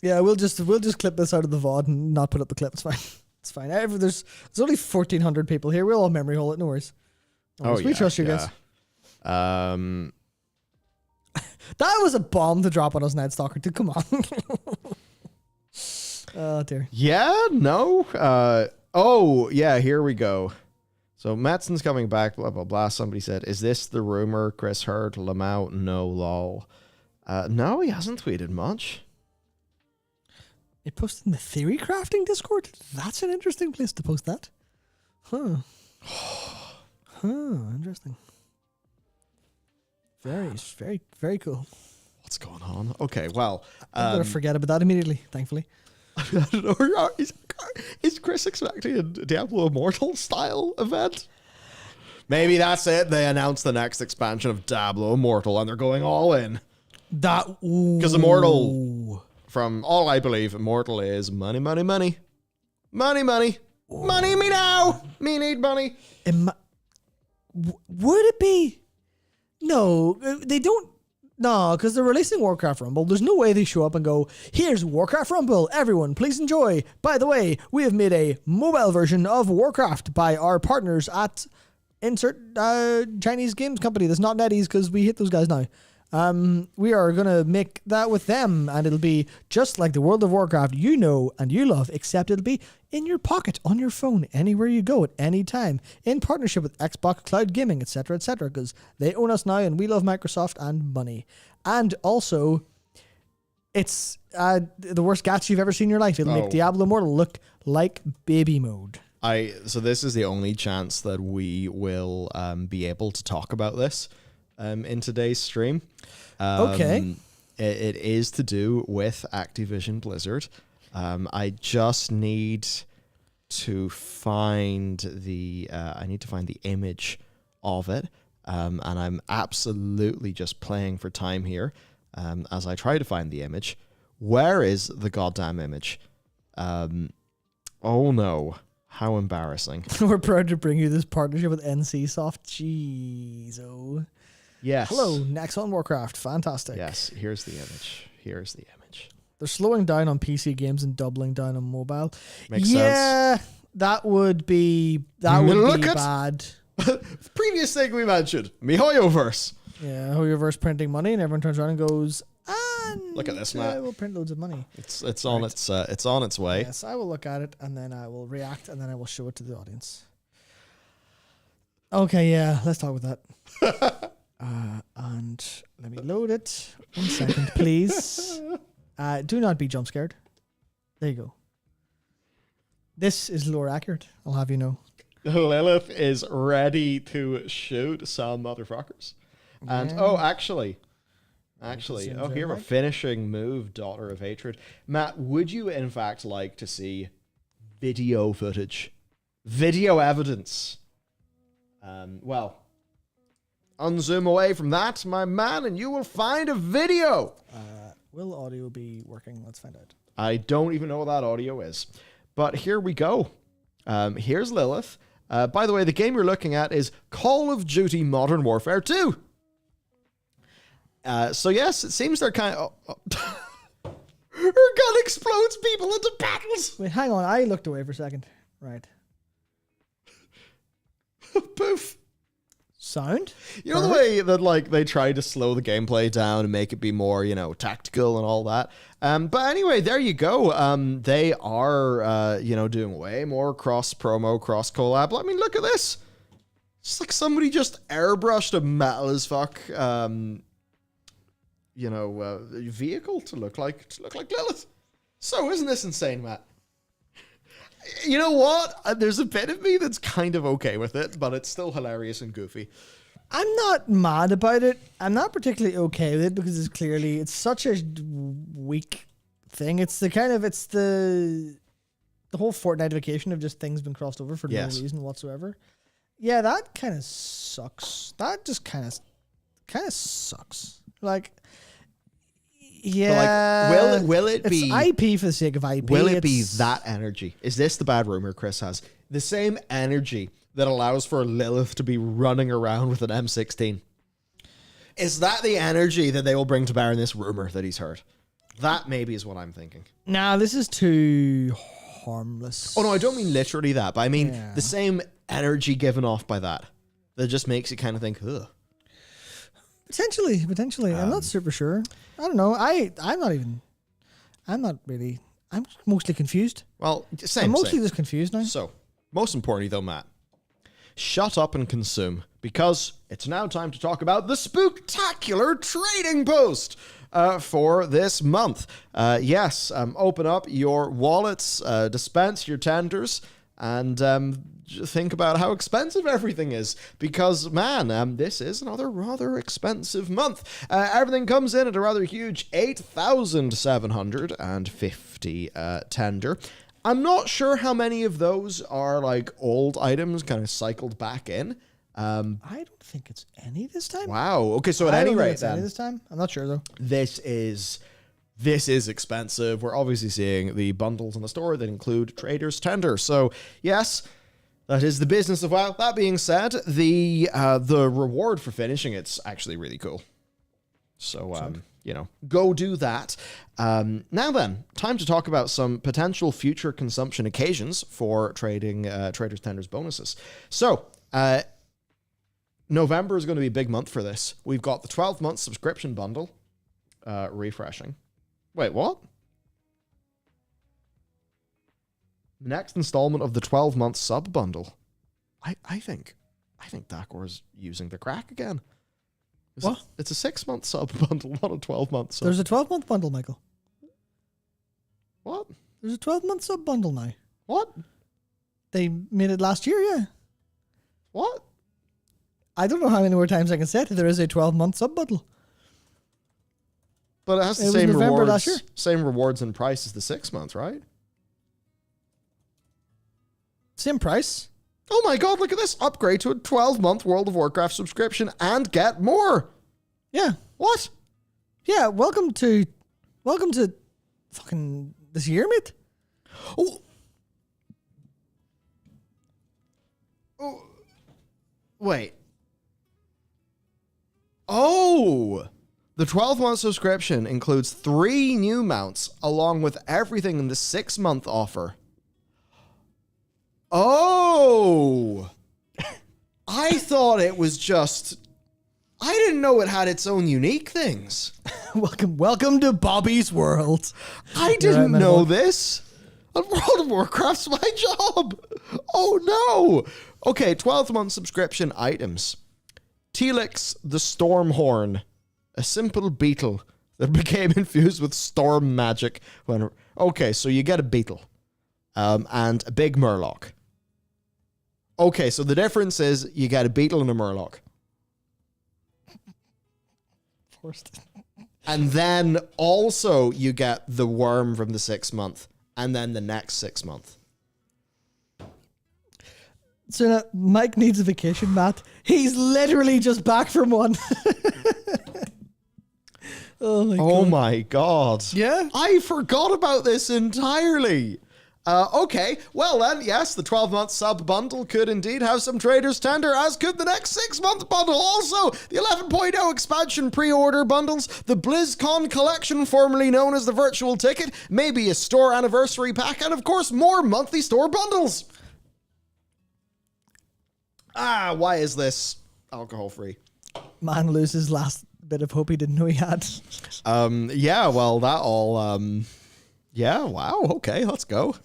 Yeah, we'll just clip this out of the VOD and not put up the clip. It's fine. It's fine. There's only 1,400 people here. We'll all memory hole it. No worries. We trust you guys. That was a bomb to drop on us, Night Stalker. Dude, come on. Oh dear. Yeah. No. Here we go. So Metzen's coming back. Blah blah blah. Somebody said, "Is this the rumor?" Chris heard Lamau. No, lol. No, he hasn't tweeted much. He posted in the Theory Crafting Discord? That's an interesting place to post that. Huh. Interesting. Very, very, very cool. What's going on? Okay, well. I'm going to forget about that immediately, thankfully. I don't know. Is Chris expecting a Diablo Immortal style event? Maybe that's it. They announced the next expansion of Diablo Immortal and they're going all in. Because Immortal... From all I believe, Immortal is money, money, money. Money, money. Ooh. Money, me now. Me need money. Would it be? No, they don't. No, because they're releasing Warcraft Rumble. There's no way they show up and go, here's Warcraft Rumble. Everyone, please enjoy. By the way, we have made a mobile version of Warcraft by our partners at insert Chinese games company that's not NetEase because we hit those guys now. We are going to make that with them, and it'll be just like the World of Warcraft you know and you love, except it'll be in your pocket, on your phone, anywhere you go at any time, in partnership with Xbox Cloud Gaming, etc., because they own us now, and we love Microsoft and money. And also, it's the worst gacha you've ever seen in your life. It'll make Diablo Immortal look like baby mode. So this is the only chance that we will be able to talk about this in today's stream. Okay. It is to do with Activision Blizzard. I just need to find the image of it. And I'm absolutely just playing for time here as I try to find the image. Where is the goddamn image? Oh no. How embarrassing. We're proud to bring you this partnership with NCSoft. Jeez. Oh. Yes. Hello, next on Warcraft. Fantastic. Yes, here's the image. They're slowing down on PC games and doubling down on mobile. Makes sense. That would be bad. Previous thing we mentioned, MiHoYoverse. Yeah, HoYoverse printing money, and everyone turns around and goes, look at this, Matt. We'll print loads of money. It's on its way. Yes, I will look at it, and then I will react, and then I will show it to the audience. Okay, yeah, let's talk about that. And let me load it. 1 second, please. Do not be jump scared. There you go. This is lore accurate, I'll have you know. Lilith is ready to shoot some motherfuckers. And actually, here a finishing move, Daughter of Hatred. Matt, would you in fact like to see video footage, video evidence? Unzoom away from that, my man, and you will find a video. Will audio be working? Let's find out. I don't even know what that audio is, but here we go. Here's Lilith. By the way, the game you're looking at is Call of Duty Modern Warfare 2. So yes, it seems they're kind of... Her gun explodes people into battles! Wait, hang on. I looked away for a second. Right. Poof. Sound? You know the way that they try to slow the gameplay down and make it be more, tactical and all that? But anyway, there you go. They are, doing way more cross-promo, cross-collab. I mean, look at this. It's like somebody just airbrushed a metal as fuck... vehicle to look like Lilith. So isn't this insane, Matt? You know what? There's a bit of me that's kind of okay with it, but it's still hilarious and goofy. I'm not mad about it. I'm not particularly okay with it because it's such a weak thing. It's the whole Fortnite-ification of just things being crossed over for no reason whatsoever. Yeah, that kind of sucks. That just kind of sucks. Yeah. But will it be IP for the sake of IP? Will it be that energy? Is this the bad rumor Chris has? The same energy that allows for Lilith to be running around with an M16. Is that the energy that they will bring to bear in this rumor that he's heard? That maybe is what I'm thinking. Nah, this is too harmless. Oh no, I don't mean literally that, but I mean the same energy given off by that just makes you kind of think, ugh. Potentially. I'm not super sure. I don't know. I'm mostly confused. Well, I'm mostly just confused now. So, most importantly though, Matt, shut up and consume, because it's now time to talk about the spooktacular trading post for this month. Open up your wallets, dispense your tenders, and think about how expensive everything is, because man, this is another rather expensive month. Everything comes in at a rather huge 8,750 tender. I'm not sure how many of those are old items kind of cycled back in. I don't think it's any this time. Wow. Okay, so at any rate, then any this time. I'm not sure though. This is expensive. We're obviously seeing the bundles in the store that include Trader's Tender. So yes, that is the business of WoW. That being said, the reward for finishing it's actually really cool. So go do that. Now then, time to talk about some potential future consumption occasions for trading Trader's Tender's bonuses. So November is going to be a big month for this. We've got the 12-month subscription bundle refreshing. Wait, what? The next installment of the 12-month sub bundle. I think Dakor is using the crack again. What? It's a 6-month sub bundle, not a 12-month sub. There's a 12-month bundle, Michael. What? There's a 12-month sub bundle now. What? They made it last year, yeah. What? I don't know how many more times I can say it. There is a 12-month sub bundle. But it has the It was same November last rewards, year. same rewards and price as the 6-month, right? Same price. Oh my god, look at this. Upgrade to a 12-month World of Warcraft subscription and get more. Yeah. What? Yeah, welcome to fucking this year, mate. Oh. Oh. Wait. Oh. The 12-month subscription includes 3 new mounts along with everything in the 6-month offer. Oh. I thought it was just... I didn't know it had its own unique things. welcome to Bobby's world. I didn't know this. World of Warcraft's my job. Oh no. Okay, 12-month subscription items. Telix the Stormhorn, a simple beetle that became infused with storm magic when... Okay, so you get a beetle and a big murloc. Okay, so the difference is you get a beetle and a murloc. Forced. And then also you get the worm from the 6-month and then the next 6 month. So now Mike needs a vacation, Matt. He's literally just back from one. Oh my god. Yeah? I forgot about this entirely. Okay, well then, yes, the 12-month sub bundle could indeed have some traders tender, as could the next 6-month bundle. Also, the 11.0 expansion pre-order bundles, the BlizzCon collection, formerly known as the virtual ticket, maybe a store anniversary pack, and of course, more monthly store bundles. Why is this alcohol-free? Man loses last bit of hope he didn't know he had. Yeah, well, that all, yeah, wow, okay, let's go.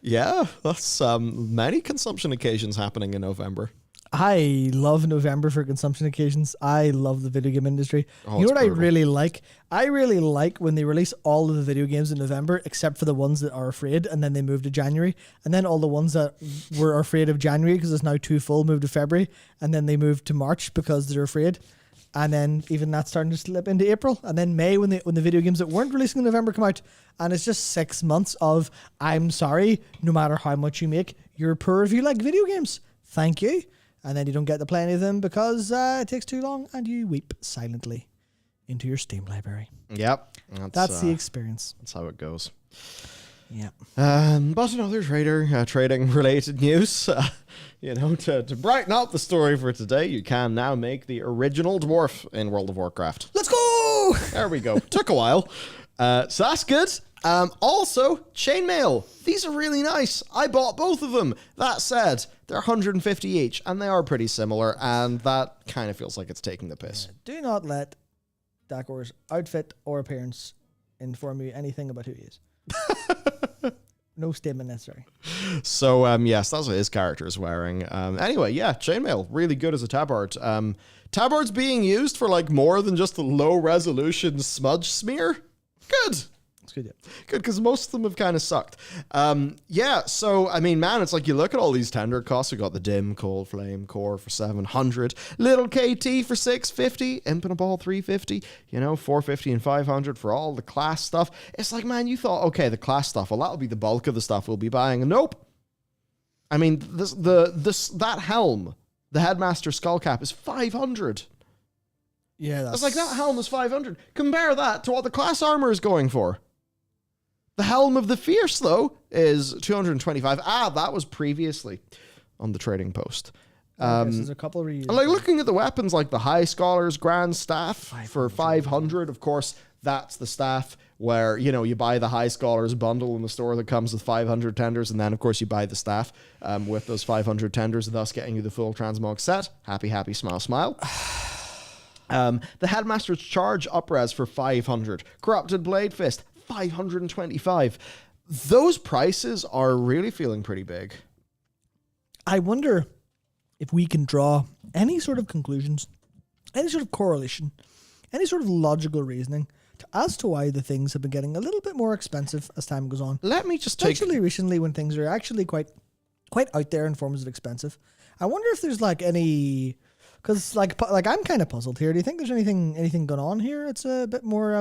Yeah, that's many consumption occasions happening in November. I love November for consumption occasions. I love the video game industry. Oh, you know what brutal. I really like? I really like when they release all of the video games in November, except for the ones that are afraid, and then they move to January. And then all the ones that were afraid of January, because it's now too full, move to February. And then they move to March because they're afraid. And then even that's starting to slip into April. And then May, when the video games that weren't releasing in November come out. And it's just 6 months of, I'm sorry, no matter how much you make, you're poor if you like video games. Thank you. And then you don't get to play any of them because it takes too long and you weep silently into your Steam library. Yep. That's the experience. That's how it goes. Yeah. But in other trading related news, to brighten up the story for today, you can now make the original dwarf in World of Warcraft. Let's go! There we go. Took a while. So that's good. Also, chainmail. These are really nice. I bought both of them. That said, they're 150 each, and they are pretty similar, and that kind of feels like it's taking the piss. Do not let Dakor's outfit or appearance inform you anything about who he is. No statement necessary. So, yes, that's what his character is wearing. Anyway, yeah, chainmail, really good as a tabard. Tabard's being used for, more than just a low-resolution smudge smear. Good. That's good, yeah. Good, because most of them have kind of sucked. Yeah, so, I mean, man, it's like you look at all these tender costs. We got the Dim, Cold Flame, Core for 700, Little KT for 650, Imp and a Ball 350, 450 and 500 for all the class stuff. It's like, man, you thought, okay, the class stuff, well, that'll be the bulk of the stuff we'll be buying. Nope. I mean, that helm, the Headmaster Skullcap, is 500. Yeah, that's... It's like, that helm is 500. Compare that to what the class armor is going for. The Helm of the Fierce, though, is 225. That was previously on the trading post. there's a couple of reasons. Looking at the weapons, like the High Scholar's Grand Staff for 500. Of course, that's the staff where, you know, you buy the High Scholars bundle in the store that comes with 500 tenders, and then, of course, you buy the staff with those 500 tenders, thus getting you the full transmog set. Happy, happy, smile, smile. The Headmaster's Charge upres for 500. Corrupted Blade Fist, 525. Those prices are really feeling pretty big. I wonder if we can draw any sort of conclusions, any sort of correlation, any sort of logical reasoning as to why the things have been getting a little bit more expensive as time goes on. Let me just Especially recently when things are actually quite out there in forms of expensive. I wonder if there's like any... Because like I'm kind of puzzled here. Do you think there's anything going on here? It's a bit more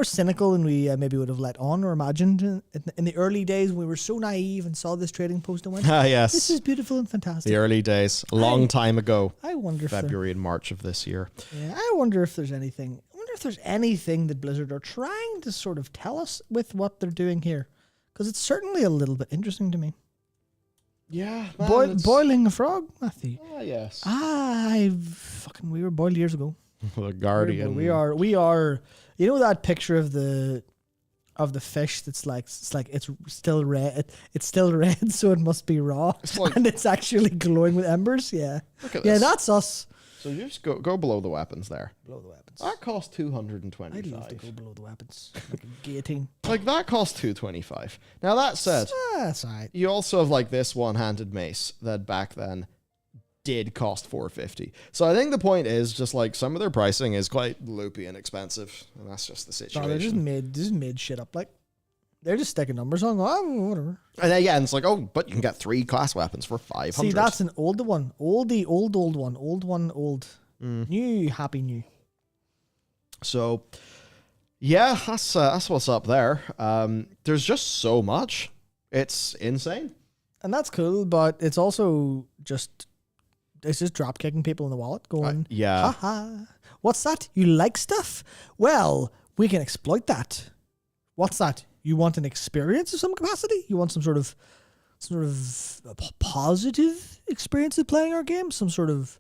cynical than we maybe would have let on or imagined in the early days when we were so naive and saw this trading post and went, yes, this is beautiful and fantastic. The early days, a long time ago. I wonder February and March of this year. Yeah, I wonder if there's anything. I wonder if there's anything that Blizzard are trying to sort of tell us with what they're doing here, because it's certainly a little bit interesting to me. Yeah, boiling a frog, Matthew. Ah, yes. We were boiled years ago. The Guardian. We are. You know that picture of the fish that's like it's still red. It's still red, so it must be raw, and it's actually glowing with embers. Yeah. Look at this. Yeah, that's us. So you just go below the weapons there. Below the weapons. That cost 225. I'd love to go below the weapons, like a guillotine. Like that cost 225. Now that said, that's all right. You also have like this one-handed mace that back then did cost 450. So I think the point is just like some of their pricing is quite loopy and expensive, and that's just the situation. No, they just made shit up. Like they're just sticking numbers on. Whatever. And again, it's like, oh, but you can get 3 class weapons for 500. See, that's an old one. Old one. New, happy new. So, yeah, that's what's up there. There's just so much. It's insane. And that's cool, but it's also just drop kicking people in the wallet going, yeah. Haha, what's that? You like stuff? Well, we can exploit that. What's that? You want an experience of some capacity? You want some sort of positive experience of playing our game? Some sort of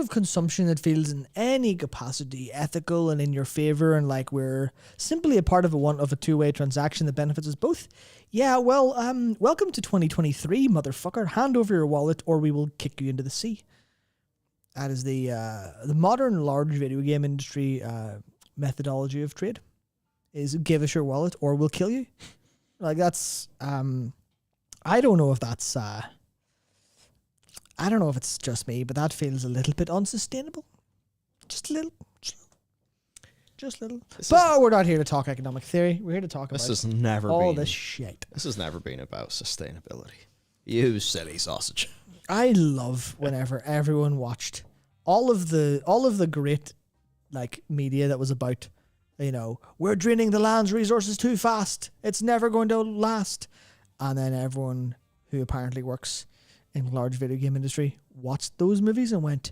consumption that feels in any capacity ethical and in your favor, and like we're simply a part of a two-way transaction that benefits us both. Yeah, well, welcome to 2023, motherfucker. Hand over your wallet or we will kick you into the sea. That is the modern large video game industry methodology of trade. Is give us your wallet or we'll kill you. Like that's I don't know if that's I don't know if it's just me, but that feels a little bit unsustainable. Just a little. But we're not here to talk economic theory. We're here to talk about all this shit. This has never been about sustainability. You silly sausage. I love whenever everyone watched all of the great like media that was about, you know, we're draining the land's resources too fast. It's never going to last. And then everyone who apparently works in the large video game industry watched those movies and went,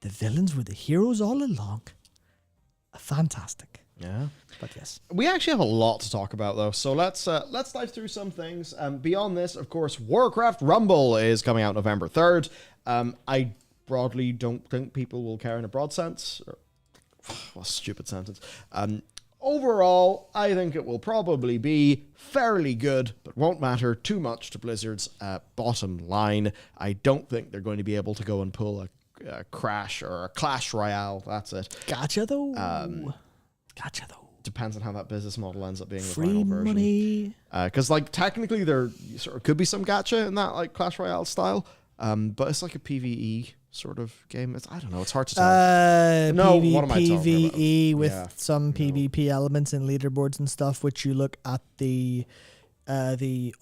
the villains were the heroes all along. Fantastic. Yeah. But yes. We actually have a lot to talk about though. So let's dive through some things. Beyond this, of course, Warcraft Rumble is coming out November 3rd. I broadly don't think people will care in a broad sense. What a stupid sentence. Overall, I think it will probably be fairly good, but won't matter too much to Blizzard's bottom line. I don't think they're going to be able to go and pull a Crash or a Clash Royale. That's it. Gotcha, though. Depends on how that business model ends up being. Free the final version. Money. Because like technically there sort of could be some gacha in that like Clash Royale style, but it's like a PvE sort of game. I don't know. It's hard to tell. What am I talking PvE about? With some PvP elements and leaderboards and stuff, which you look at the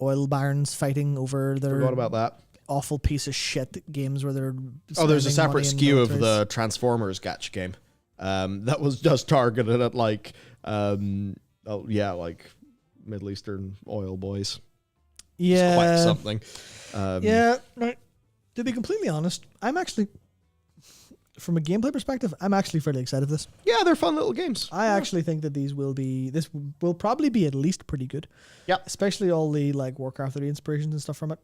oil barons fighting over their. Forgot about that. Awful piece of shit games where they're. There's a separate SKU of the Transformers gacha game that was just targeted at like like Middle Eastern oil boys. Yeah, it's quite something. Right. To be completely honest, I'm actually, from a gameplay perspective, I'm actually fairly excited for this. Yeah, they're fun little games. I actually think that this will probably be at least pretty good. Yeah, especially all the like Warcraft 3 inspirations and stuff from it.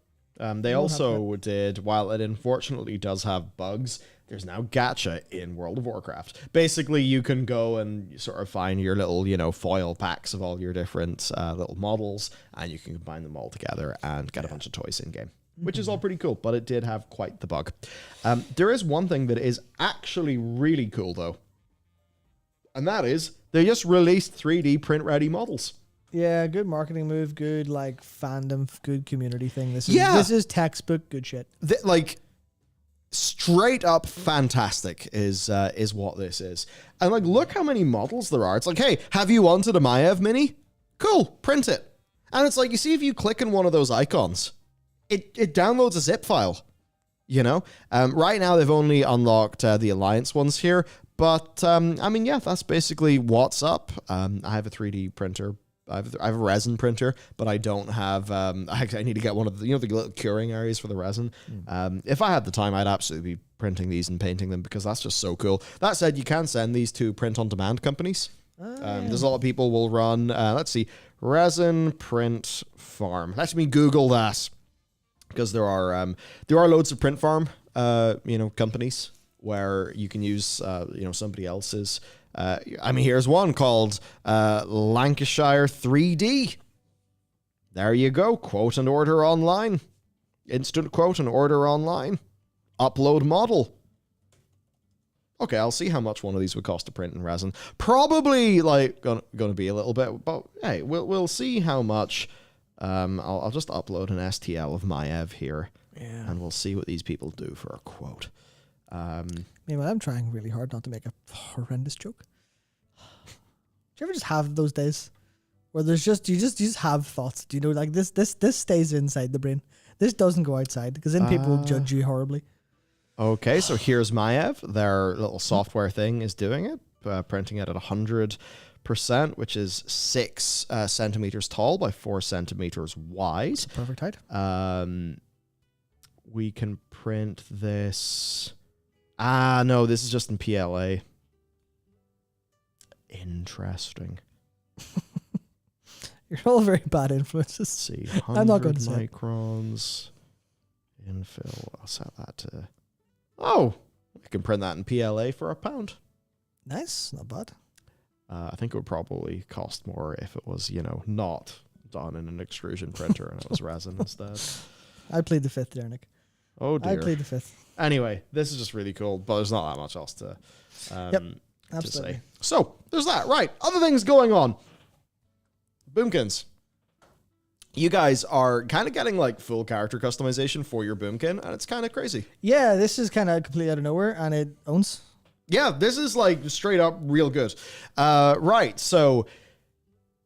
They also did, while it unfortunately does have bugs, there's now gacha in World of Warcraft. Basically, you can go and sort of find your little, foil packs of all your different little models, and you can combine them all together and get a bunch of toys in-game, which is all pretty cool, but it did have quite the bug. There is one thing that is actually really cool, though, and that is they just released 3D print-ready models. Yeah, good marketing move, good, fandom, good community thing. This is textbook good shit. Straight up fantastic is what this is. And look how many models there are. It's hey, have you wanted a Maiev mini? Cool, print it. And it's you see if you click on one of those icons, it downloads a zip file. Right now they've only unlocked the Alliance ones here, but that's basically what's up. I have a 3D printer. I have a resin printer, but I don't have. I need to get one of the the little curing areas for the resin. If I had the time, I'd absolutely be printing these and painting them because that's just so cool. That said, you can send these to print-on-demand companies. There's a lot of people will run. Let's see, resin print farm. Let me Google that because there are loads of print farm companies where you can use somebody else's. Here's one called Lancashire 3D. There you go. Quote and order online. Instant quote and order online. Upload model. Okay, I'll see how much one of these would cost to print in resin. Probably gonna be a little bit, but hey, we'll see how much. I'll just upload an STL of Maiev here, and we'll see what these people do for a quote. Meanwhile, I'm trying really hard not to make a horrendous joke. Do you ever just have those days where you just have thoughts? Do you know, this stays inside the brain. This doesn't go outside because then people will judge you horribly. Okay, so here's Maiev. Their little software thing is doing it, printing it at 100%, which is 6 centimeters tall by 4 centimeters wide. That's perfect height. We can print this. No, this is just in PLA. Interesting. You're all very bad influences. Let's see, 100 I'm not going to say microns. Infill. I'll set that to. Oh, I can print that in PLA for £1. Nice, not bad. I think it would probably cost more if it was, not done in an extrusion printer and it was resin instead. I played the fifth there, Nick. Oh dear. I played the fifth. Anyway, this is just really cool, but there's not that much else to absolutely. to say. So there's that. Right, other things going on. Boomkins. You guys are kind of getting full character customization for your Boomkin, and it's kind of crazy. Yeah, this is kind of completely out of nowhere, and it owns. Yeah, this is straight up real good. Right, so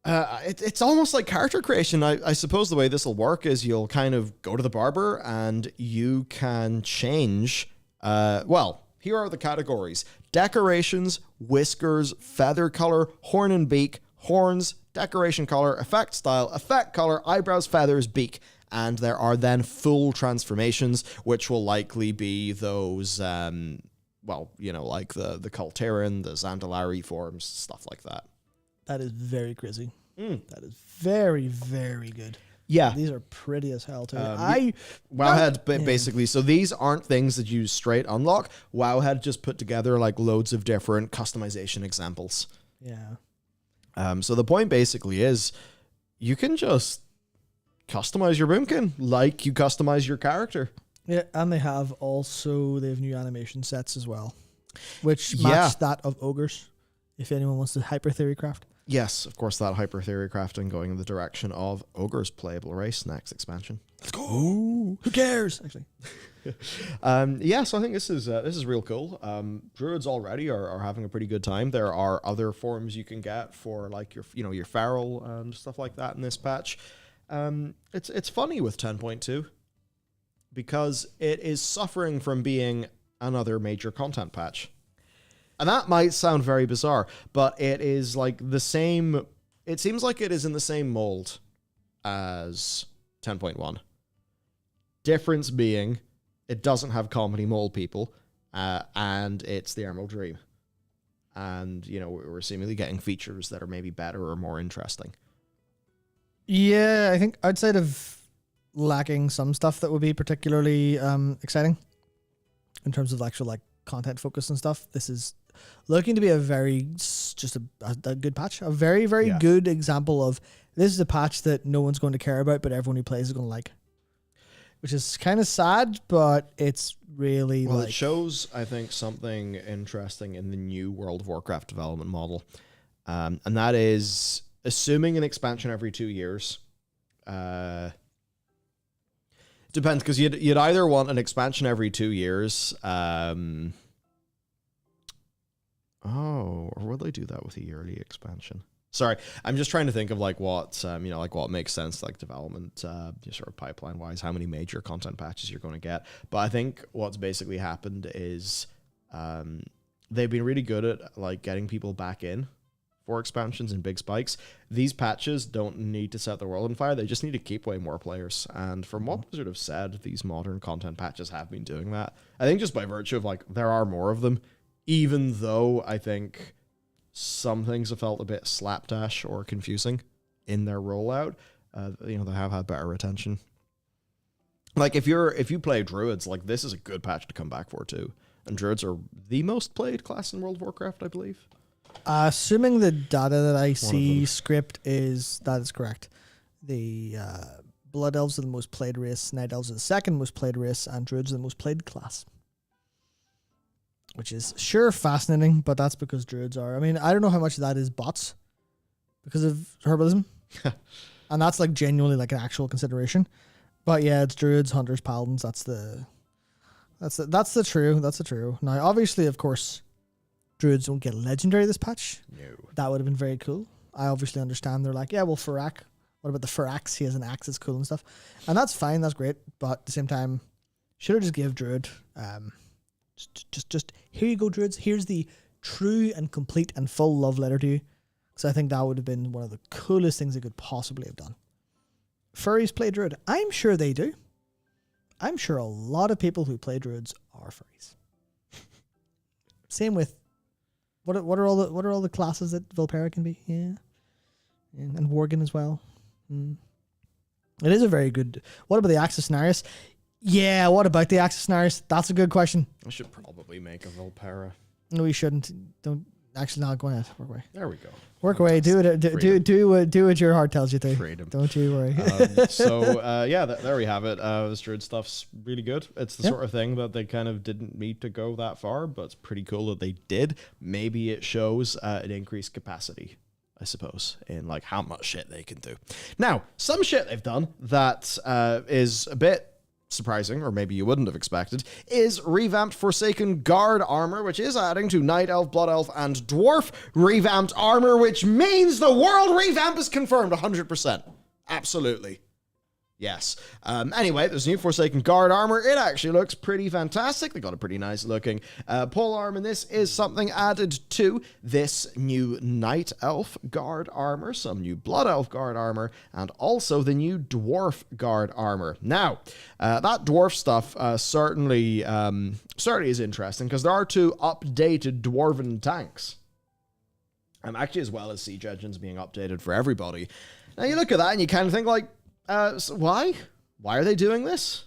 it's almost like character creation. I suppose the way this will work is you'll kind of go to the barber and you can change. Here are the categories: decorations, whiskers, feather color, horn and beak, horns, decoration color, effect style, effect color, eyebrows, feathers, beak. And there are then full transformations, which will likely be those, the Kultaren, the Zandalari forms, stuff like that. That is very crazy. That is very, very good. Yeah. These are pretty as hell, too. Wowhead, basically. So these aren't things that you straight unlock. Wowhead just put together loads of different customization examples. Yeah. So the point basically is you can just customize your Boomkin like you customize your character. Yeah, and they have new animation sets as well, which match that of ogres, if anyone wants to hyper theory craft. Yes, of course, that hyper theory crafting going in the direction of ogres playable race next expansion. Let's go. Ooh, who cares? Actually. So I think this is real cool. Druids already are having a pretty good time. There are other forms you can get for your feral and stuff like that in this patch. It's funny with 10.2 because it is suffering from being another major content patch. And that might sound very bizarre, but it is the same. It seems like it is in the same mold as 10.1. Difference being, it doesn't have comedy mole people, and it's the Emerald Dream. And, we're seemingly getting features that are maybe better or more interesting. Yeah, I think outside of lacking some stuff that would be particularly exciting in terms of actual content focus and stuff, this is looking to be a very just a good patch, a very good example of this is a patch that no one's going to care about, but everyone who plays is going to like, which is kind of sad, but it's really it shows, I think, something interesting in the new World of Warcraft development model, and that is assuming an expansion every 2 years. Depends, because you'd either want an expansion every 2 years, or will they do that with a yearly expansion? Sorry, I'm just trying to think of like what what makes sense, like development, sort of pipeline wise, how many major content patches you're going to get. But I think what's basically happened is they've been really good at like getting people back in for expansions and big spikes. These patches don't need to set the world on fire. They just need to keep way more players. And from what Blizzard have said, these modern content patches have been doing that. I think just by virtue of like there are more of them, even though I think some things have felt a bit slapdash or confusing in their rollout. They have had better retention. Like if you play Druids, like this is a good patch to come back for too. And Druids are the most played class in World of Warcraft, I believe. Assuming the data that I see script that is correct. The Blood Elves are the most played race, Night Elves are the second most played race, and Druids are the most played class. Which is sure fascinating, but that's because Druids are. I mean, I don't know how much of that is bots because of herbalism. And that's like genuinely like an actual consideration. But yeah, it's Druids, Hunters, Paladins, that's the true. Now obviously, of course, Druids don't get legendary this patch. No. That would have been very cool. I obviously understand. They're like, yeah, well, Farak. What about the Farax? He has an axe. It's cool and stuff. And that's fine. That's great. But at the same time, should have just give Druid. Just here you go, Druids. Here's the true and complete and full love letter to you. Because I think that would have been one of the coolest things they could possibly have done. Furries play Druid. I'm sure they do. I'm sure a lot of people who play Druids are furries. Same with what are all the classes that Volpera can be? Yeah. And Worgen as well. It is a very good. What about the Axis Scenarios? Yeah, what about the Axis Scenarios? That's a good question. I should probably make a Volpera. No, you shouldn't. Don't actually. Not go ahead. Work away. There we go. Work away. Do what your heart tells you to. Freedom. Don't you worry. There we have it. This Druid stuff's really good. It's the sort of thing that they kind of didn't need to go that far, but it's pretty cool that they did. Maybe it shows an increased capacity, I suppose, in like how much shit they can do. Now, some shit they've done that is a bit surprising, or maybe you wouldn't have expected, is revamped Forsaken Guard armor, which is adding to Night Elf, Blood Elf, and Dwarf revamped armor, which means the world revamp is confirmed 100%. Absolutely. Yes. Anyway, there's new Forsaken Guard armor. It actually looks pretty fantastic. They got a pretty nice looking pole arm, and this is something added to this new Night Elf Guard armor, some new Blood Elf Guard armor, and also the new Dwarf Guard armor. Now, that Dwarf stuff certainly is interesting, because there are two updated Dwarven tanks. Actually, as well as siege engines being updated for everybody. Now, you look at that and you kind of think like, so why? Why are they doing this?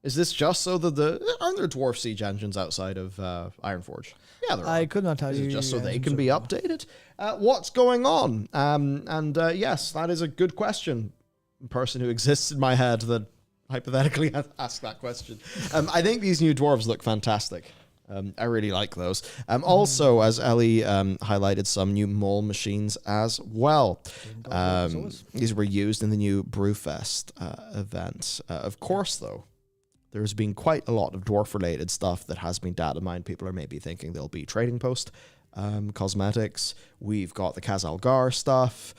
Is this just so that aren't there dwarf siege engines outside of Ironforge? Yeah, there are. I could not tell you. Is it just so they can be updated? What's going on? Yes, that is a good question. A person who exists in my head that hypothetically asked that question. I think these new dwarves look fantastic. I really like those. Also, as Ellie highlighted, some new mole machines as well. These were used in the new Brewfest event. Of course, though, there's been quite a lot of dwarf-related stuff that has been data mined. People are maybe thinking there'll be trading post cosmetics. We've got the Khazalgar stuff.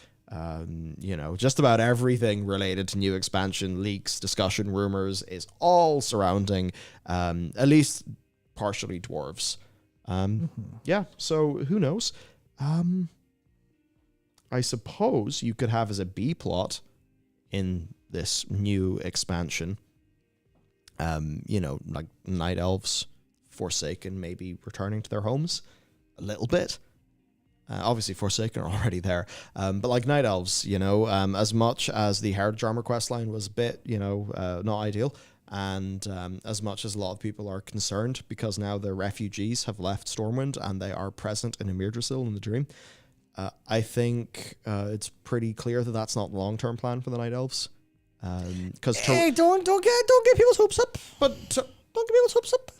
Just about everything related to new expansion, leaks, discussion, rumors is all surrounding at least partially dwarves. Yeah, so who knows? I suppose you could have as a B plot in this new expansion, like Night Elves, Forsaken, maybe returning to their homes a little bit. Obviously, Forsaken are already there. But like Night Elves, as much as the Heritage Armor questline was a bit, not ideal, And as much as a lot of people are concerned because now the refugees have left Stormwind and they are present in Yggdrasil in the Dream, I think it's pretty clear that that's not the long-term plan for the Night Elves. Because hey, don't get people's hopes up. But Don't get people's hopes up.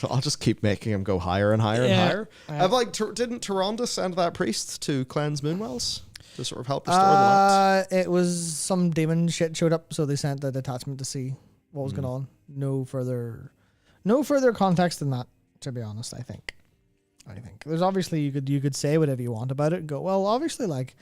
I'll just keep making him go higher and higher and higher. Yeah. Didn't Tyrande send that priest to cleanse Moonwells to sort of help restore the light? It was some demon shit showed up, so they sent the detachment to see what was going on. No further context than that, to be honest. I think there's obviously you could say whatever you want about it and go, well, obviously, like,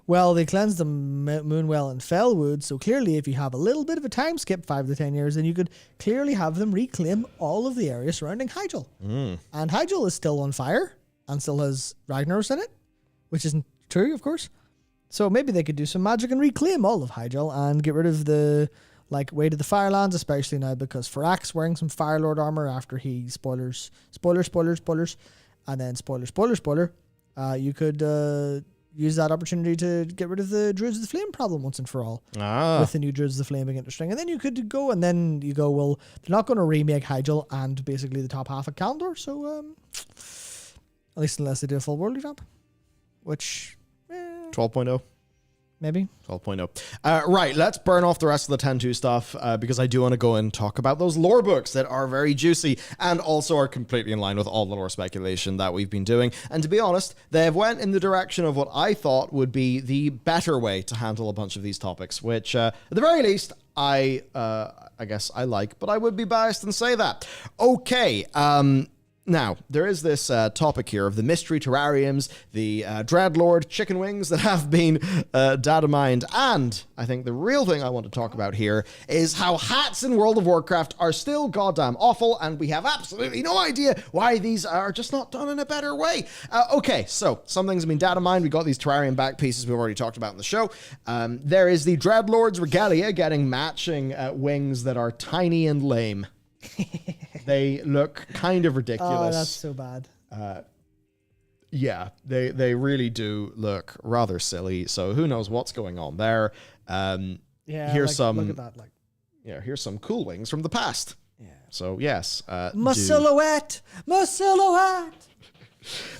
well, they cleansed the Moonwell and Fellwood, so clearly if you have a little bit of a time skip, 5 to 10 years, then you could clearly have them reclaim all of the area surrounding Hyjal. And Hyjal is still on fire and still has Ragnaros in it, which isn't true, of course. So maybe they could do some magic and reclaim all of Hyjal and get rid of the way to the Firelands, especially now because Farak's wearing some Firelord armor after he spoilers, and then spoiler. You could use that opportunity to get rid of the Druids of the Flame problem once and for all. With the new Druids of the Flame being interesting. And then you could go, and then you go, well, they're not going to remake Hyjal and basically the top half of Kalimdor, so at least unless they do a full world revamp, which 12.0. Maybe 12.0. Right, let's burn off the rest of the 10.2 stuff because I do want to go and talk about those lore books that are very juicy and also are completely in line with all the lore speculation that we've been doing. And to be honest, they have went in the direction of what I thought would be the better way to handle a bunch of these topics, which at the very least I guess I like, but I would be biased and say that. Okay, now, there is this topic here of the mystery terrariums, the Dreadlord chicken wings that have been data mined, and I think the real thing I want to talk about here is how hats in World of Warcraft are still goddamn awful, and we have absolutely no idea why these are just not done in a better way. Okay, so some things have been data mined. We got these terrarium back pieces we've already talked about in the show. There is the Dreadlord's regalia getting matching wings that are tiny and lame. They look kind of ridiculous. Oh, that's so bad. Yeah, they really do look rather silly. So who knows what's going on there? Here's look at that. Here's some cool wings from the past. Yeah. So yes, my silhouette.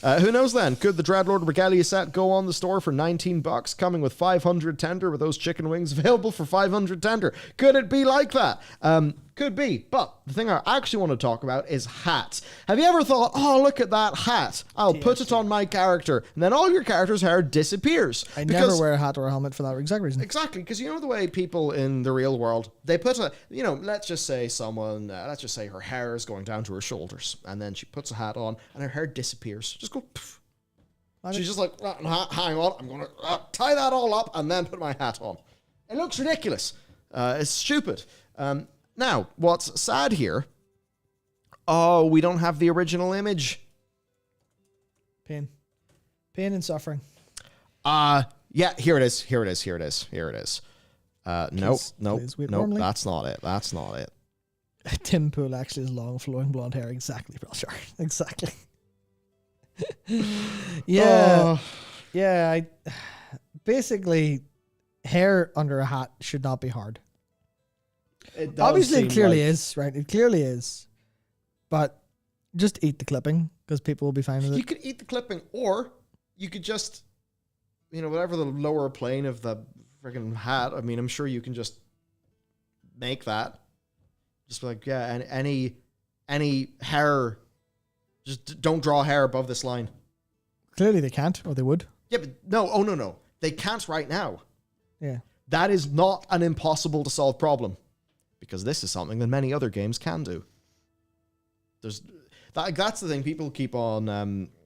Who knows then? Could the Dreadlord Regalia set go on the store for $19, coming with 500 tender with those chicken wings available for 500 tender? Could it be like that? Could be, but the thing I actually want to talk about is hats. Have you ever thought, oh, look at that hat. I'll put it on my character, and then all your character's hair disappears. I never wear a hat or a helmet for that exact reason. Exactly, because you know the way people in the real world, they put let's just say her hair is going down to her shoulders, and then she puts a hat on, and her hair disappears. Just go, poof. She's just like, hang on, I'm going to tie that all up and then put my hat on. It looks ridiculous. It's stupid. Now, what's sad here, we don't have the original image. Pain and suffering. Yeah, here it is. Nope, normally. that's not it. Tim Pool actually has long flowing blonde hair. Exactly, Bellular. Exactly. Yeah. Yeah, basically, hair under a hat should not be hard. Obviously, it clearly is, right? It clearly is. But just eat the clipping, because people will be fine with it. You could eat the clipping, or you could just, whatever the lower plane of the friggin' hat, I mean, I'm sure you can just make that. Just be like, yeah, and any hair, just don't draw hair above this line. Clearly they can't, or they would. Yeah, but no. They can't right now. Yeah. That is not an impossible to solve problem. Because this is something that many other games can do. That's the thing. People keep on.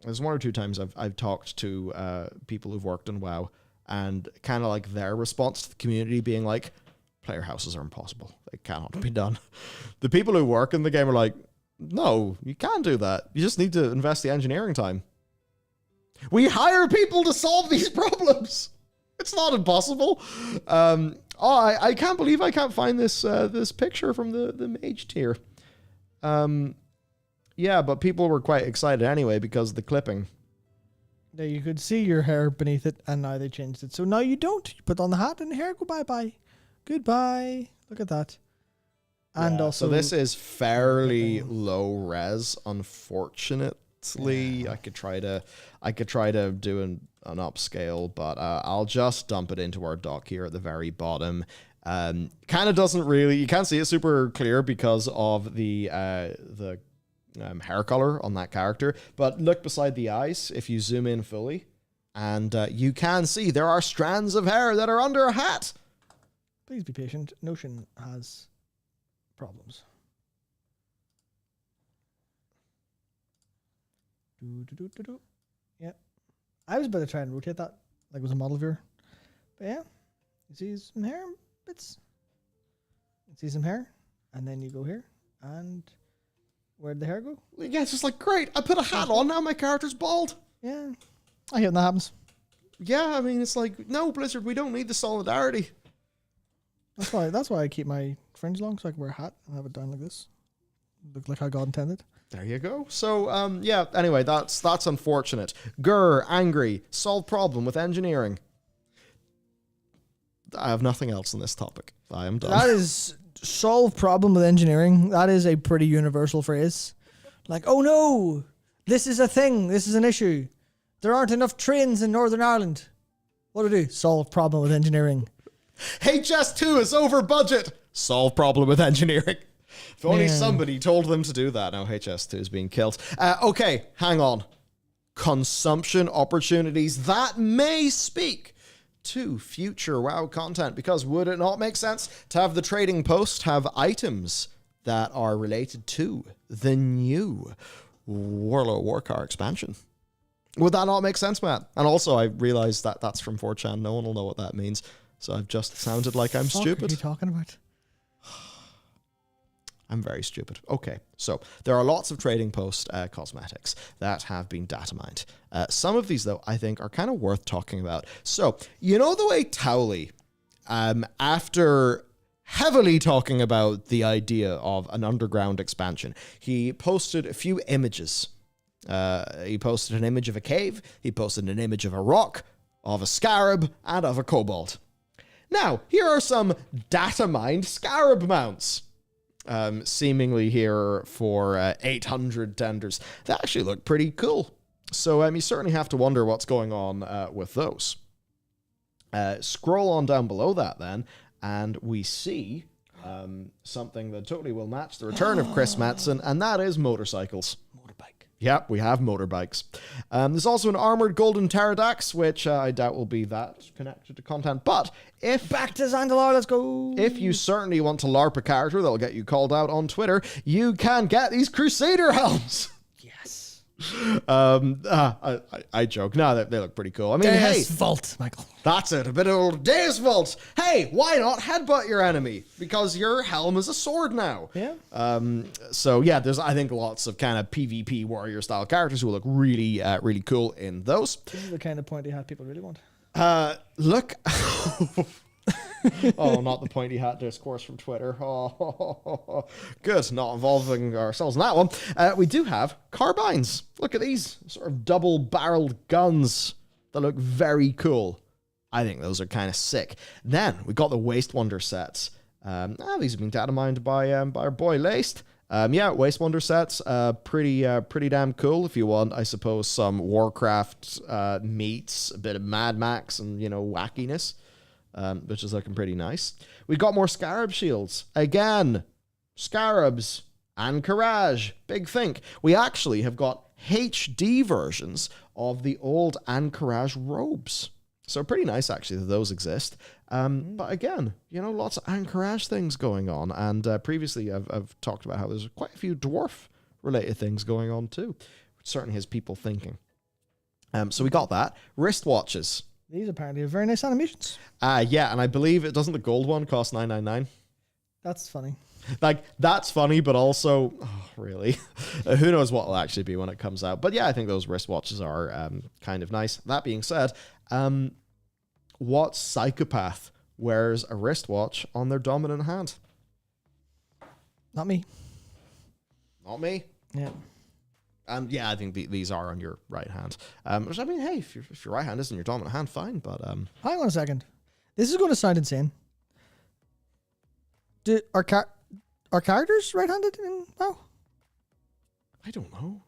There's one or two times I've talked to people who've worked on WoW, and kind of like their response to the community being like, "Player houses are impossible. They cannot be done." The people who work in the game are like, "No, you can't do that. You just need to invest the engineering time. We hire people to solve these problems. It's not impossible." I can't believe I can't find this picture from the mage tier. Yeah, but people were quite excited anyway because of the clipping. Yeah, you could see your hair beneath it, and now they changed it. So now you don't. You put on the hat and the hair go bye-bye. Goodbye. Look at that. And Yeah, also, so this is fairly low res, unfortunately. I could try to do an upscale, but I'll just dump it into our dock here at the very bottom. Kind of doesn't really, you can't see it super clear because of the hair color on that character, but look beside the eyes if you zoom in fully, and you can see there are strands of hair that are under a hat. please be patient. Notion has problems. Yep. I was about to try and rotate that like it was a model viewer. But yeah, you see some hair bits. You see some hair, and then you go here, and where'd the hair go? Yeah, it's just like, great, I put a hat on, now my character's bald. Yeah, I hate when that happens. Yeah, I mean, it's like, no, Blizzard, we don't need the solidarity. That's why I keep my fringe long, so I can wear a hat and have it down like this. Look like how God intended. There you go. So, yeah, anyway, that's unfortunate. Grr, angry, solve problem with engineering. I have nothing else on this topic. I am done. That is solve problem with engineering. That is a pretty universal phrase. Like, oh no, this is a thing. This is an issue. There aren't enough trains in Northern Ireland. What do we do? Solve problem with engineering. HS2 is over budget. Solve problem with engineering. If only Yeah. somebody told them to do that. Now HS2 is being killed. Okay, hang on. Consumption opportunities that may speak to future WoW content, because would it not make sense to have the trading post have items that are related to the new World of Warcraft expansion? Would that not make sense, Matt? And also, I realize that that's from 4chan. No one will know what that means. So I've just sounded like I'm stupid. What are you talking about? I'm very stupid. Okay, so there are lots of trading post cosmetics that have been data mined. Some of these, though, I think are kind of worth talking about. So, you know the way Towley, after heavily talking about the idea of an underground expansion, he posted a few images. He posted an image of a cave, he posted an image of a rock, of a scarab, and of a kobold. Now, here are some data mined scarab mounts. Seemingly here for 800 tenders. They actually look pretty cool. So you certainly have to wonder what's going on with those. Scroll on down below that then, and we see something that totally will match the return of Chris Metzen, and that is motorcycles. Yep, we have motorbikes. There's also an armored golden pterodax, which I doubt will be that connected to content. But if Back to Zandalar, let's go. if you certainly want to LARP a character that'll get you called out on Twitter, you can get these Crusader helms. Yes. I joke. No, they look pretty cool. I mean, Deus Vault, Michael. that's it. A bit of old Deus Vault. Hey, why not headbutt your enemy? Because your helm is a sword now. Yeah. So yeah, there's I think lots of kind of PvP warrior style characters who look really, really cool in those. This is the kind of pointy hat people really want. Look. Oh, not the pointy hat discourse from Twitter. Oh, good. Not involving ourselves in that one. We do have carbines. Look at these sort of double-barreled guns that look very cool. I think those are kind of sick. Then we got the Waste Wonder sets. These have been data mined by our boy Laced. Yeah, Waste Wonder sets, pretty damn cool. If you want, I suppose, some Warcraft meets a bit of Mad Max and wackiness. Which is looking pretty nice. We got more Scarab shields. Again, Scarabs, Anchorage, big think. We actually have got HD versions of the old Anchorage robes. So pretty nice, actually, that those exist. But again, lots of Anchorage things going on. And previously, I've talked about how there's quite a few dwarf-related things going on, too. Which certainly has people thinking. So we got that. Wristwatches. These apparently have very nice animations. Yeah, and I believe the gold one costs $9.99. That's funny. Like, that's funny, but also, really? Who knows what will actually be when it comes out. But yeah, I think those wristwatches are kind of nice. That being said, what psychopath wears a wristwatch on their dominant hand? Not me. Not me. Yeah. And yeah, I think these are on your right hand. Which I mean, hey, if your right hand isn't your dominant hand, fine. But hang on a second. This is going to sound insane. Are characters right-handed in WoW? I don't know.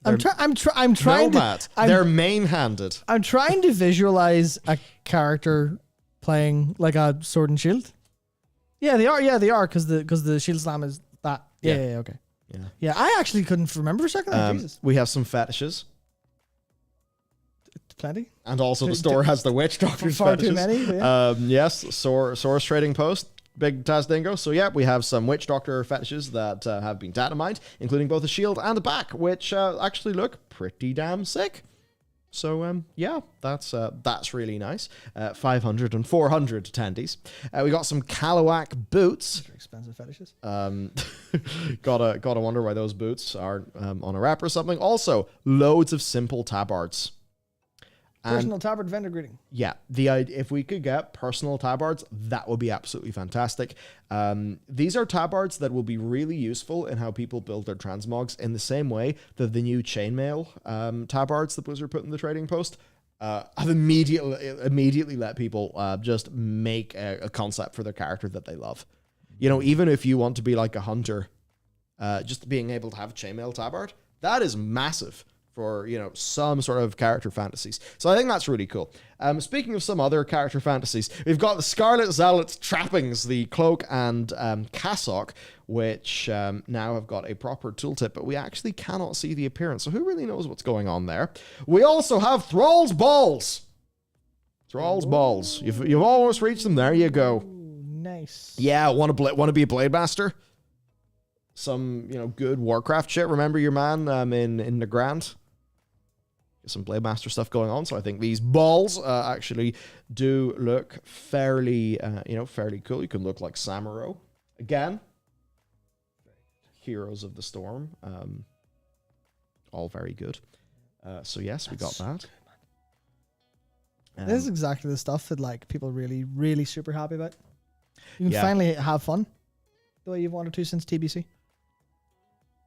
I'm trying no, Matt. They're main-handed. I'm trying to visualize a character playing like a sword and shield. Yeah, they are. Yeah, they are because the shield slam is that. Yeah, okay. Yeah, I actually couldn't remember for a second. Jesus. We have some fetishes. Plenty. And also the store has the witch doctor's Far fetishes. too many. Yeah. Yes, source trading post. Big Taz Dingo. So yeah, we have some witch doctor fetishes that have been data mined, including both a shield and a back, which actually look pretty damn sick. So yeah, that's really nice. 500 and 400 attendees. We got some Kalawak boots. Those are expensive fetishes. Gotta wonder why those boots are on a wrap or something. Also, loads of simple tabards. Personal tabard vendor greeting. Yeah, if we could get personal tabards, that would be absolutely fantastic. These are tabards that will be really useful in how people build their transmogs in the same way that the new chainmail tabards that Blizzard put in the trading post have immediately let people just make a concept for their character that they love. You know, even if you want to be like a hunter, just being able to have a chainmail tabard, that is massive for, you know, some sort of character fantasies. So I think that's really cool. Speaking of some other character fantasies, we've got the Scarlet Zealot's trappings, the cloak and cassock, which now have got a proper tooltip, but we actually cannot see the appearance. So who really knows what's going on there? We also have Thrall's balls. Thrall's balls. You've almost reached them. There you go. Ooh, nice. Yeah, want to be a blade master? Some, you know, good Warcraft shit. Remember your man in the Grand? Some Blade Master stuff going on, so I think these balls actually do look fairly cool. You can look like Samuro again. Heroes of the Storm, all very good. So yes, we got that. This is exactly the stuff that like people really, really super happy about. You can finally have fun the way you've wanted to since TBC.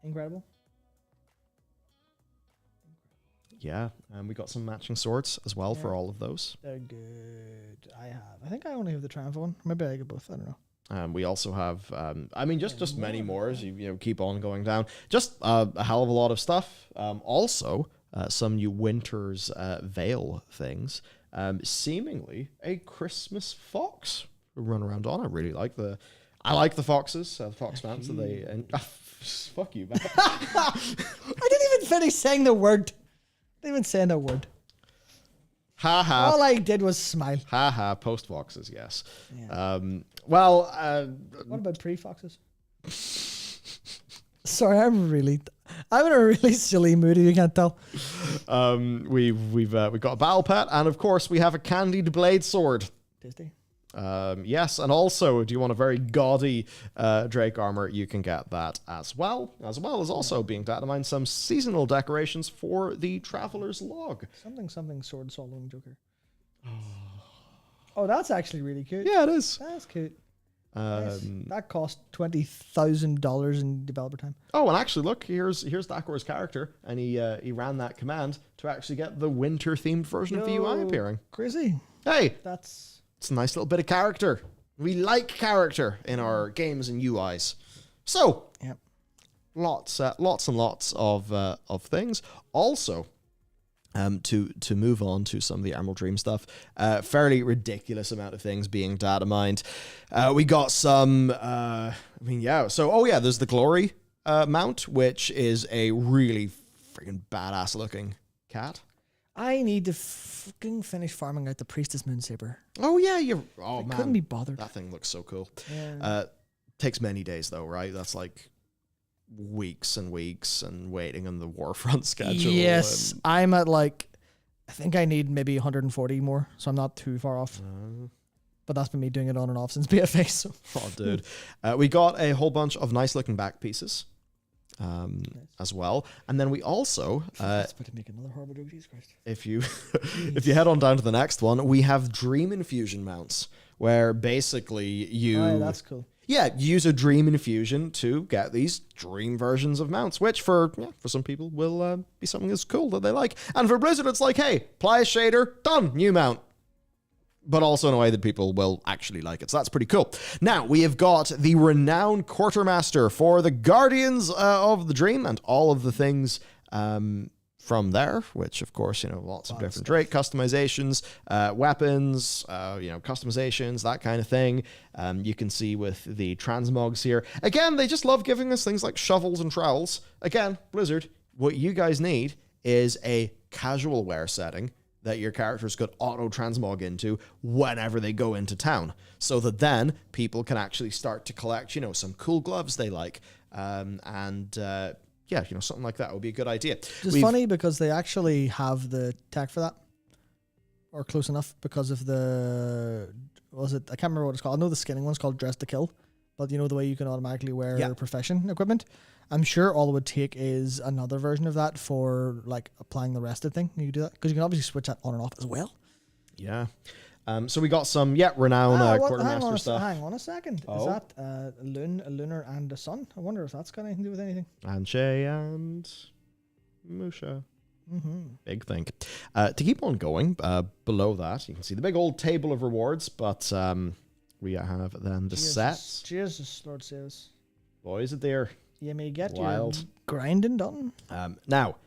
Incredible. Yeah, and we got some matching swords as well for all of those. They're good. I think I only have the Triumph one. Maybe I get both. I don't know. We also have, just many more as you keep on going down. Just a hell of a lot of stuff. Also, some new Winter's Veil things. Seemingly a Christmas fox run around on. I like the foxes, the fox pants that they. And, fuck you, man. I didn't even finish saying the word. Didn't even say no word. Ha ha. All I did was smile. Ha ha. Post foxes, yes. Yeah. What about pre foxes? Sorry, I'm in a really silly mood. You can't tell. We've got a battle pet, and of course we have a candied blade sword. Disney. Yes, and also, do you want a very gaudy Drake armor? You can get that as well as also being data mined some seasonal decorations for the Traveler's Log. Something sword soloing Joker. Oh, that's actually really cute. Yeah, it is. That's cute. Nice. That cost $20,000 in developer time. Oh, and actually, look, here's Dakor's character, and he ran that command to actually get the winter themed version of the UI appearing. Crazy. Hey, It's a nice little bit of character. We like character in our games and UIs. So, yep. Lots and lots of things. Also, to move on to some of the Emerald Dream stuff, fairly ridiculous amount of things being data mined. We got some. There's the Glory mount, which is a really freaking badass looking cat. I need to fucking finish farming out the Priestess Moonsaber. Oh yeah, I couldn't be bothered. That thing looks so cool. Yeah. Takes many days though, right? That's like weeks and weeks and waiting on the Warfront schedule. Yes, I'm at I think I need maybe 140 more, so I'm not too far off. But that's been me doing it on and off since BFA. So. Oh, dude. We got a whole bunch of nice looking back pieces. As well, and then we also that's about to make another horrible joke. Jesus Christ! If you head on down to the next one, we have Dream Infusion mounts, where basically you that's cool. Yeah, use a Dream Infusion to get these dream versions of mounts, which for some people will be something that's cool that they like, and for Blizzard it's like, hey, apply a shader, done, new mount. but also in a way that people will actually like it. So that's pretty cool. Now, we have got the renowned quartermaster for the Guardians of the Dream and all of the things from there, which, of course, lots of different trait customizations, weapons, customizations, that kind of thing. You can see with the transmogs here. Again, they just love giving us things like shovels and trowels. Again, Blizzard, what you guys need is a casual wear setting that your characters could auto-transmog into whenever they go into town, so that then people can actually start to collect, some cool gloves they like, something like that would be a good idea. It's funny because they actually have the tech for that, or close enough, because of I can't remember what it's called. I know the skinning one's called Dress to Kill, but the way you can automatically wear profession equipment. I'm sure all it would take is another version of that for like applying the rested thing. You do that because you can obviously switch that on and off as well. Yeah. So we got some renowned quartermaster stuff. Hang on a second. Oh. Is that a lunar and a sun? I wonder if that's got anything to do with anything. And Shay and Musha. Mm-hmm. Big thing. To keep on going, below that you can see the big old table of rewards, but we have then the sets. Jesus, Lord save us. Boy, is it there. You may get Wild. your grinding done. Now,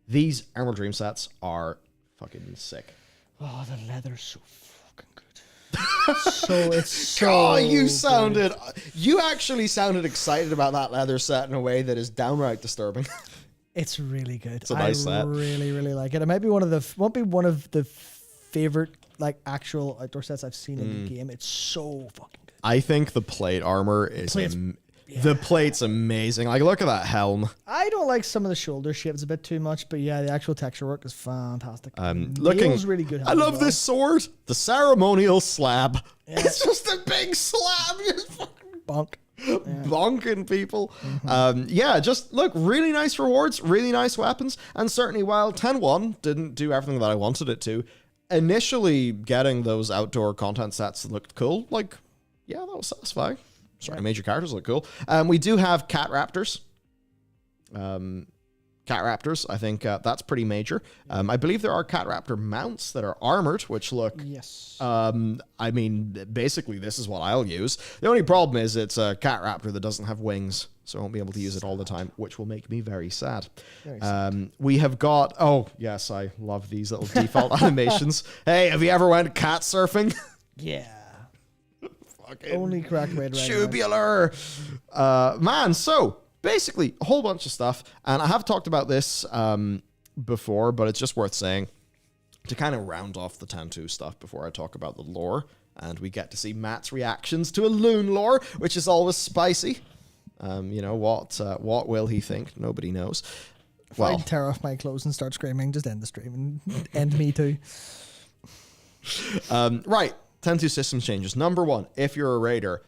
these Emerald Dream sets are fucking sick. Oh, the leather's so fucking good. It's so God, you actually sounded excited about that leather set in a way that is downright disturbing. It's really good. It's a nice set. I really, really like it. It might be one of the favorite like actual outdoor sets I've seen in the game. It's so fucking good. I think the plate armor is the plate's amazing. Like, look at that helm. I don't like some of the shoulder shapes a bit too much, but yeah, the actual texture work is fantastic. Looking really good. I love this sword. The ceremonial slab. Yeah. It's just a big slab. Just fucking bonk. Bonking people. Just look, really nice rewards, really nice weapons, and certainly while 10.1 didn't do everything that I wanted it to, initially getting those outdoor content sets that looked cool, that was satisfying. Sorry, major characters look cool. We do have cat raptors. I think that's pretty major. I believe there are cat raptor mounts that are armored, which look... Yes. Basically, this is what I'll use. The only problem is it's a cat raptor that doesn't have wings, so I won't be able to use it all the time, which will make me very sad. We have got... Oh, yes, I love these little default animations. Hey, have you ever went cat surfing? Yeah. Only correct way to tubular. Man, so basically a whole bunch of stuff, and I have talked about this before, but it's just worth saying to kind of round off the 10.2 stuff before I talk about the lore, and we get to see Matt's reactions to a loon lore, which is always spicy. What will he think? Nobody knows. If I tear off my clothes and start screaming, just end the stream and end me too. Right. 10.2 systems changes. Number 1, if you're a raider,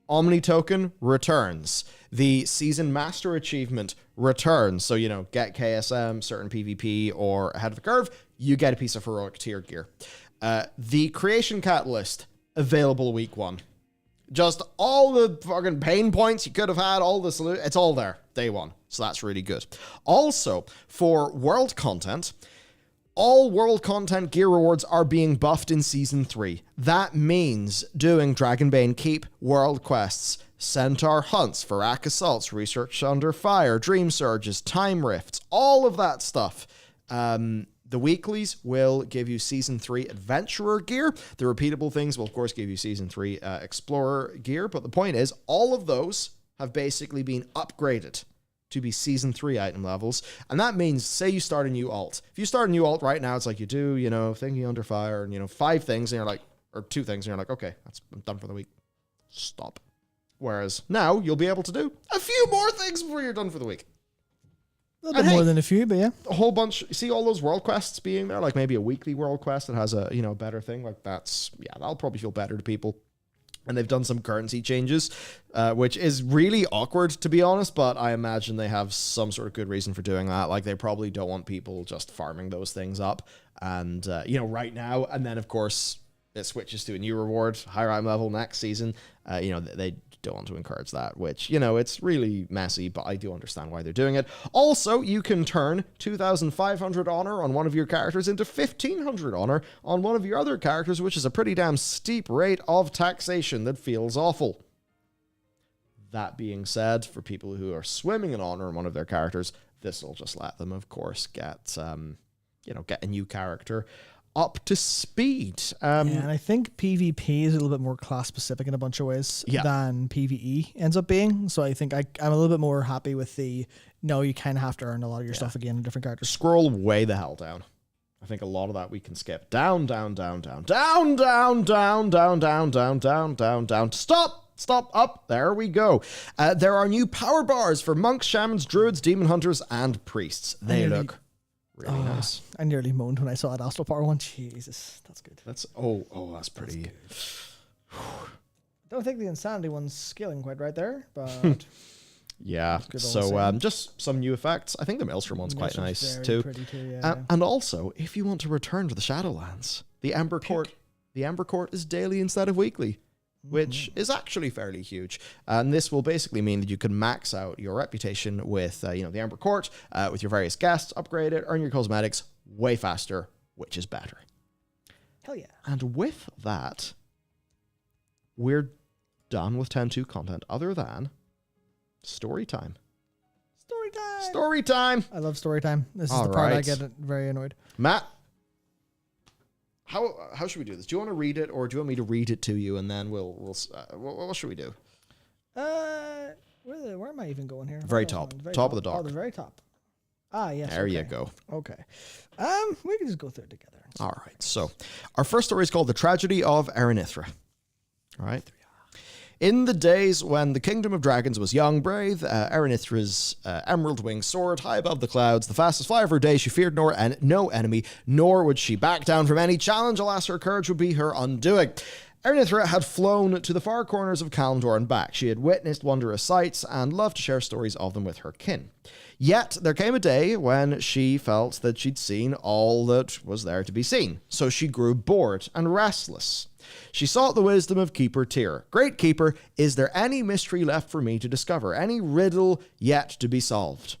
Omni token returns. The Season Master achievement returns. So, get KSM, certain PvP, or ahead of the curve, you get a piece of heroic tier gear. The Creation Catalyst, available week 1. Just all the fucking pain points you could have had, it's all there, day 1. So that's really good. Also, for world content... all world content gear rewards are being buffed in Season 3. That means doing Dragonbane Keep world quests, Centaur hunts, Varak assaults, Research Under Fire, Dream Surges, Time Rifts, all of that stuff. The weeklies will give you Season 3 Adventurer gear. The repeatable things will, of course, give you Season 3 Explorer gear. But the point is, all of those have basically been upgraded to be Season 3 item levels. And that means, say you start a new alt. If you start a new alt right now, it's like you do, Thinking Under Fire, and, 5 things, and you're like, or 2 things, and you're like, okay, I'm done for the week. Stop. Whereas now, you'll be able to do a few more things before you're done for the week. A little bit more than a few, but yeah. A whole bunch. See all those world quests being there? Like maybe a weekly world quest that has a, better thing. Like that'll probably feel better to people. And they've done some currency changes, which is really awkward, to be honest, but I imagine they have some sort of good reason for doing that. Like, they probably don't want people just farming those things up, and, right now, and then, of course, it switches to a new reward, higher item level next season. They don't want to encourage that, which, you know, it's really messy, but I do understand why they're doing it. Also, you can turn 2,500 honor on one of your characters into 1,500 honor on one of your other characters, which is a pretty damn steep rate of taxation that feels awful. That being said, for people who are swimming in honor in one of their characters, this will just let them, of course, get a new character up to speed. And I think PvP is a little bit more class specific in a bunch of ways than PvE ends up being. So I think I'm a little bit more happy with you kind of have to earn a lot of your stuff again in different characters. Scroll way the hell down. I think a lot of that we can skip. Down, down, down, down, down, down, down, down, down, down, down, down, down. Stop, up. There we go. There are new power bars for monks, shamans, druids, demon hunters, and priests. They look really nice. I nearly moaned when I saw that Astral Power one. Jesus, that's good. That's pretty. Don't think the Insanity one's scaling quite right there, but yeah. So just some new effects. I think the Maelstrom one's quite nice too. Pretty too, yeah. And also, if you want to return to the Shadowlands, the Ember Court is daily instead of weekly, which is actually fairly huge. And this will basically mean that you can max out your reputation with, the Ember Court, with your various guests, upgrade it, earn your cosmetics way faster, which is better. Hell yeah. And with that, we're done with 10.2 content other than story time. Story time. I love story time. This is the part I get very annoyed. Matt, how should we do this? Do you want to read it, or do you want me to read it to you, and then what should we do? Where am I even going here? Very top of the dock. Oh, the very top. Ah, yes. There you go. Okay. We can just go through it together. All right. So, our first story is called "The Tragedy of Erenithra." All right. In the days when the Kingdom of Dragons was young, brave, Erenithra's emerald-winged sword high above the clouds, the fastest fly of her day, she feared no enemy, nor would she back down from any challenge. Alas, her courage would be her undoing. Erenithra had flown to the far corners of Kalimdor and back. She had witnessed wondrous sights and loved to share stories of them with her kin. Yet, there came a day when she felt that she'd seen all that was there to be seen, so she grew bored and restless. She sought the wisdom of Keeper Tyr. Great Keeper, is there any mystery left for me to discover? Any riddle yet to be solved?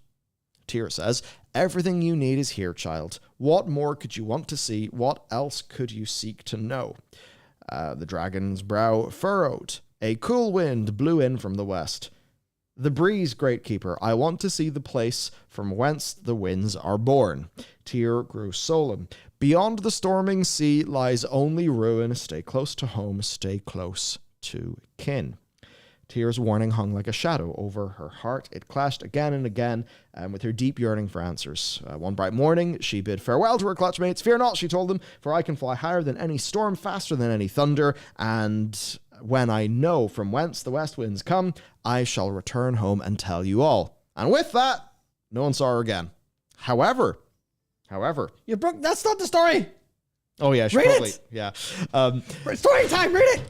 Tyr says, everything you need is here, child. What more could you want to see? What else could you seek to know? The dragon's brow furrowed. A cool wind blew in from the west. The breeze, Great Keeper, I want to see the place from whence the winds are born. Tyr grew solemn. Beyond the storming sea lies only ruin. Stay close to home, stay close to kin. Tyr's warning hung like a shadow over her heart. It clashed again and again with her deep yearning for answers. One bright morning, she bid farewell to her clutchmates. Fear not, she told them, for I can fly higher than any storm, faster than any thunder, and when I know from whence the west winds come, I shall return home and tell you all. And with that, no one saw her again. However, that's not the story. Oh yeah, read it. Yeah. Story time. Read it.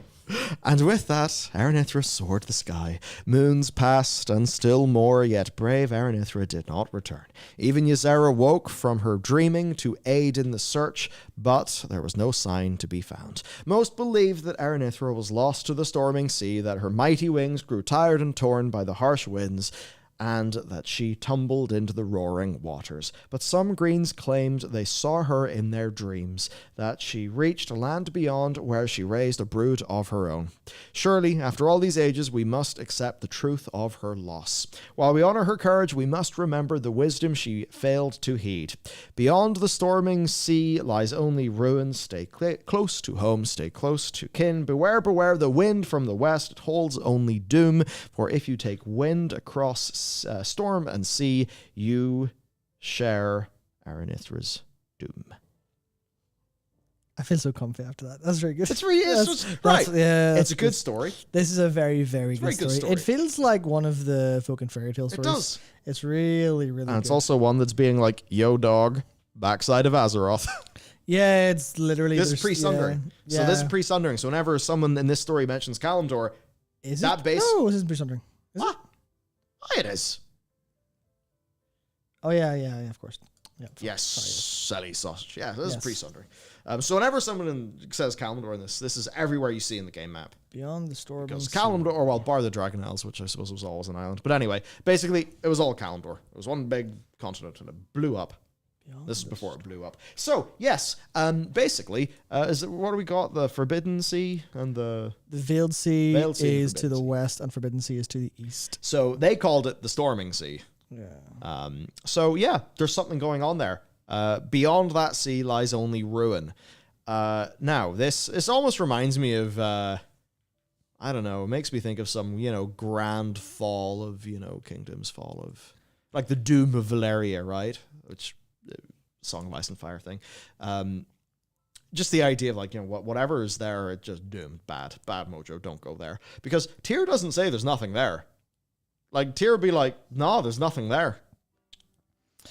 And with that, Erenithra soared the sky. Moons passed, and still more, yet brave Erenithra did not return. Even Ysera woke from her dreaming to aid in the search, but there was no sign to be found. Most believed that Erenithra was lost to the storming sea, that her mighty wings grew tired and torn by the harsh winds, and that she tumbled into the roaring waters. But some Greens claimed they saw her in their dreams, that she reached a land beyond where she raised a brood of her own. Surely, after all these ages, we must accept the truth of her loss. While we honor her courage, we must remember the wisdom she failed to heed. Beyond the storming sea lies only ruin. Stay close to home, stay close to kin. Beware, beware the wind from the west. It holds only doom, for if you take wind across storm and sea, you share Erenithra's doom. I feel so comfy after that. That's very good. It's really right. It's a good story. This is a very, very good story. It feels like one of the folk and fairy tale stories. It does. It's really, really good. And it's also one that's being like, yo, dog, backside of Azeroth. Yeah, it's literally... This is pre-Sundering. Yeah. So this is pre-Sundering. So whenever someone in this story mentions Kalimdor, is that it? base... No, this isn't pre-Sundering. Is it? It is. Oh, yeah, of course. Yeah, Yes, Selly sausage. Yeah, this is Yes. pre-sundry. So whenever someone says Kalimdor in this is everywhere you see in the game map. Beyond the storm. Because Kalimdor, or well, bar the Dragon Isles, which I suppose was always an island. But anyway, basically, it was all Kalimdor. It was one big continent, and it blew up. This is before it blew up. So, yes, basically, what do we got? The Forbidden Sea and the Veiled Sea Veiled Sea and is to Forbidden the Sea. west, and Forbidden Sea is to the east. So they called it the Storming Sea. Yeah. So yeah, there's something going on there. Beyond that sea lies only ruin. Now, this almost reminds me of, I don't know, it makes me think of some, grand fall of, kingdoms, fall of, like the Doom of Valeria, right? Which, Song of Ice and Fire thing. Just the idea of like, whatever is there, it's just doomed. Bad mojo, don't go there. Because Tyr doesn't say there's nothing there. Like, Tyr would be like, no, there's nothing there.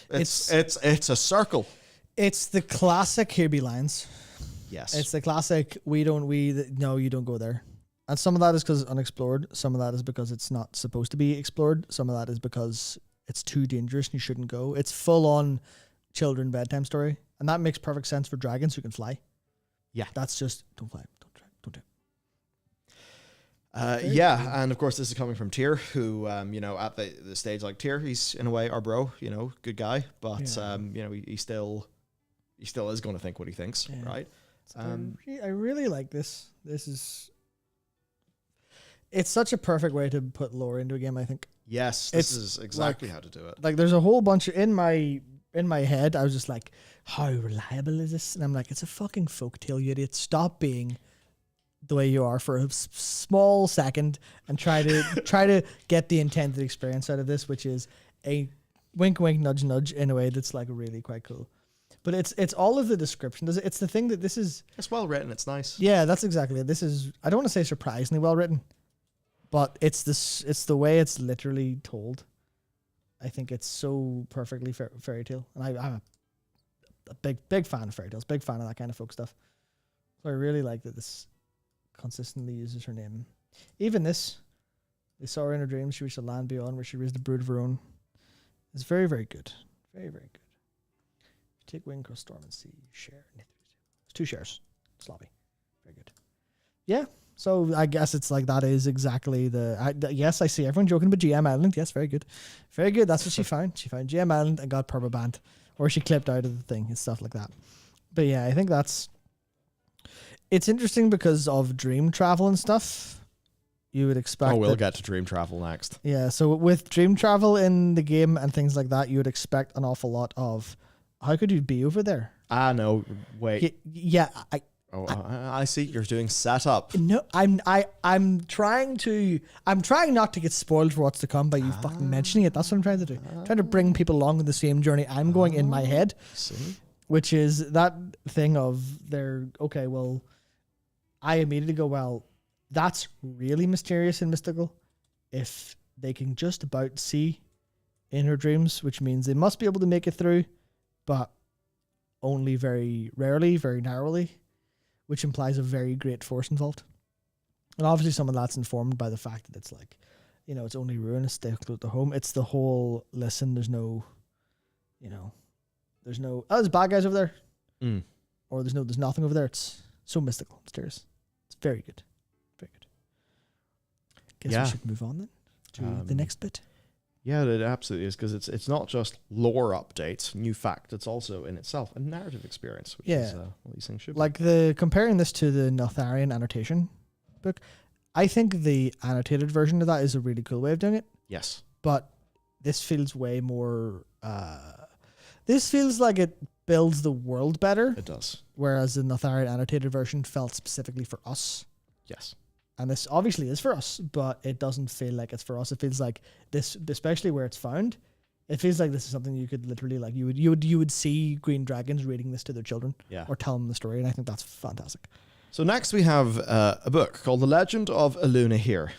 It's a circle. It's the classic here be lines. Yes. It's the classic no, you don't go there. And some of that is because it's unexplored. Some of that is because it's not supposed to be explored. Some of that is because it's too dangerous and you shouldn't go. It's full on children bedtime story. And that makes perfect sense for dragons who can fly. Yeah. That's just, don't fly. Don't do it. Yeah, and of course this is coming from Tyr, who, at the stage like Tyr, he's in a way our bro, good guy, but he still is going to think what he thinks, right? I really like this. It's such a perfect way to put lore into a game, I think. Yes, this is exactly how to do it. Like, there's a whole bunch in my head. I was just like, how reliable is this? And I'm like, it's a fucking folktale, you idiot. Stop being the way you are for a small second and try to get the intended experience out of this, which is a wink, wink, nudge, nudge in a way that's like really quite cool. But it's all of the description. It's the thing that this is. It's well written. It's nice. Yeah, that's exactly it. This is. I don't want to say surprisingly well written, but it's the way it's literally told. I think it's so perfectly fairy tale, and I'm a big fan of fairy tales. Big fan of that kind of folk stuff. So I really like that this consistently uses her name. Even this, they saw her in her dreams. She reached a land beyond where she raised a brood of her own. It's very, very good. Very, very good. Take wing across storm and sea. Share. It's 2 shares. Sloppy. Very good. Yeah. So I guess it's like that is exactly yes, I see everyone joking about GM Island. Yes, very good. Very good. That's what she found. She found GM Island and got purple banned. Or she clipped out of the thing and stuff like that. But yeah, I think it's interesting because of dream travel and stuff. You would expect. Oh, we'll get to dream travel next. Yeah, so with dream travel in the game and things like that, you would expect an awful lot of. How could you be over there? No, wait. Yeah, I see. You're doing setup. No, I'm trying not to get spoiled for what's to come by you fucking mentioning it. That's what I'm trying to do. Trying to bring people along on the same journey I'm going in my head. See? Which is that thing of I immediately go, well, that's really mysterious and mystical. If they can just about see in her dreams, which means they must be able to make it through, but only very rarely, very narrowly, which implies a very great force involved. And obviously some of that's informed by the fact that it's like, it's only ruin, it's stay close to home. It's the whole, listen, there's no, there's bad guys over there. Or there's nothing over there. It's so mystical, mysterious. It's very good. Very good. Guess we should move on then to the next bit. Yeah, it absolutely is, because it's not just lore updates, new fact. It's also in itself a narrative experience, which is what these things should be. Like comparing this to the Notharian annotation book, I think the annotated version of that is a really cool way of doing it. Yes, but this feels way more. This feels like it builds the world better. it does. Whereas the Notharian annotated version felt specifically for us. Yes. And this obviously is for us, but it doesn't feel like it's for us. It feels like this, especially where it's found. It feels like this is something you could literally like. You would see green dragons reading this to their children, or tell them the story, and I think that's fantastic. So next we have a book called The Legend of Eluna Here.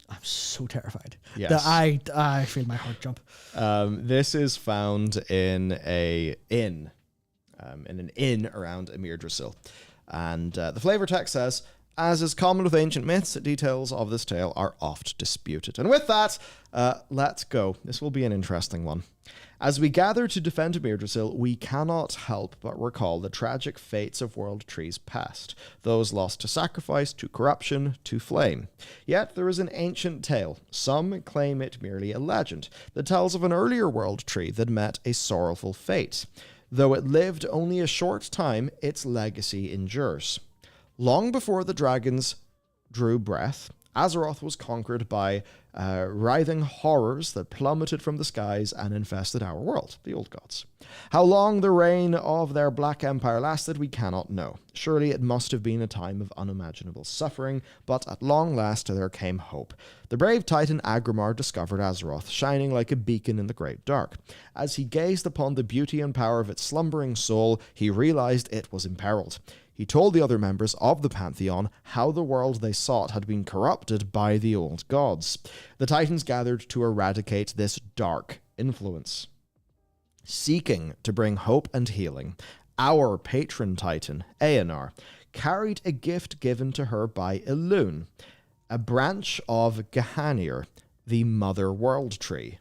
I'm so terrified. Yes. I feel my heart jump. This is found in an inn around Emir Drasil. And the flavor text says, as is common with ancient myths, details of this tale are oft disputed. And with that, let's go. This will be an interesting one. As we gather to defend Mirdrasil, we cannot help but recall the tragic fates of World Trees past, those lost to sacrifice, to corruption, to flame. Yet there is an ancient tale, some claim it merely a legend, that tells of an earlier World Tree that met a sorrowful fate. Though it lived only a short time, its legacy endures. Long before the dragons drew breath, Azeroth was conquered by writhing horrors that plummeted from the skies and infested our world, the old gods. How long the reign of their Black Empire lasted, we cannot know. Surely it must have been a time of unimaginable suffering, but at long last there came hope. The brave titan Agrimar discovered Azeroth, shining like a beacon in the great dark. As he gazed upon the beauty and power of its slumbering soul, he realized it was imperiled. He told the other members of the Pantheon how the world they sought had been corrupted by the old gods. The Titans gathered to eradicate this dark influence. Seeking to bring hope and healing, our patron Titan, Aenar, carried a gift given to her by Elune, a branch of Gehanir, the Mother World Tree.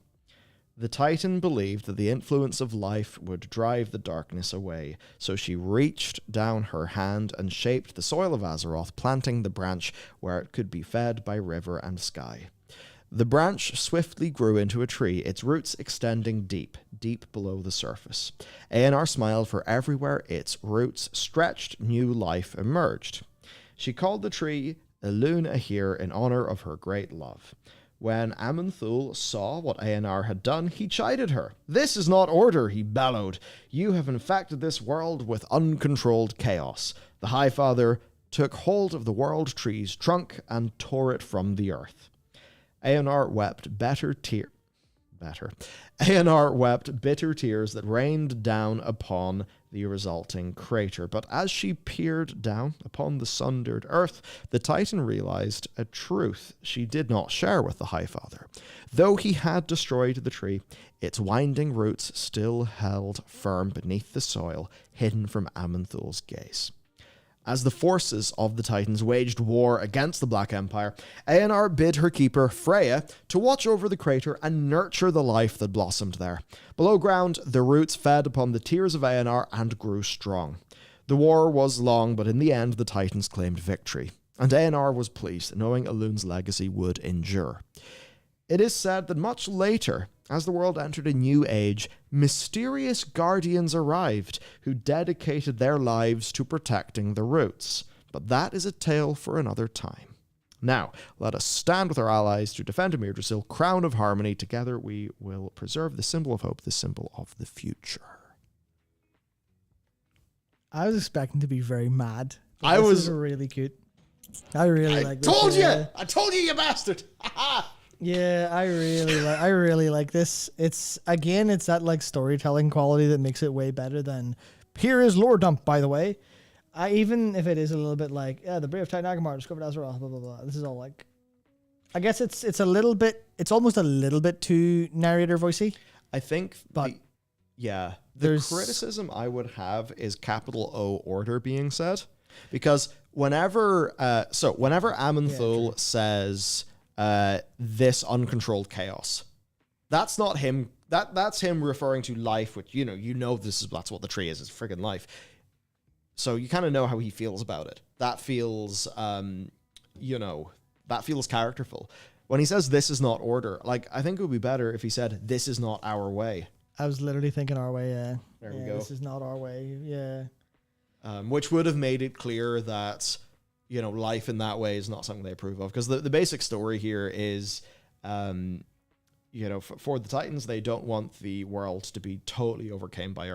The Titan believed that the influence of life would drive the darkness away, so she reached down her hand and shaped the soil of Azeroth, planting the branch where it could be fed by river and sky. The branch swiftly grew into a tree, its roots extending deep, deep below the surface. Aenar smiled, for everywhere its roots stretched, new life emerged. She called the tree Elune Ahir in honor of her great love. When Aman'Thul saw what Aenar had done, he chided her. "This is not order," he bellowed. "You have infected this world with uncontrolled chaos." The High Father took hold of the World Tree's trunk and tore it from the earth. Aenar wept bitter tears that rained down upon the resulting crater. But as she peered down upon the sundered earth, the Titan realized a truth she did not share with the High Father. Though he had destroyed the tree, its winding roots still held firm beneath the soil, hidden from Aman'Thul's gaze. As the forces of the Titans waged war against the Black Empire, Aenar bid her keeper, Freya, to watch over the crater and nurture the life that blossomed there. Below ground, the roots fed upon the tears of Aenar and grew strong. The war was long, but in the end, the Titans claimed victory, and Aenar was pleased, knowing Elune's legacy would endure. It is said that much later, as the world entered a new age, mysterious guardians arrived who dedicated their lives to protecting the roots. But that is a tale for another time. Now, let us stand with our allies to defend Mirdrasil, crown of harmony. Together we will preserve the symbol of hope, the symbol of the future. I was expecting to be very mad. I was really cute. I really like this. I told you, you bastard! Yeah, I really like this. It's that like storytelling quality that makes it way better than here is lore dump, by the way. Even if it is a little bit like, the brave Titan Agrimar discovered Azeroth, blah blah blah. This is all like, I guess it's almost a little bit too narrator voicey. I think, but the criticism I would have is capital O order being said, because whenever Aman'Thul says this uncontrolled chaos, that's not him. That's him referring to life, which that's what the tree is. It's friggin' life. So you kind of know how he feels about it. That feels, that feels characterful. When he says this is not order, like, I think it would be better if he said this is not our way. I was literally thinking our way. Yeah. There we go. This is not our way. Yeah. Which would have made it clear that, life in that way is not something they approve of. Because the basic story here is, for the Titans, they don't want the world to be totally overcome by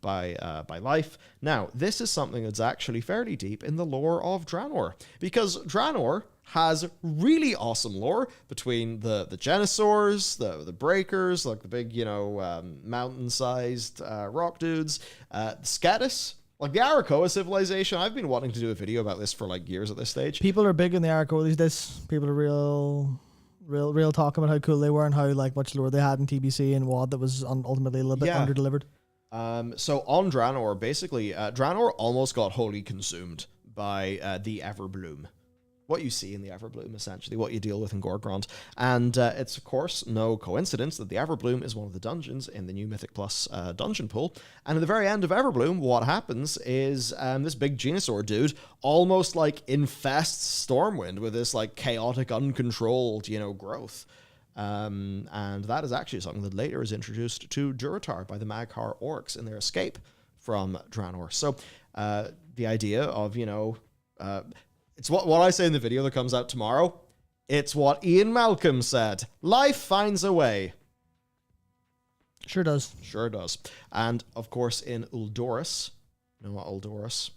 by life. Now, this is something that's actually fairly deep in the lore of Draenor, because Draenor has really awesome lore between the Genosaurs, the Breakers, like the big, mountain-sized rock dudes, the Scatus, like the Arakoa civilization. I've been wanting to do a video about this for like years at this stage. People are big in the Arakoa these days. People are real talk about how cool they were and how like much lore they had in TBC and WoD that was ultimately a little bit underdelivered. So on Draenor, basically, Draenor almost got wholly consumed by the Everbloom. What you see in the Everbloom, essentially, what you deal with in Gorgrond. And it's, of course, no coincidence that the Everbloom is one of the dungeons in the new Mythic Plus dungeon pool. And at the very end of Everbloom, what happens is this big Venusaur dude almost, like, infests Stormwind with this, like, chaotic, uncontrolled, growth. And that is actually something that later is introduced to Durotar by the Mag'har orcs in their escape from Draenor. So the idea of, it's what I say in the video that comes out tomorrow. It's what Ian Malcolm said. Life finds a way. Sure does. Sure does. And, of course, in Uldorus, you know what Uldorus?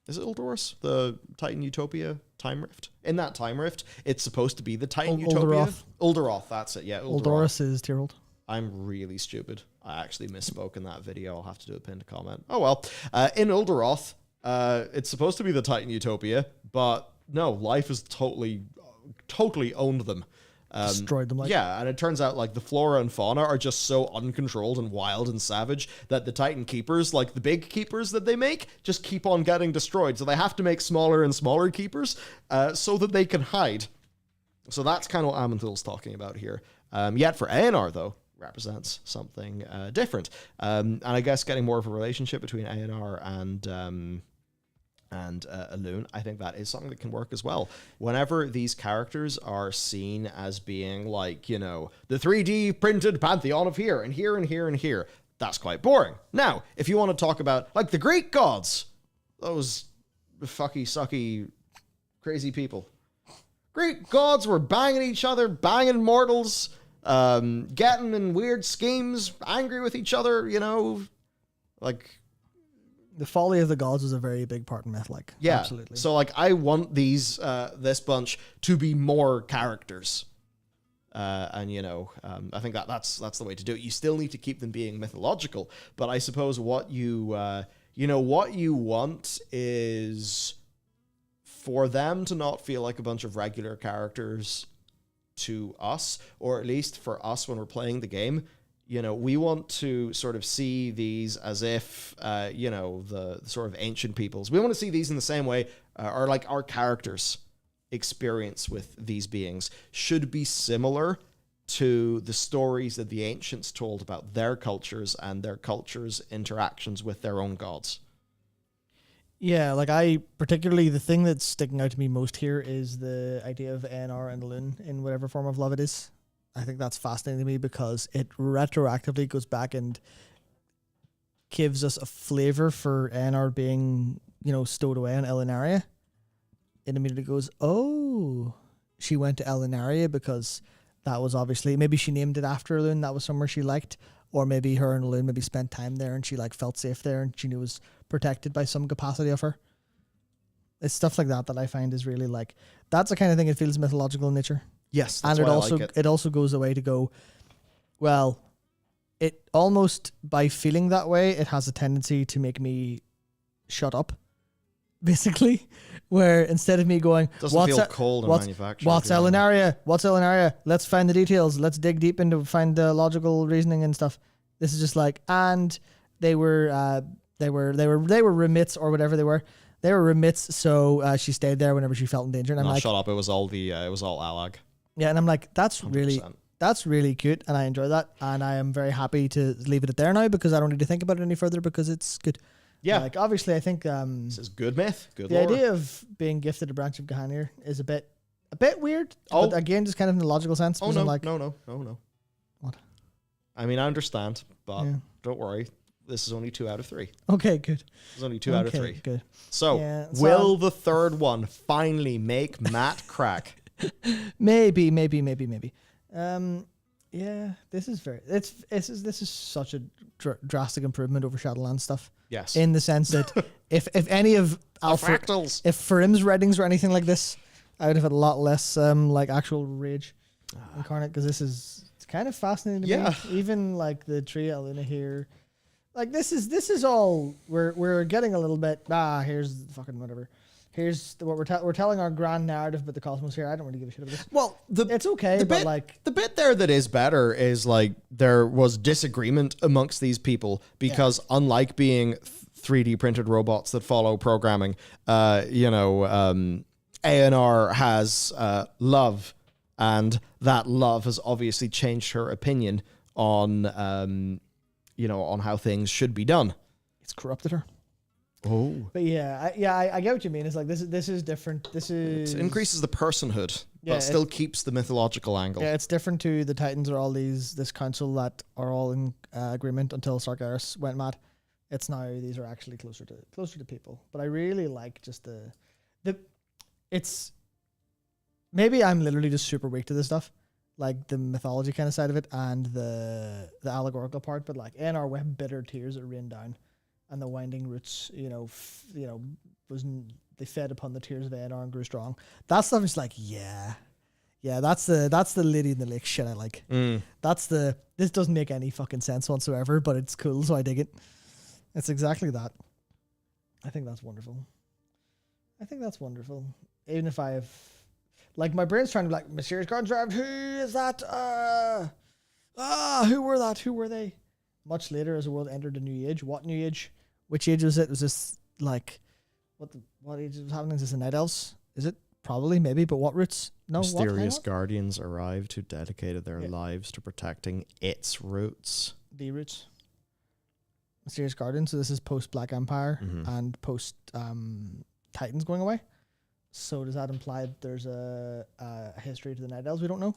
Is it Uldorus? The Titan Utopia time rift? In that time rift, it's supposed to be the Titan Utopia. Uldaroth, that's it, yeah. Uldorus is Tyrald. I'm really stupid. I actually misspoke in that video. I'll have to do a pinned comment. Oh well. In Uldaroth, it's supposed to be the Titan Utopia, but no, life has totally owned them. Destroyed them. Yeah, and it turns out like the flora and fauna are just so uncontrolled and wild and savage that the Titan keepers, like the big keepers that they make, just keep on getting destroyed. So they have to make smaller and smaller keepers so that they can hide. So that's kind of what Amanthul's talking about here. Yet for Aenar, though, represents something different. And I guess getting more of a relationship between Aenar and Elune, I think that is something that can work as well. Whenever these characters are seen as being like, the 3D printed pantheon of here and here and here and here, that's quite boring. Now, if you want to talk about like the Greek gods, those fucky, sucky, crazy people. Greek gods were banging each other, banging mortals, getting in weird schemes, angry with each other, like... The folly of the gods was a very big part in myth, yeah, absolutely. So, I want this bunch to be more characters. And, I think that's the way to do it. You still need to keep them being mythological, but I suppose what you want is for them to not feel like a bunch of regular characters to us, or at least for us when we're playing the game. We want to sort of see these as if, the sort of ancient peoples. We want to see these in the same way, or like our characters' experience with these beings should be similar to the stories that the ancients told about their cultures and their cultures' interactions with their own gods. Yeah, particularly the thing that's sticking out to me most here is the idea of Aenar and Elune in whatever form of love it is. I think that's fascinating to me because it retroactively goes back and gives us a flavor for Aenar being, stowed away on Elinaria. It immediately goes, oh, she went to Elinaria because that was obviously, maybe she named it after Elune, that was somewhere she liked, or maybe her and Elune maybe spent time there and she felt safe there and she knew it was protected by some capacity of her. It's stuff like that I find is really that's the kind of thing it feels mythological in nature. Yes, that's and it also goes away to go, well, it almost, by feeling that way, it has a tendency to make me shut up, basically, where instead of me going, doesn't feel cold and manufactured. What's Elinaria? What's Elinaria? Let's find the details. Let's dig deep into find the logical reasoning and stuff. This is just and they were remits or whatever they were. They were remits, so she stayed there whenever she felt in danger. And I'm shut up. It was all Alag. Yeah, and I'm that's 100%. that's really cute, and I enjoy that, and I am very happy to leave it at there now because I don't need to think about it any further because it's good. Yeah, obviously I think this is good myth, good the lore. idea of being gifted a branch of Gahanir is a bit weird. But again, just kind of in the logical sense. Oh no, no. What? I mean, I understand, but don't worry. This is only 2 out of 3. Okay, good. It's only 2 out of 3. Good. So, will the third one finally make Matt crack? Maybe. Yeah, this is such a drastic improvement over Shadowlands stuff. Yes. In the sense that if any of fractals, if Farim's readings were anything like this, I would have had a lot less actual rage incarnate because it's kind of fascinating to me. Even the tree Eluna here. This is all we're getting a little bit. Here's fucking whatever. Here's what we're telling our grand narrative about the cosmos here. I don't really give a shit about this. Well, it's okay, but the bit there that is better is there was disagreement amongst these people because unlike being 3D printed robots that follow programming. ANR has love, and that love has obviously changed her opinion on on how things should be done. It's corrupted her. Oh, but I get what you mean. It's like this is different. It increases the personhood, Yeah, but still keeps the mythological angle. Yeah, it's different to the Titans or all this council that are all in agreement until Sargeras went mad. It's now these are actually closer to people. But I really like just it's maybe I'm literally just super weak to this stuff, like the mythology kind of side of it and the allegorical part. But like in our web bitter tears that rained down, and the winding roots, they fed upon the tears of Aenar and grew strong. That stuff is like, yeah, that's the Lady in the Lake shit I like. This doesn't make any fucking sense whatsoever, but it's cool, so I dig it. It's exactly that. I think that's wonderful. Even if I've, like, my brain's trying to be like, Mysterious Contract, who is that? Who were they? Much later, as the world entered a new age. What new age? Which age was it? Was this like what age was happening? Is this the Night Elves? Is it? Probably, maybe, but what roots? No. Mysterious guardians arrived who dedicated their lives to protecting its roots. The roots. Mysterious Guardians. So this is post Black Empire and post Titans going away. So does that imply that there's a history to the Night Elves we don't know?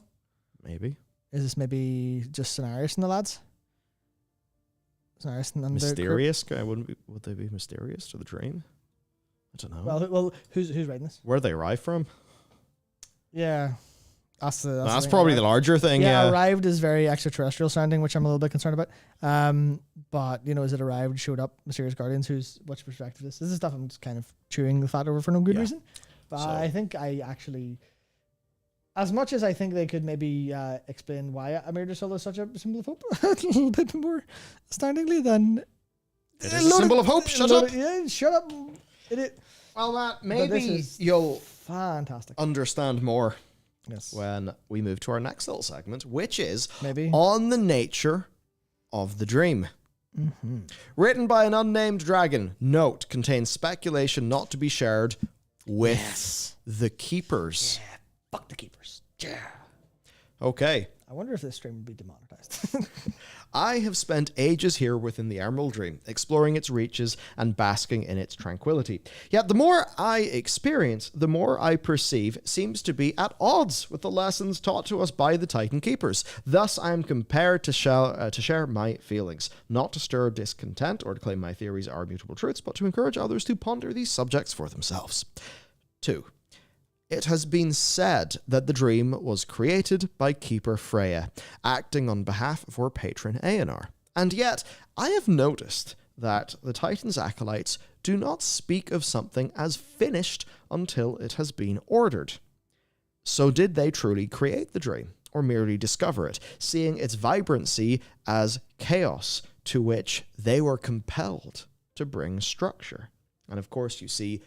Maybe. Is this maybe just Cenarius and the lads? Cenarius and mysterious guy would they be mysterious to the dream? I don't know. Well, who's writing this? Where they arrive from? Yeah, that's probably the larger thing. Yeah, arrived is very extraterrestrial sounding, which I'm a little bit concerned about. But is it arrived, showed up, Mysterious Guardians? What's perspective this? This is stuff I'm just kind of chewing the fat over for no good reason. But I think I actually, as much as I think they could maybe explain why Amir Soul is such a symbol of hope, a little bit more astoundingly than it is a symbol of hope. Shut up. Yeah, shut up. Well, Matt, maybe you'll fantastic understand more when we move to our next little segment, which is on the nature of the dream. Written by an unnamed dragon, note contains speculation not to be shared with the keepers. Yeah, fuck the keepers. Yeah. Okay. I wonder if this stream would be demonetized. I have spent ages here within the Emerald Dream, exploring its reaches and basking in its tranquility. Yet the more I experience, the more I perceive seems to be at odds with the lessons taught to us by the Titan Keepers. Thus, I am compelled to share my feelings, not to stir discontent or to claim my theories are immutable truths, but to encourage others to ponder these subjects for themselves. 2. It has been said that the dream was created by Keeper Freya, acting on behalf of her patron Aenar. And yet, I have noticed that the Titan's acolytes do not speak of something as finished until it has been ordered. So did they truly create the dream, or merely discover it, seeing its vibrancy as chaos to which they were compelled to bring structure? And of course, you see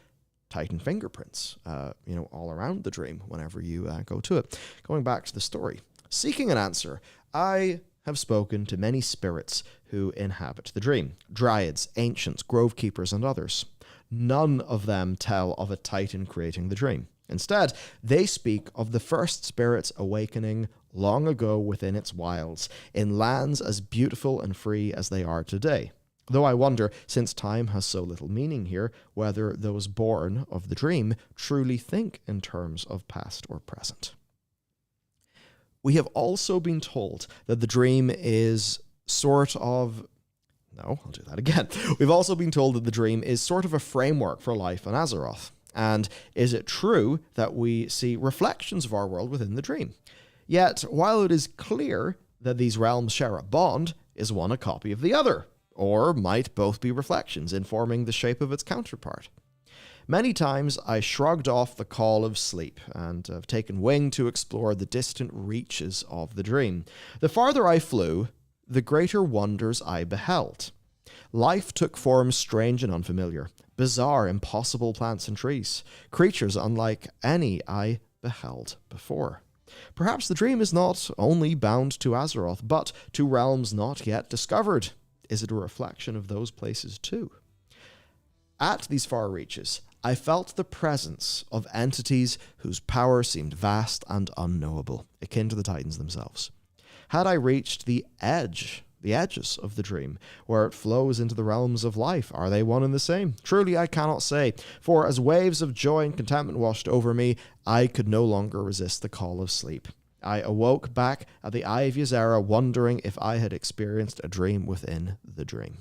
Titan fingerprints, all around the dream whenever you go to it. Going back to the story, seeking an answer, I have spoken to many spirits who inhabit the dream, dryads, ancients, grove keepers, and others. None of them tell of a Titan creating the dream. Instead, they speak of the first spirits awakening long ago within its wilds, in lands as beautiful and free as they are today. Though I wonder, since time has so little meaning here, whether those born of the dream truly think in terms of past or present. We have also been told that the dream is sort of... No, I'll do that again. We've also been told that the dream is sort of a framework for life on Azeroth. And is it true that we see reflections of our world within the dream? Yet, while it is clear that these realms share a bond, is one a copy of the other? Or might both be reflections, informing the shape of its counterpart. Many times I shrugged off the call of sleep and have taken wing to explore the distant reaches of the dream. The farther I flew, the greater wonders I beheld. Life took forms strange and unfamiliar, bizarre, impossible plants and trees, creatures unlike any I beheld before. Perhaps the dream is not only bound to Azeroth, but to realms not yet discovered. Is it a reflection of those places too? At these far reaches, I felt the presence of entities whose power seemed vast and unknowable, akin to the Titans themselves. Had I reached the edges of the dream, where it flows into the realms of life? Are they one and the same? Truly I cannot say, for as waves of joy and contentment washed over me, I could no longer resist the call of sleep. I awoke back at the Eye of Ysera, wondering if I had experienced a dream within the dream.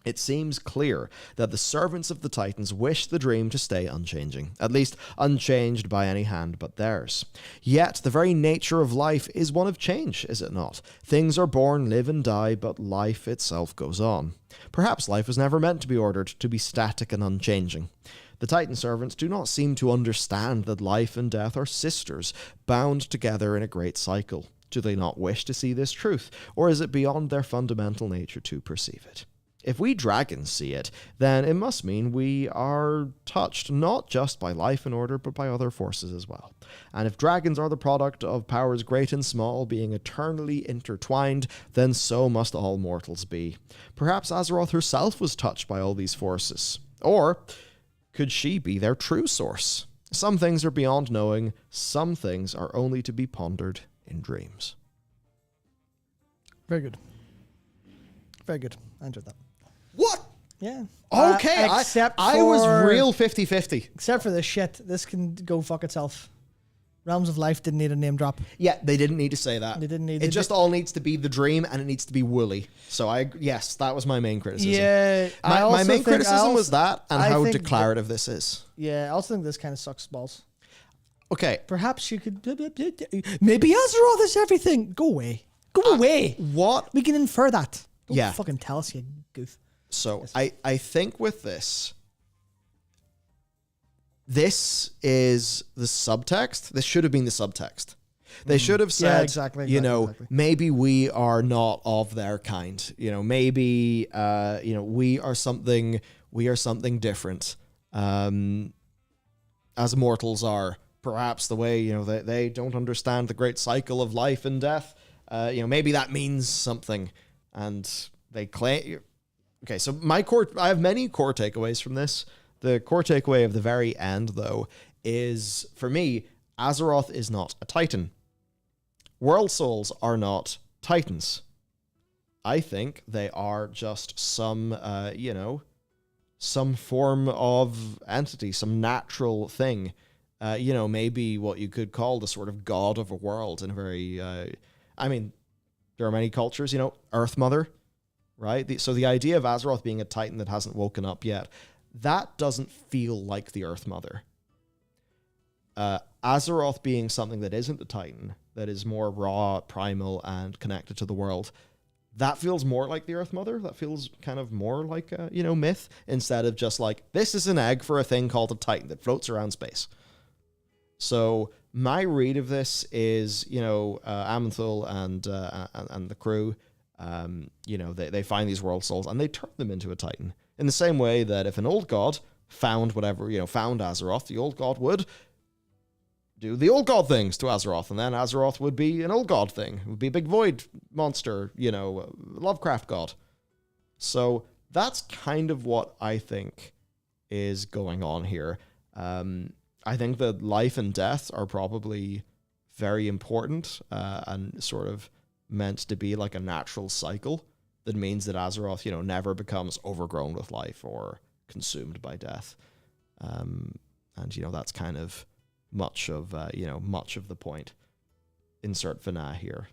It seems clear that the servants of the Titans wish the dream to stay unchanging, at least unchanged by any hand but theirs. Yet the very nature of life is one of change, is it not? Things are born, live and die, but life itself goes on. Perhaps life was never meant to be ordered to be static and unchanging. The Titan servants do not seem to understand that life and death are sisters, bound together in a great cycle. Do they not wish to see this truth, or is it beyond their fundamental nature to perceive it? If we dragons see it, then it must mean we are touched not just by life and order, but by other forces as well. And if dragons are the product of powers great and small being eternally intertwined, then so must all mortals be. Perhaps Azeroth herself was touched by all these forces. Or could she be their true source? Some things are beyond knowing, some things are only to be pondered in dreams. Very good. Very good. I enjoyed that. What? Yeah. Okay, I was real 50-50. Except for this shit. This can go fuck itself. Realms of Life didn't need a name drop. Yeah, they didn't need to say that. They didn't need it. Just all needs to be the dream, and it needs to be woolly. So yes, that was my main criticism. Yeah, my main criticism was that, and how declarative this is. Yeah, I also think this kind of sucks balls. Okay, perhaps you could. Maybe Azeroth is everything. Go away. Go away. What? We can infer that. Don't fucking tell us, you goof. So I think with this is the subtext. This should have been the subtext. They should have said, exactly. Maybe we are not of their kind. Maybe, we are something different. As mortals are, perhaps the way, they don't understand the great cycle of life and death. Maybe that means something, and they claim. Okay, so I have many core takeaways from this. The core takeaway of the very end, though, is, for me, Azeroth is not a Titan. World Souls are not Titans. I think they are just some form of entity, some natural thing. Maybe what you could call the sort of god of a world in a very, there are many cultures, Earth Mother. Right? So the idea of Azeroth being a Titan that hasn't woken up yet, that doesn't feel like the Earth Mother. Azeroth being something that isn't the Titan, that is more raw, primal, and connected to the world, that feels more like the Earth Mother. That feels kind of more like a, myth, instead of just like, this is an egg for a thing called a Titan that floats around space. So my read of this is, Aman'Thul and the crew, they find these world souls and they turn them into a Titan. In the same way that if an old god found found Azeroth, the old god would do the old god things to Azeroth, and then Azeroth would be an old god thing. It would be a big void monster, Lovecraft god. So that's kind of what I think is going on here. I think that life and death are probably very important and sort of meant to be like a natural cycle that means that Azeroth, never becomes overgrown with life or consumed by death. And that's kind of much of the point. Insert Vana here.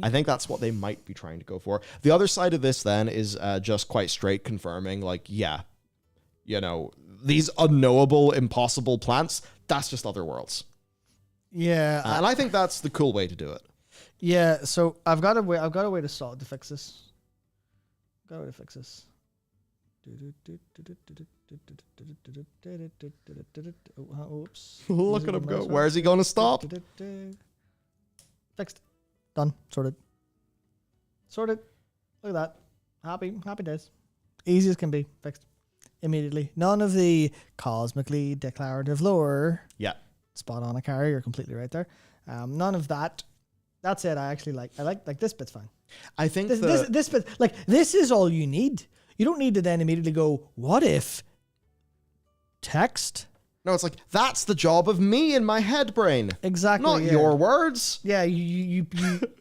I think that's what they might be trying to go for. The other side of this then is just quite straight confirming, these unknowable, impossible plants, that's just other worlds. Yeah. And I think that's the cool way to do it. Yeah, so I've got a way to fix this. Oops. Look at him go. Where is he going to stop? Fixed. Done. Sorted. Look at that. Happy days. Easy as can be. Fixed. Immediately. None of the cosmically declarative lore. Yeah. Spot on, Akari. You're completely right there. None of that. That said, I like this bit's fine. I think this bit, this is all you need. You don't need to then immediately go, what if text? No, it's like, that's the job of me in my head brain. Exactly. Not your words. Yeah, you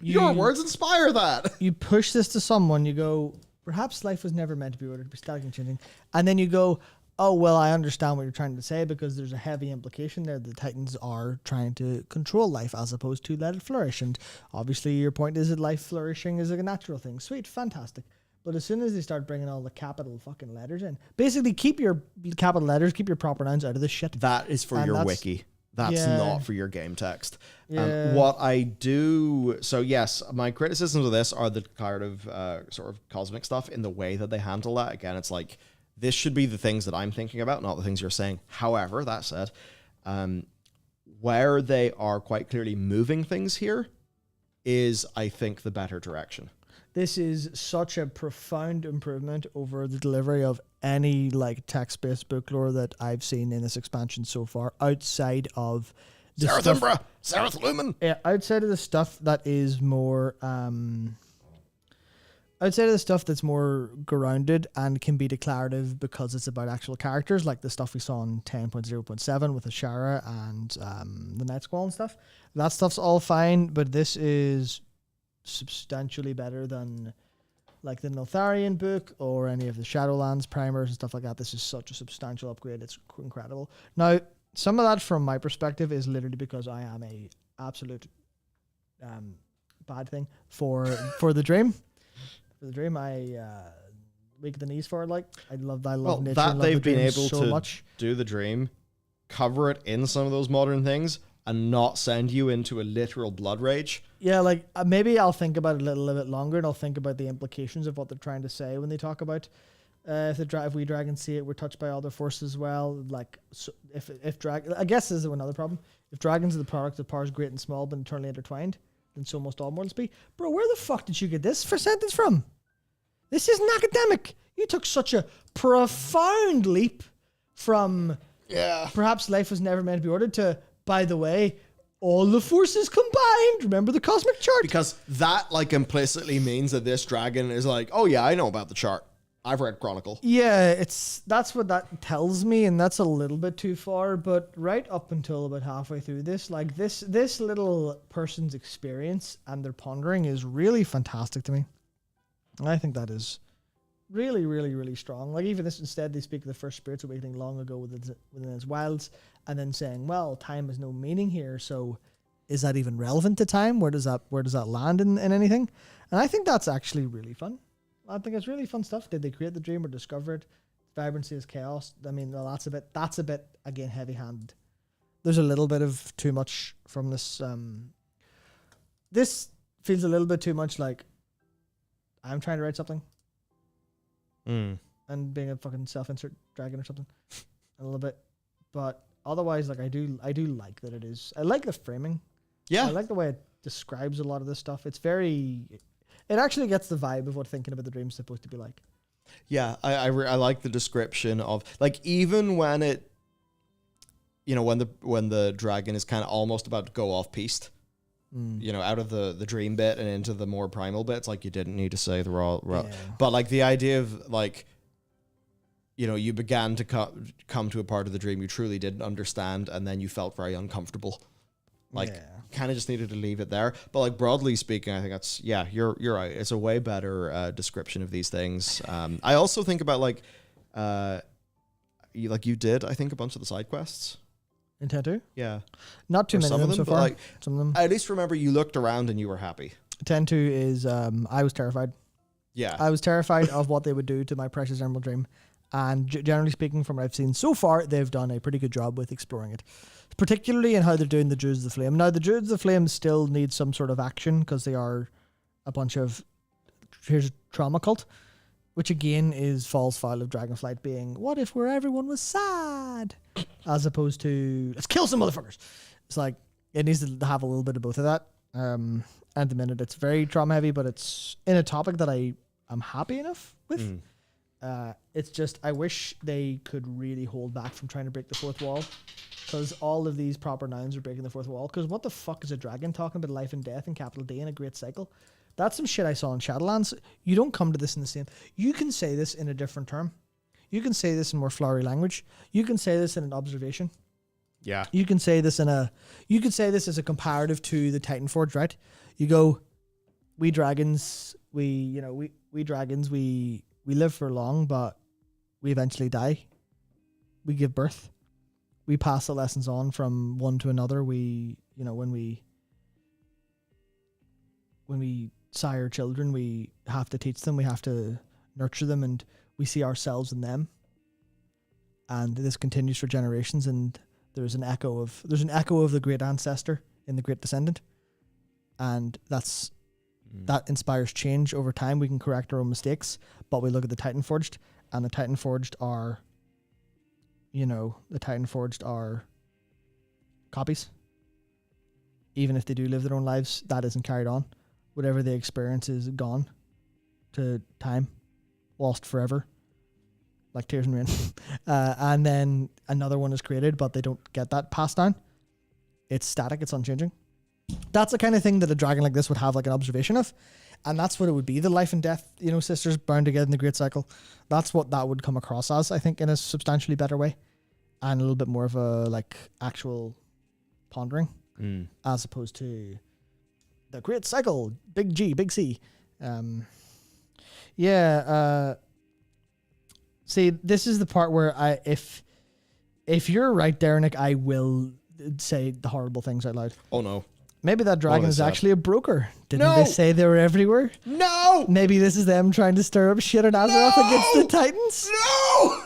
Your words inspire that. You push this to someone, you go, perhaps life was never meant to be ordered to be static and changing. And then you go, oh, well, I understand what you're trying to say because there's a heavy implication there. The Titans are trying to control life as opposed to let it flourish. And obviously your point is that life flourishing is a natural thing. Sweet, fantastic. But as soon as they start bringing all the capital fucking letters in, basically keep your capital letters, keep your proper nouns out of this shit. That is for your wiki. That's not for your game text. Yeah. What I do, so yes, my criticisms of this are the kind of sort of cosmic stuff in the way that they handle that. Again, it's like, this should be the things that I'm thinking about, not the things you're saying. However, that said, where they are quite clearly moving things here is, I think, the better direction. This is such a profound improvement over the delivery of any like text-based book lore that I've seen in this expansion so far, outside of the Zarathustra, Zarath Lumen. Yeah, outside of the stuff that is more outside of the stuff that's more grounded and can be declarative because it's about actual characters, like the stuff we saw in 10.0.7 with Ashara and the Night Squall and stuff. That stuff's all fine, but this is substantially better than like the Notharian book or any of the Shadowlands primers and stuff like that. This is such a substantial upgrade. It's incredible. Now, some of that from my perspective is literally because I am a absolute bad thing for the Dream. For the Dream, I weak at the knees for it. Like I love nature. That and love they've the been Dream able so to much. do the Dream, cover it in some of those modern things, and not send you into a literal blood rage. Yeah, like maybe I'll think about it a little bit longer, and I'll think about the implications of what they're trying to say when they talk about if we dragons see it, we're touched by other forces as well. Like so if I guess this is another problem. If dragons are the product of powers great and small but eternally intertwined, then so must all mortals be. Bro, where the fuck did you get this for sentence from? This isn't academic. You took such a profound leap from perhaps life was never meant to be ordered to, by the way, all the forces combined. Remember the cosmic chart? Because that like implicitly means that this dragon is like, oh yeah, I know about the chart. I've read Chronicle. Yeah, that's what that tells me, and that's a little bit too far. But right up until about halfway through this, like this little person's experience and their pondering is really fantastic to me. And I think that is really, really, really strong. Like even this, instead they speak of the first spirits awakening long ago within its wilds, and then saying, well, time has no meaning here, so is that even relevant to time? Where does that land in anything? And I think that's actually really fun. I think it's really fun stuff. Did they create the dream or discover it? Vibrancy is chaos. I mean, well, that's a bit again heavy-handed. There's a little bit of too much from this. This feels a little bit too much like I'm trying to write something and being a fucking self-insert dragon or something. A little bit, but otherwise, like I do like that it is. I like the framing. Yeah, I like the way it describes a lot of this stuff. It's very. It actually gets the vibe of what thinking about the dream is supposed to be like. Yeah, I like the description of like even when it, you know, when the dragon is kind of almost about to go off piste, you know, out of the dream bit and into the more primal bits, like you didn't need to say the raw. But like the idea of like, you know, you began to come to a part of the dream you truly didn't understand, and then you felt very uncomfortable. Like, kind of just needed to leave it there. But like broadly speaking, I think that's you're right. It's a way better description of these things. I also think about like, you did I think a bunch of the side quests In Tattoo? Yeah, Not too many of them so far. Like, some of them. I at least remember you looked around and you were happy. 10-2 is I was terrified. Yeah, I was terrified of what they would do to my precious Emerald Dream. And generally speaking, from what I've seen so far, they've done a pretty good job with exploring it, particularly in how they're doing the Druids of the Flame. Now, the Druids of the Flame still need some sort of action because they are a bunch of here's a trauma cult, which again falls foul of Dragonflight being what if where everyone was sad, as opposed to let's kill some motherfuckers. It's like it needs to have a little bit of both of that. At the minute, it's very trauma heavy, but it's in a topic that I'm happy enough with. It's just I wish they could really hold back from trying to break the fourth wall, because all of these proper nouns are breaking the fourth wall. Because what the fuck is a dragon talking about life and death and capital D in a great cycle? That's some shit I saw in Shadowlands. You don't come to this in the same. You can say this in a different term. You can say this in more flowery language. You can say this in an observation. Yeah. You can say this you could say this as a comparative to the Titanforge, right? You go, we dragons, we live for long, but we eventually die. We give birth. We pass the lessons on from one to another. When we sire children, we have to teach them, we have to nurture them, and we see ourselves in them. And this continues for generations, and there's an echo of the great ancestor in the great descendant. And that inspires change over time. We can correct our own mistakes, but we look at the Titanforged, and the Titanforged are copies. Even if they do live their own lives, that isn't carried on. Whatever they experience is gone to time, lost forever, like Tears and Rain. And then another one is created, but they don't get that passed down. It's static, it's unchanging. That's the kind of thing that a dragon like this would have like an observation of. And that's what it would be. The life and death, sisters bound together in the great cycle. That's what that would come across as, I think, in a substantially better way. And a little bit more of a like actual pondering as opposed to the great cycle, big G, big C. See, this is the part where if you're right there, Nick, I will say the horrible things out loud. Oh no. Maybe that dragon is actually a broker. Didn't No! they say they were everywhere? No! Maybe this is them trying to stir up shit in Azeroth against the Titans? No!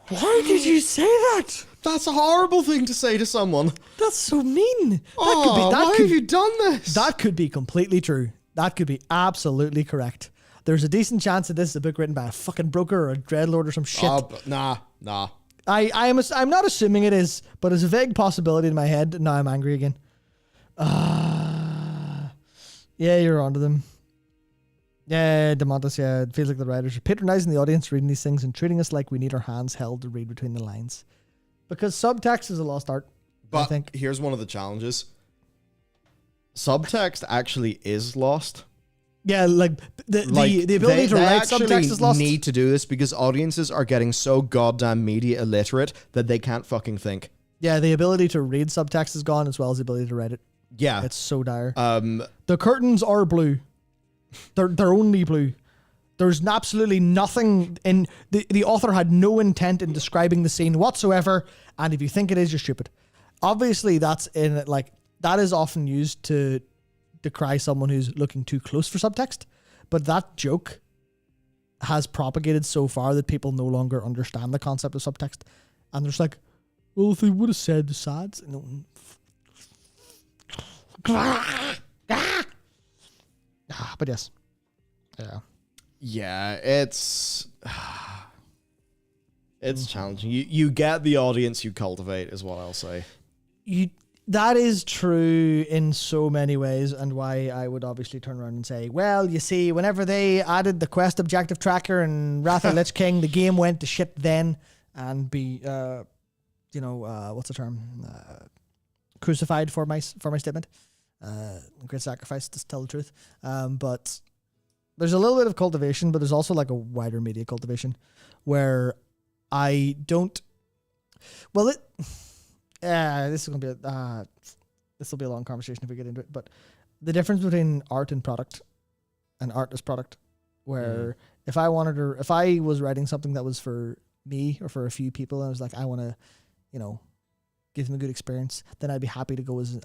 Why did you say that? That's a horrible thing to say to someone. That's so mean. Why have you done this? That could be completely true. That could be absolutely correct. There's a decent chance that this is a book written by a fucking broker or a dreadlord or some shit. Nah. I'm not assuming it is, but it's a vague possibility in my head. Now I'm angry again. Yeah, you're onto them. Yeah, Demontis, it feels like the writers are patronizing the audience reading these things and treating us like we need our hands held to read between the lines. Because subtext is a lost art, I think. But here's one of the challenges. Subtext actually is lost. Yeah, like the ability to write subtext is lost. They need to do this because audiences are getting so goddamn media illiterate that they can't fucking think. Yeah, the ability to read subtext is gone as well as the ability to write it. Yeah. It's so dire. The curtains are blue. They're only blue. There's absolutely nothing in the author had no intent in describing the scene whatsoever, and if you think it is, you're stupid. Obviously, that is often used to decry someone who's looking too close for subtext, but that joke has propagated so far that people no longer understand the concept of subtext, and they're just like, well, if they would have said the sads, no. But yes. Yeah, it's challenging. You get the audience you cultivate is what I'll say. That is true in so many ways, and why I would obviously turn around and say, well, you see, whenever they added the quest objective tracker and Wrath of Lich King, the game went to shit then, and be what's the term? Crucified for my statement. Great sacrifice, to tell the truth. But there's a little bit of cultivation, but there's also like a wider media cultivation where I don't. Well, this will be a long conversation if we get into it. But the difference between art and product, and art as product, where if I was writing something that was for me or for a few people, and I was like, I want to, give them a good experience, then I'd be happy to go as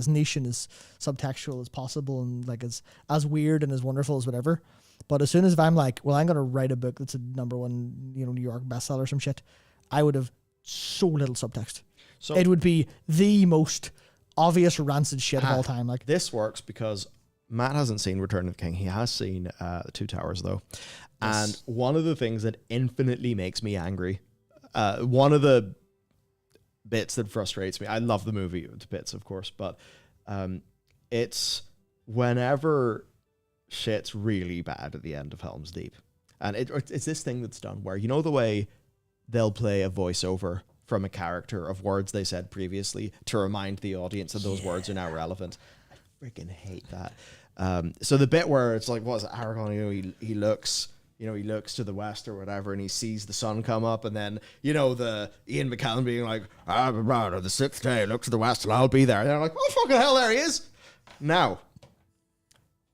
niche and as subtextual as possible, and like as weird and as wonderful as whatever. But as soon as if I'm like, well, I'm gonna write a book that's a #1, New York bestseller or some shit, I would have so little subtext. So it would be the most obvious rancid shit of all time. Like, this works because Matt hasn't seen Return of the King. He has seen The Two Towers though. Yes. And one of the things that infinitely makes me angry, one of the bits that frustrates me, I love the movie to bits, of course, but it's whenever shit's really bad at the end of Helm's Deep. And it's this thing that's done where, the way they'll play a voiceover from a character of words they said previously to remind the audience that those words are now relevant. I freaking hate that. So the bit where it's like, what is it, Aragorn, he looks, he looks to the west or whatever, and he sees the sun come up, and then, the Ian McKellen being like, the sixth day, look to the west and I'll be there. And they're like, oh, fucking hell, there he is. Now,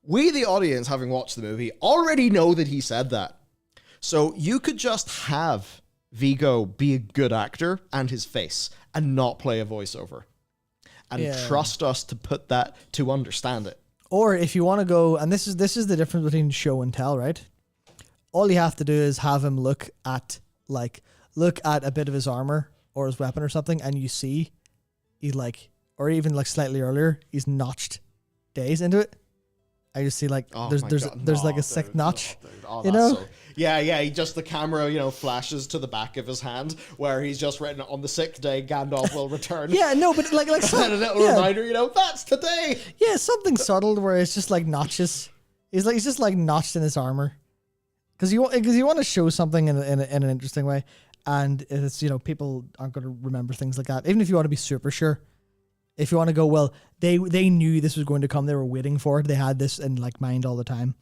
we, the audience, having watched the movie, already know that he said that. So you could just have Viggo be a good actor and his face and not play a voiceover. And trust us to put that, to understand it. Or if you want to go, and this is the difference between show and tell, right? All you have to do is have him look at a bit of his armor or his weapon or something, and you see he's like, or even like slightly earlier, he's notched days into it. I just see like there's like a sick notch, He just, the camera, flashes to the back of his hand where he's just written, on the sixth day Gandalf will return. But like and a little reminder, that's today. Yeah, something subtle where it's just like notches. He's just like notched in his armor because you want to show something in an interesting way, and it's people aren't going to remember things like that. Even if you want to be super sure. If you want to go, well, they knew this was going to come. They were waiting for it. They had this in like mind all the time.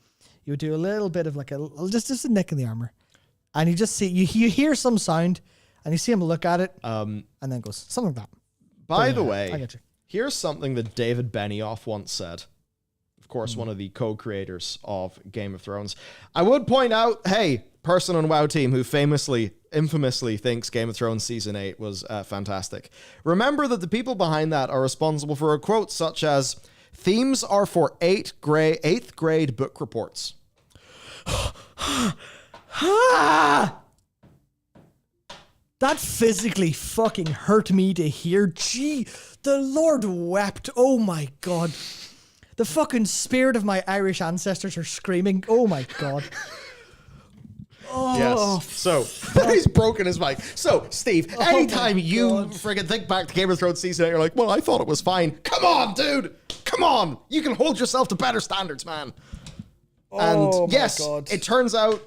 You would do a little bit of like just a nick in the armor, and you just see you hear some sound, and you see him look at it, and then it goes something like that. By the way, I get you. Here's something that David Benioff once said. Of course, one of the co-creators of Game of Thrones. I would point out, hey, person on WoW team who infamously thinks Game of Thrones Season 8 was fantastic. Remember that the people behind that are responsible for a quote such as, themes are for 8th grade book reports. That physically fucking hurt me to hear. Gee, the Lord wept. Oh my God. The fucking spirit of my Irish ancestors are screaming. Oh my God. Oh, yes. So he's broken his mic. So Steve, anytime you friggin' think back to Game of Thrones Season 8, you're like, well, I thought it was fine. Come on, dude. Come on. You can hold yourself to better standards, man. And yes, it turns out,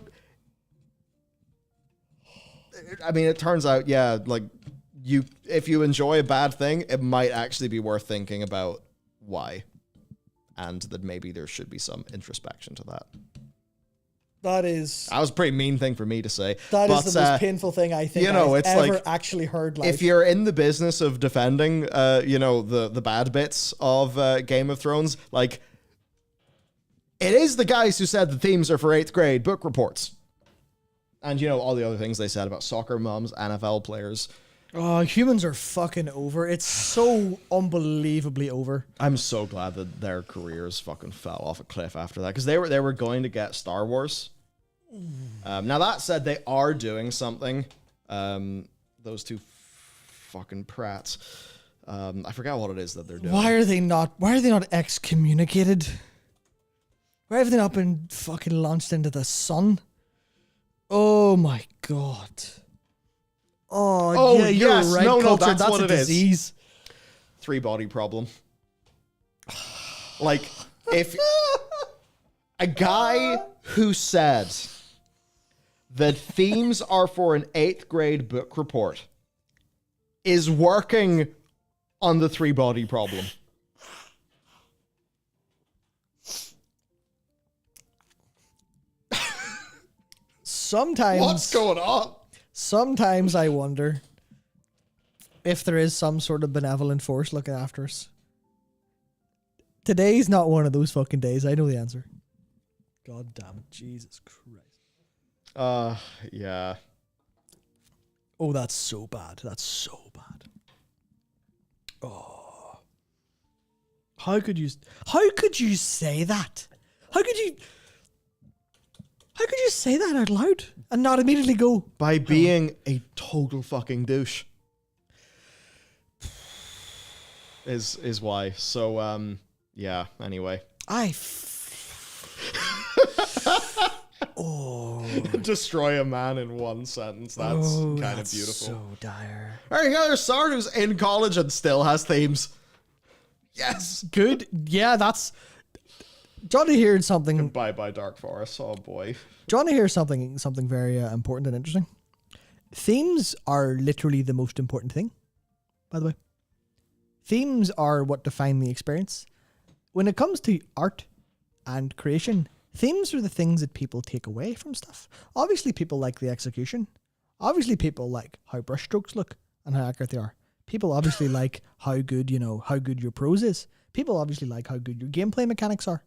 yeah, like if you enjoy a bad thing, it might actually be worth thinking about why. And that maybe there should be some introspection to that. That was a pretty mean thing for me to say. That is the most painful thing I think I've ever actually heard. If you're in the business of defending, the bad bits of Game of Thrones, like, it is the guys who said the themes are for 8th grade book reports. And, all the other things they said about soccer moms, NFL players. Oh, humans are fucking over. It's so unbelievably over. I'm so glad that their careers fucking fell off a cliff after that, because they were going to get Star Wars. Now that said, they are doing something. Those two fucking prats. I forgot what it is that they're doing. Why are they not excommunicated? Why have they not been fucking launched into the sun? Oh my God. Oh yeah, you're right. No, that's what a disease. is. 3-body problem. Like, if a guy who said that themes are for an 8th grade book report is working on the 3-body problem. Sometimes. What's going on? Sometimes I wonder if there is some sort of benevolent force looking after us. Today's not one of those fucking days. I know the answer. God damn it. Jesus Christ. Yeah. Oh, that's so bad. That's so bad. Oh. How could you say that? How could you say that out loud and not immediately go? By being a total fucking douche. Is why. So, yeah, anyway. Destroy a man in one sentence. That's kind of beautiful. So dire. Alright, there's Sard who's in college and still has themes. Yes. Good. Yeah, that's... Johnny heard something... Bye Dark Forest. Oh boy. Johnny hears something very important and interesting. Themes are literally the most important thing, by the way. Themes are what define the experience. When it comes to art, and creation, themes are the things that people take away from stuff. Obviously, people like the execution. Obviously, people like how brushstrokes look and how accurate they are. People obviously like how good, how good your prose is. People obviously like how good your gameplay mechanics are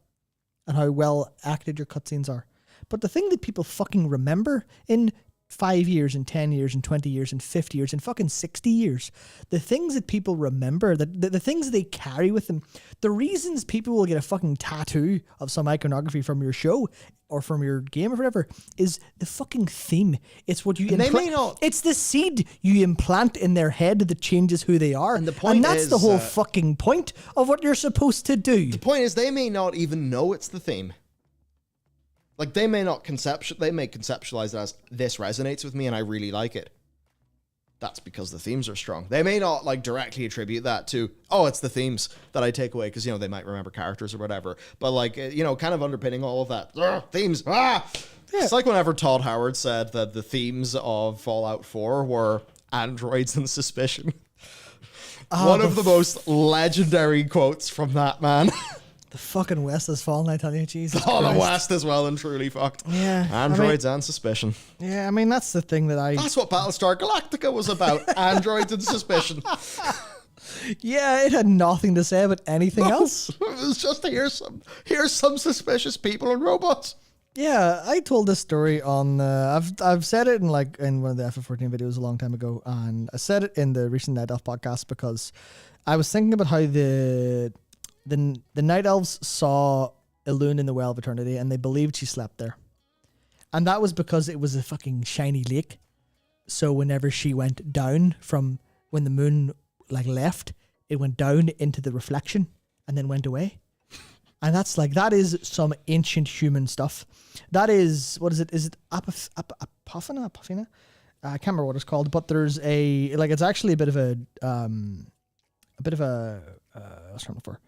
and how well acted your cutscenes are. But the thing that people fucking remember in 5 years and 10 years and 20 years and 50 years and fucking 60 years, the things that people remember, the things they carry with them, the reasons people will get a fucking tattoo of some iconography from your show or from your game or whatever is the fucking theme. It's what you implant. It's the seed you implant in their head that changes who they are. And that's the whole fucking point of what you're supposed to do. The point is they may not even know it's the theme. Like, they may conceptualize it as, this resonates with me and I really like it. That's because the themes are strong. They may not, directly attribute that to, it's the themes that I take away, because, they might remember characters or whatever. But, kind of underpinning all of that, themes, Yeah. It's like whenever Todd Howard said that the themes of Fallout 4 were androids and suspicion. One of the most legendary quotes from that man. The fucking West has fallen, I tell you, Jesus Christ. The West is well and truly fucked. Yeah. Androids and suspicion. Yeah, that's the thing that That's what Battlestar Galactica was about. Androids and suspicion. Yeah, it had nothing to say about anything else. It was just here's some suspicious people and robots. Yeah, I told this story on I've said it in one of the FF14 videos a long time ago, and I said it in the recent Night Elf podcast because I was thinking about how the Night Elves saw Elune in the Well of Eternity and they believed she slept there. And that was because it was a fucking shiny lake. So whenever she went down from when the moon left, it went down into the reflection and then went away. And that is some ancient human stuff. That is, what is it? Is it Apophina? I can't remember what it's called, but there's it's actually a bit of a what's trying for?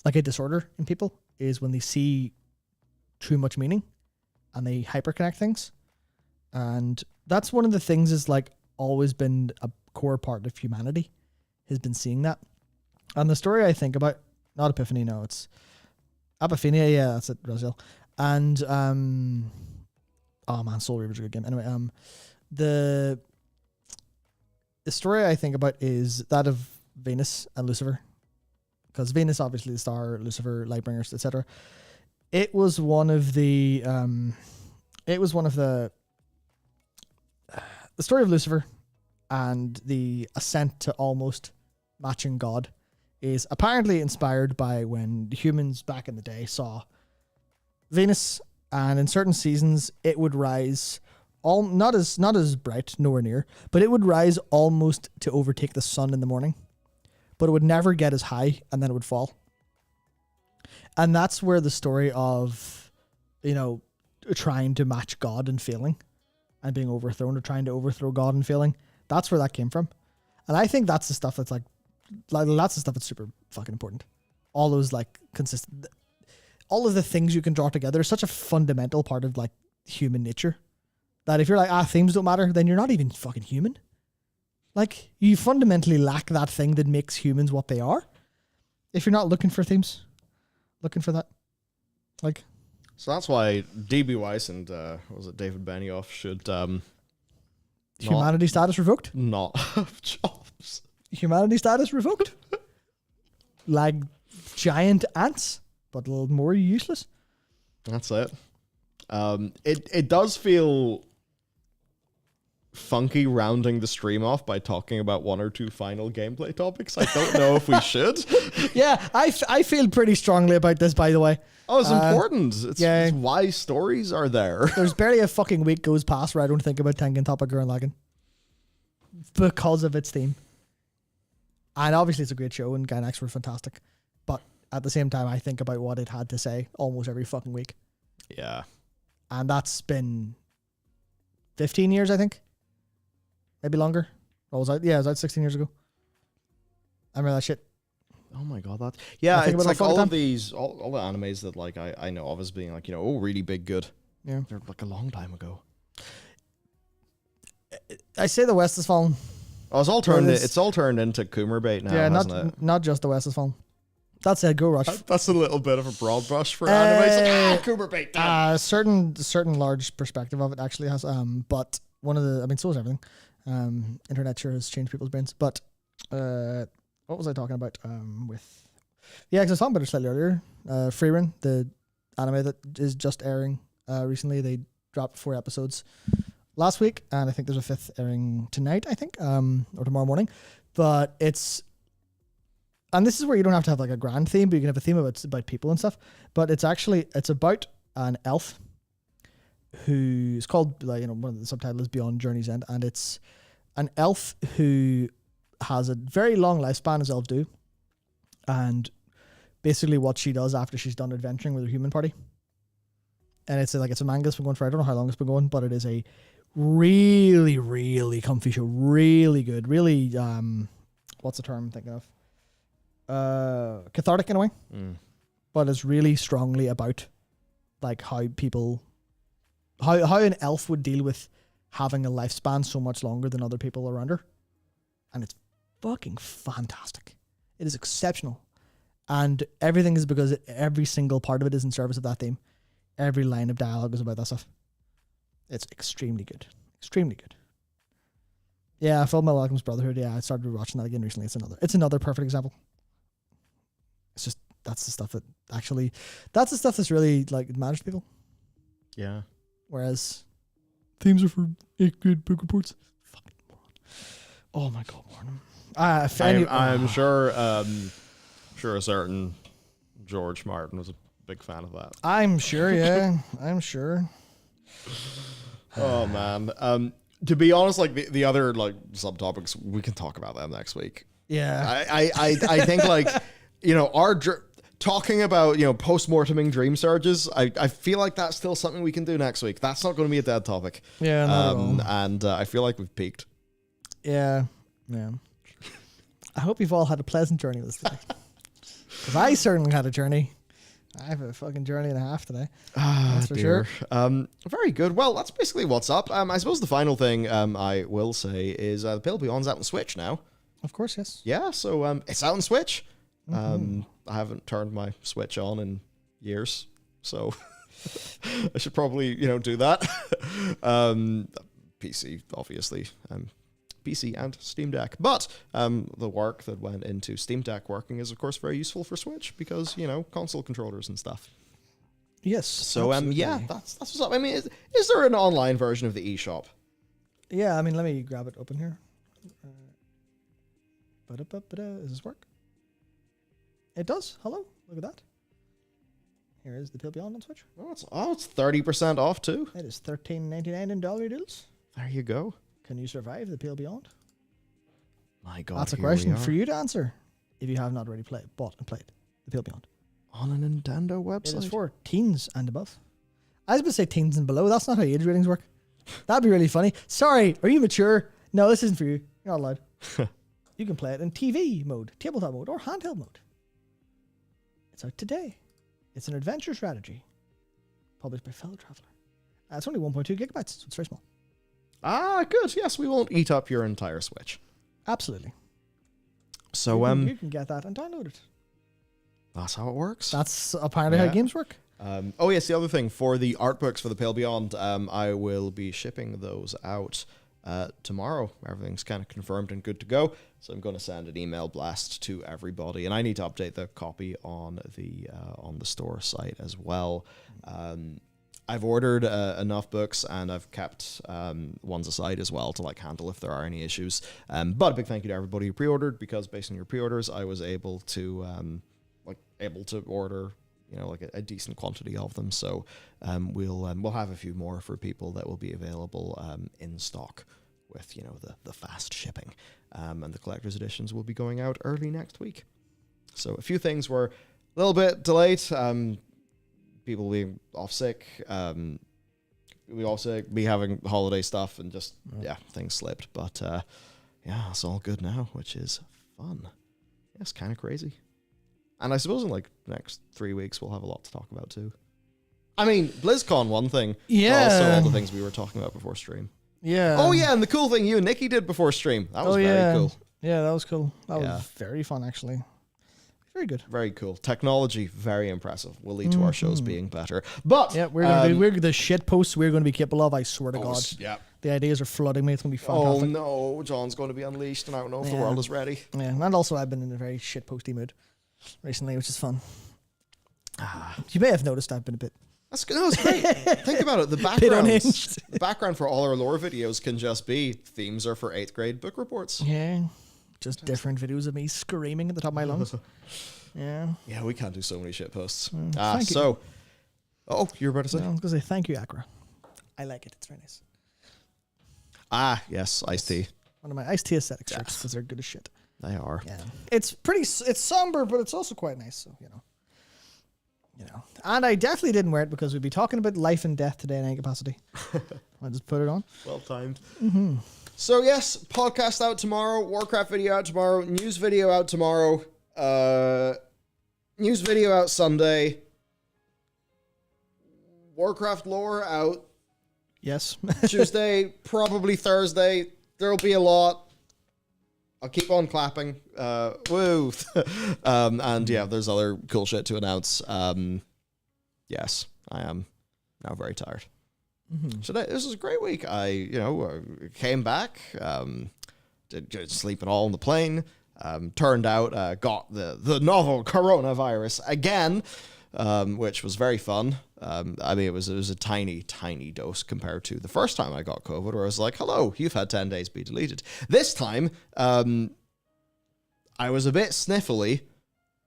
A disorder in people is when they see too much meaning and they hyperconnect things. And that's one of the things is always been a core part of humanity, has been seeing that. And the story I think about, not Epiphany, no, it's Apophenia, yeah, that's it, Brazil. And Soul Reaver's a good game. Anyway, the story I think about is that of Venus and Lucifer. Because Venus, obviously the star, Lucifer, Lightbringers, etc. It was one of the story of Lucifer and the ascent to almost matching God is apparently inspired by when humans back in the day saw Venus, and in certain seasons it would rise not as bright, nowhere near, but it would rise almost to overtake the sun in the morning. But it would never get as high, and then it would fall. And that's where the story of, trying to match God and failing and being overthrown, or trying to overthrow God and failing, that's where that came from. And I think that's the stuff that's that's the stuff that's super fucking important. All those consistent, all of the things you can draw together is such a fundamental part of human nature that if you're themes don't matter, then you're not even fucking human. You fundamentally lack that thing that makes humans what they are. If you're not looking for themes, looking for that. So that's why DB Weiss and, David Benioff should, humanity status revoked? Not have jobs. Humanity status revoked? Giant ants, but a little more useless. That's it. It does feel funky rounding the stream off by talking about one or two final gameplay topics. I don't know if we should. Yeah, I feel pretty strongly about this, by the way. Oh, it's important. It's why stories are there. There's barely a fucking week goes past where I don't think about Tengen Toppa Gurren Lagann because of its theme. And obviously it's a great show and Gainax were fantastic. But at the same time, I think about what it had to say almost every fucking week. Yeah. And that's been 15 years, I think. Maybe longer. Or was that 16 years ago? I remember that shit. Oh my god, that it's all of these, all the animes that I know of as being really big good. Yeah, they're a long time ago. I say the West has fallen. Oh, it's all turned into Coomer bait now. Yeah, hasn't it? not just the West has fallen. That's it. Go Rush. That's a little bit of a broad brush for anime. It's like, Cooper bait. Certain large perspective of it actually has. But one of the, I mean, so is everything. Internet sure has changed people's brains. But what was I talking about? Yeah, because I was talking about it slightly earlier. Freerun, the anime that is just airing recently. They dropped 4 episodes last week, and I think there's a 5th airing tonight, I think, or tomorrow morning. But it's, and this is where you don't have to have like a grand theme, but you can have a theme about people and stuff. But it's about an elf who's called, like, you know, one of the subtitles is Beyond Journey's End, and it's an elf who has a very long lifespan, as elves do, and basically what she does after she's done adventuring with her human party. And it's a manga that's been going for, I don't know how long it's been going, but it is a really, really comfy show. Really good. Really, what's the term I'm thinking of? Cathartic in a way. But it's really strongly about like how an elf would deal with having a lifespan so much longer than other people around her. And it's fucking fantastic. It is exceptional. And everything is because every single part of it is in service of that theme. Every line of dialogue is about that stuff. It's extremely good. Extremely good. Yeah, Full Metal Alchemist Brotherhood. Yeah, I started watching that again recently. It's another perfect example. It's just, that's the stuff that's really like matters to people. Yeah. Whereas themes are for 8th grade book reports. Fucking moron. Oh my god, moron. I'm sure a certain George Martin was a big fan of that. I'm sure, yeah. I'm sure. Oh man. To be honest, like the other like subtopics, we can talk about them next week. Yeah. I think like, you know, talking about, you know, post-morteming dream surges, I feel like that's still something we can do next week. That's not going to be a dead topic. Yeah, not at all. And I feel like we've peaked. Yeah. Yeah. I hope you've all had a pleasant journey this day. Because I certainly had a journey. I have a fucking journey and a half today. That's for sure. Very good. Well, that's basically what's up. I suppose the final thing I will say is the Pale Beyond's out on Switch now. Of course, yes. Yeah, so it's out on Switch. I haven't turned my Switch on in years, so I should probably, you know, do that. PC, obviously. PC and Steam Deck. But the work that went into Steam Deck working is, of course, very useful for Switch because, you know, console controllers and stuff. Yes. So, yeah, that's what's up. I mean, is there an online version of the eShop? Yeah, I mean, let me grab it open here. Does this work? It does. Hello. Look at that. Here is the Pale Beyond on Switch. It's 30% off, too. It is $13.99 in dollar deals. There you go. Can you survive the Pale Beyond? My God, that's a question for you to answer if you have not already bought and played the Pale Beyond. On a Nintendo website? It is for teens and above. I was going to say teens and below. That's not how age ratings work. That'd be really funny. Sorry, are you mature? No, this isn't for you. You're not allowed. You can play it in TV mode, tabletop mode, or handheld mode. It's out today. It's an adventure strategy published by Fellow Traveler. It's only 1.2 gigabytes, so it's very small. Ah, good. Yes, we won't eat up your entire Switch. Absolutely. So you can get that and download it. That's how it works. That's apparently how games work. Oh yes, the other thing for the art books for the Pale Beyond, I will be shipping those out tomorrow. Everything's kind of confirmed and good to go. So I'm going to send an email blast to everybody, and I need to update the copy on the store site as well. I've ordered enough books, and I've kept ones aside as well to like handle if there are any issues. But a big thank you to everybody who pre-ordered, because based on your pre-orders, I was able to order, you know, like a decent quantity of them. So we'll have a few more for people that will be available in stock with, you know, the fast shipping. And the collector's editions will be going out early next week. So a few things were a little bit delayed. People being off sick. We also be having holiday stuff and just, things slipped. But it's all good now, which is fun. Yeah, it's kind of crazy. And I suppose in like the next 3 weeks, we'll have a lot to talk about too. I mean, BlizzCon, one thing. Yeah. But also all the things we were talking about before stream. Yeah. Oh, yeah, and the cool thing you and Nikki did before stream. That was very cool. Yeah, that was cool. That was very fun, actually. Very good. Very cool. Technology, very impressive. Will lead to our shows being better. But Yeah, we're the shit posts we're going to be capable of. I swear to God. Yeah. The ideas are flooding me. It's going to be Oh fantastic. no, John's going to be unleashed, and I don't know if the world is ready. Yeah, and also I've been in a very shit posty mood recently, which is fun. You may have noticed I've been a bit. That's good. No, it's great. Think about it. The unhinged. background for all our lore videos can just be themes are for 8th grade book reports. Yeah, just different videos of me screaming at the top of my lungs. Yeah. Yeah, we can't do so many shit posts. Thank you. So, oh, you're about to say? No, I was going to say thank you, Accra. I like it. It's very nice. Yes, iced tea. One of my iced tea aesthetic shirts because they're good as shit. They are. Yeah, it's somber, but it's also quite nice. So you know. And I definitely didn't wear it because we'd be talking about life and death today in any capacity. I just put it on. Well timed. So yes, podcast out tomorrow. Warcraft video out tomorrow. News video out tomorrow. News video out Sunday. Warcraft lore out Yes. Tuesday, probably Thursday. There'll be a lot. I'll keep on clapping. Woo. And yeah, there's other cool shit to announce. Yes, I am now very tired. So this was a great week. I came back, did sleep at all on the plane. Turned out, got the novel coronavirus again, which was very fun. I mean, it was a tiny, tiny dose compared to the first time I got COVID, where I was like, hello, you've had 10 days, be deleted. This time, I was a bit sniffly,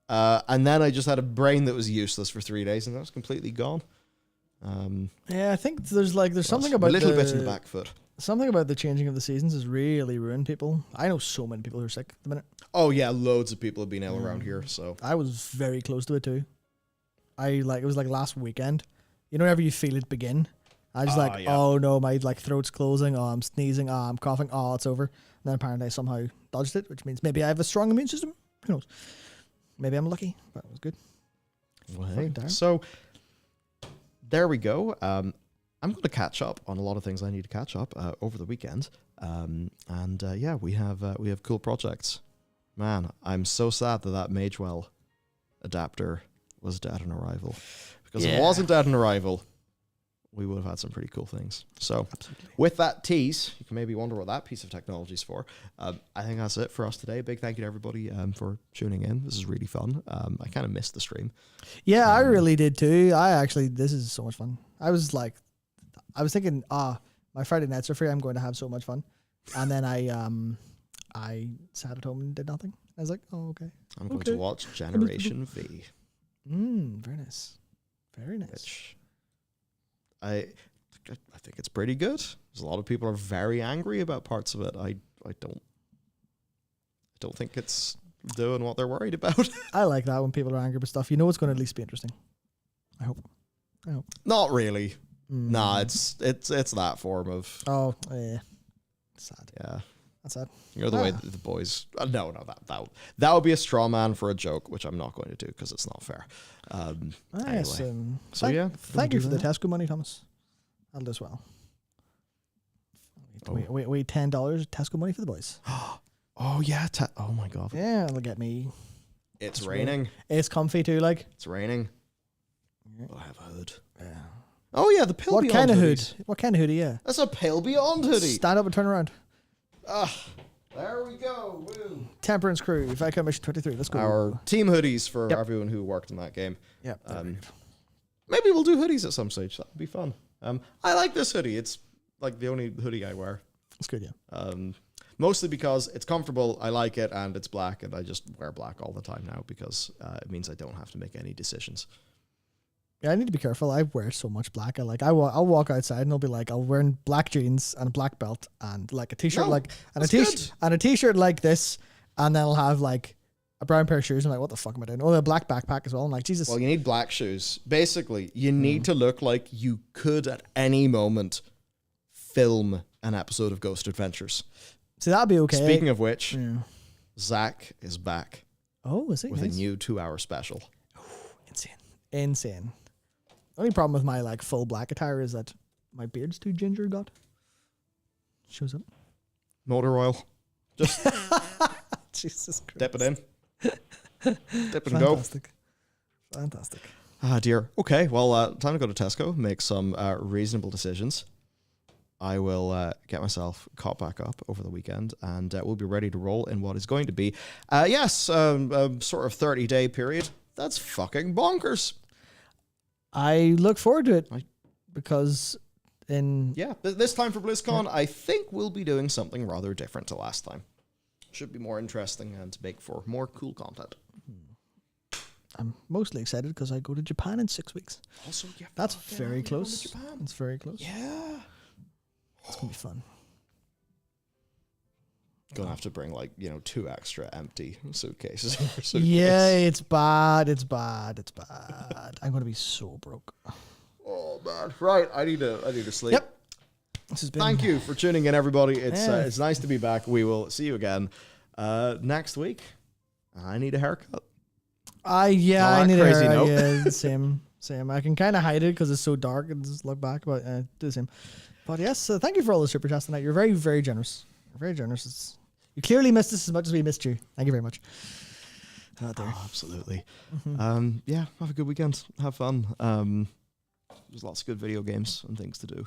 and then I just had a brain that was useless for 3 days, and that was completely gone. Yeah, I think there's something about a little bit in the back foot. Something about the changing of the seasons has really ruined people. I know so many people who are sick at the minute. Oh yeah, loads of people have been ill around here. So I was very close to it too. It was like last weekend. You know, whenever you feel it begin, I was oh no, my throat's closing. Oh, I'm sneezing. Oh, I'm coughing. Oh, it's over. And then apparently I somehow dodged it, which means maybe I have a strong immune system. Who knows? Maybe I'm lucky, but it was good. Well, so there we go. I'm going to catch up on a lot of things I need to catch up over the weekend. Yeah, we have cool projects. Man, I'm so sad that Magewell adapter was dead on arrival. Because if it wasn't dead on arrival, we would have had some pretty cool things. So with that tease, you can maybe wonder what that piece of technology is for. I think that's it for us today. Big thank you to everybody for tuning in. This is really fun. I kind of missed the stream. Yeah, I really did too. This is so much fun. I was thinking, my Friday nights are free. I'm going to have so much fun. And then I sat at home and did nothing. I was like, oh, okay. I'm going to watch Generation V. Very nice. Very nice. Which I think it's pretty good. There's a lot of people are very angry about parts of it. I don't think it's doing what they're worried about. I like that when people are angry about stuff. You know it's going to at least be interesting. I hope. Not really. Nah, it's that form of. Oh, yeah. Sad. Yeah. That's sad. You know the way the boys. No, that would be a straw man for a joke, which I'm not going to do because it's not fair. Yes, anyway, so yeah. Thank you for the Tesco money, Thomas. I'll do as well. Wait, $10 Tesco money for the boys. Oh yeah. Oh my god. Yeah, it'll get me. It's raining. It's comfy too. It's raining. Yeah. I have a hood. Yeah. Oh yeah, the Pill Beyond. What kind of hoodies. hood? What kind of hoodie? Yeah. That's a Pill Beyond hoodie. Stand up and turn around. There we go. Woo. Temperance Crew, Vacuum Mission 23. Let's go. Our team hoodies for everyone who worked in that game. Yeah. Maybe we'll do hoodies at some stage. That would be fun. I like this hoodie. It's like the only hoodie I wear. It's good, yeah. Mostly because it's comfortable. I like it, and it's black, and I just wear black all the time now because it means I don't have to make any decisions. Yeah, I need to be careful. I wear so much black. I'll walk outside and I'll be like, I'll wear black jeans and a black belt and like a t-shirt and a t-shirt like this, and then I'll have like a brown pair of shoes. I'm like, what the fuck am I doing? Oh, a black backpack as well. I'm like, Jesus. Well, you need black shoes. Basically, you need to look like you could at any moment film an episode of Ghost Adventures. So that'd be okay. Speaking of which, Zach is back. Oh, is he? With a new 2-hour special. Insane. The only problem with my like full black attire is that my beard's too ginger. God, shows up. Motor oil. Just Jesus Christ. dip it in. Dip and go. Fantastic. Ah, dear. Okay, well, time to go to Tesco, make some reasonable decisions. I will get myself caught back up over the weekend, and we'll be ready to roll in what is going to be, sort of 30-day period. That's fucking bonkers. I look forward to it because this time for BlizzCon, I think we'll be doing something rather different to last time. Should be more interesting and make for more cool content. I'm mostly excited because I go to Japan in 6 weeks. Also, yeah, that's very close. It's very close. Yeah. It's going to be fun. Gonna have to bring 2 extra empty suitcases. Yeah, it's bad. I'm going to be so broke. Oh man! Right, I need to sleep. Yep. Thank you for tuning in, everybody. It's nice to be back. We will see you again next week. I need a haircut. I need a haircut. Note. Yeah, same. I can kind of hide it because it's so dark and just look back, but do the same. But yes, thank you for all the super chats tonight. You're very, very generous. You're very generous. You clearly missed us as much as we missed you. Thank you very much. Absolutely. Have a good weekend. Have fun. There's lots of good video games and things to do.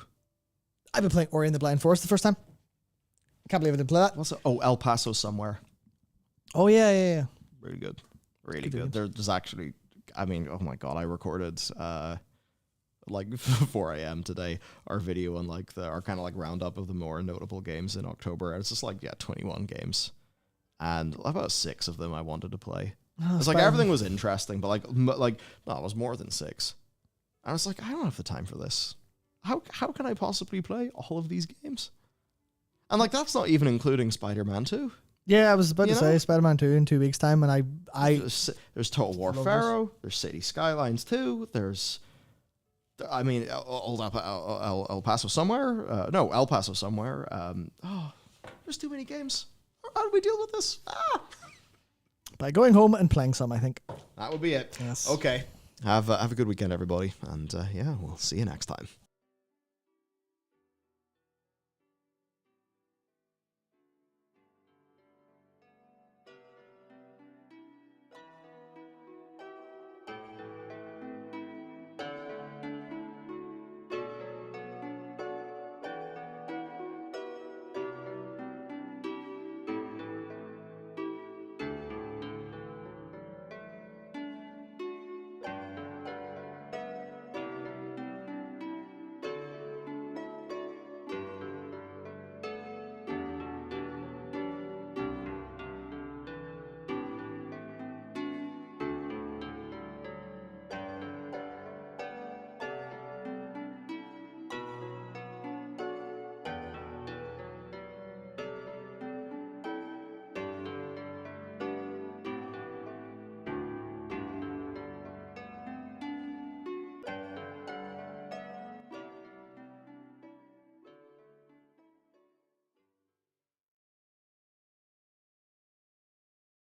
I've been playing Ori and the Blind Forest the first time. I can't believe I didn't play that. What's it? Oh, El Paso Somewhere. Oh, yeah. Really good. Really good. There's actually, oh my God, I recorded 4 a.m. today our video on our kind of roundup of the more notable games in October. And it's just 21 games. And about 6 of them I wanted to play. It's everything was interesting, but no, it was more than 6. I was I don't have the time for this. How can I possibly play all of these games? And that's not even including Spider-Man 2. Yeah, I was about to say Spider-Man 2 in 2 weeks' time, and there's Total War Pharaoh, there's City Skylines 2, there's El Paso Somewhere. El Paso Somewhere. There's too many games. How do we deal with this? By going home and playing some, I think. That would be it. Yes. Okay. Have a good weekend, everybody. And we'll see you next time.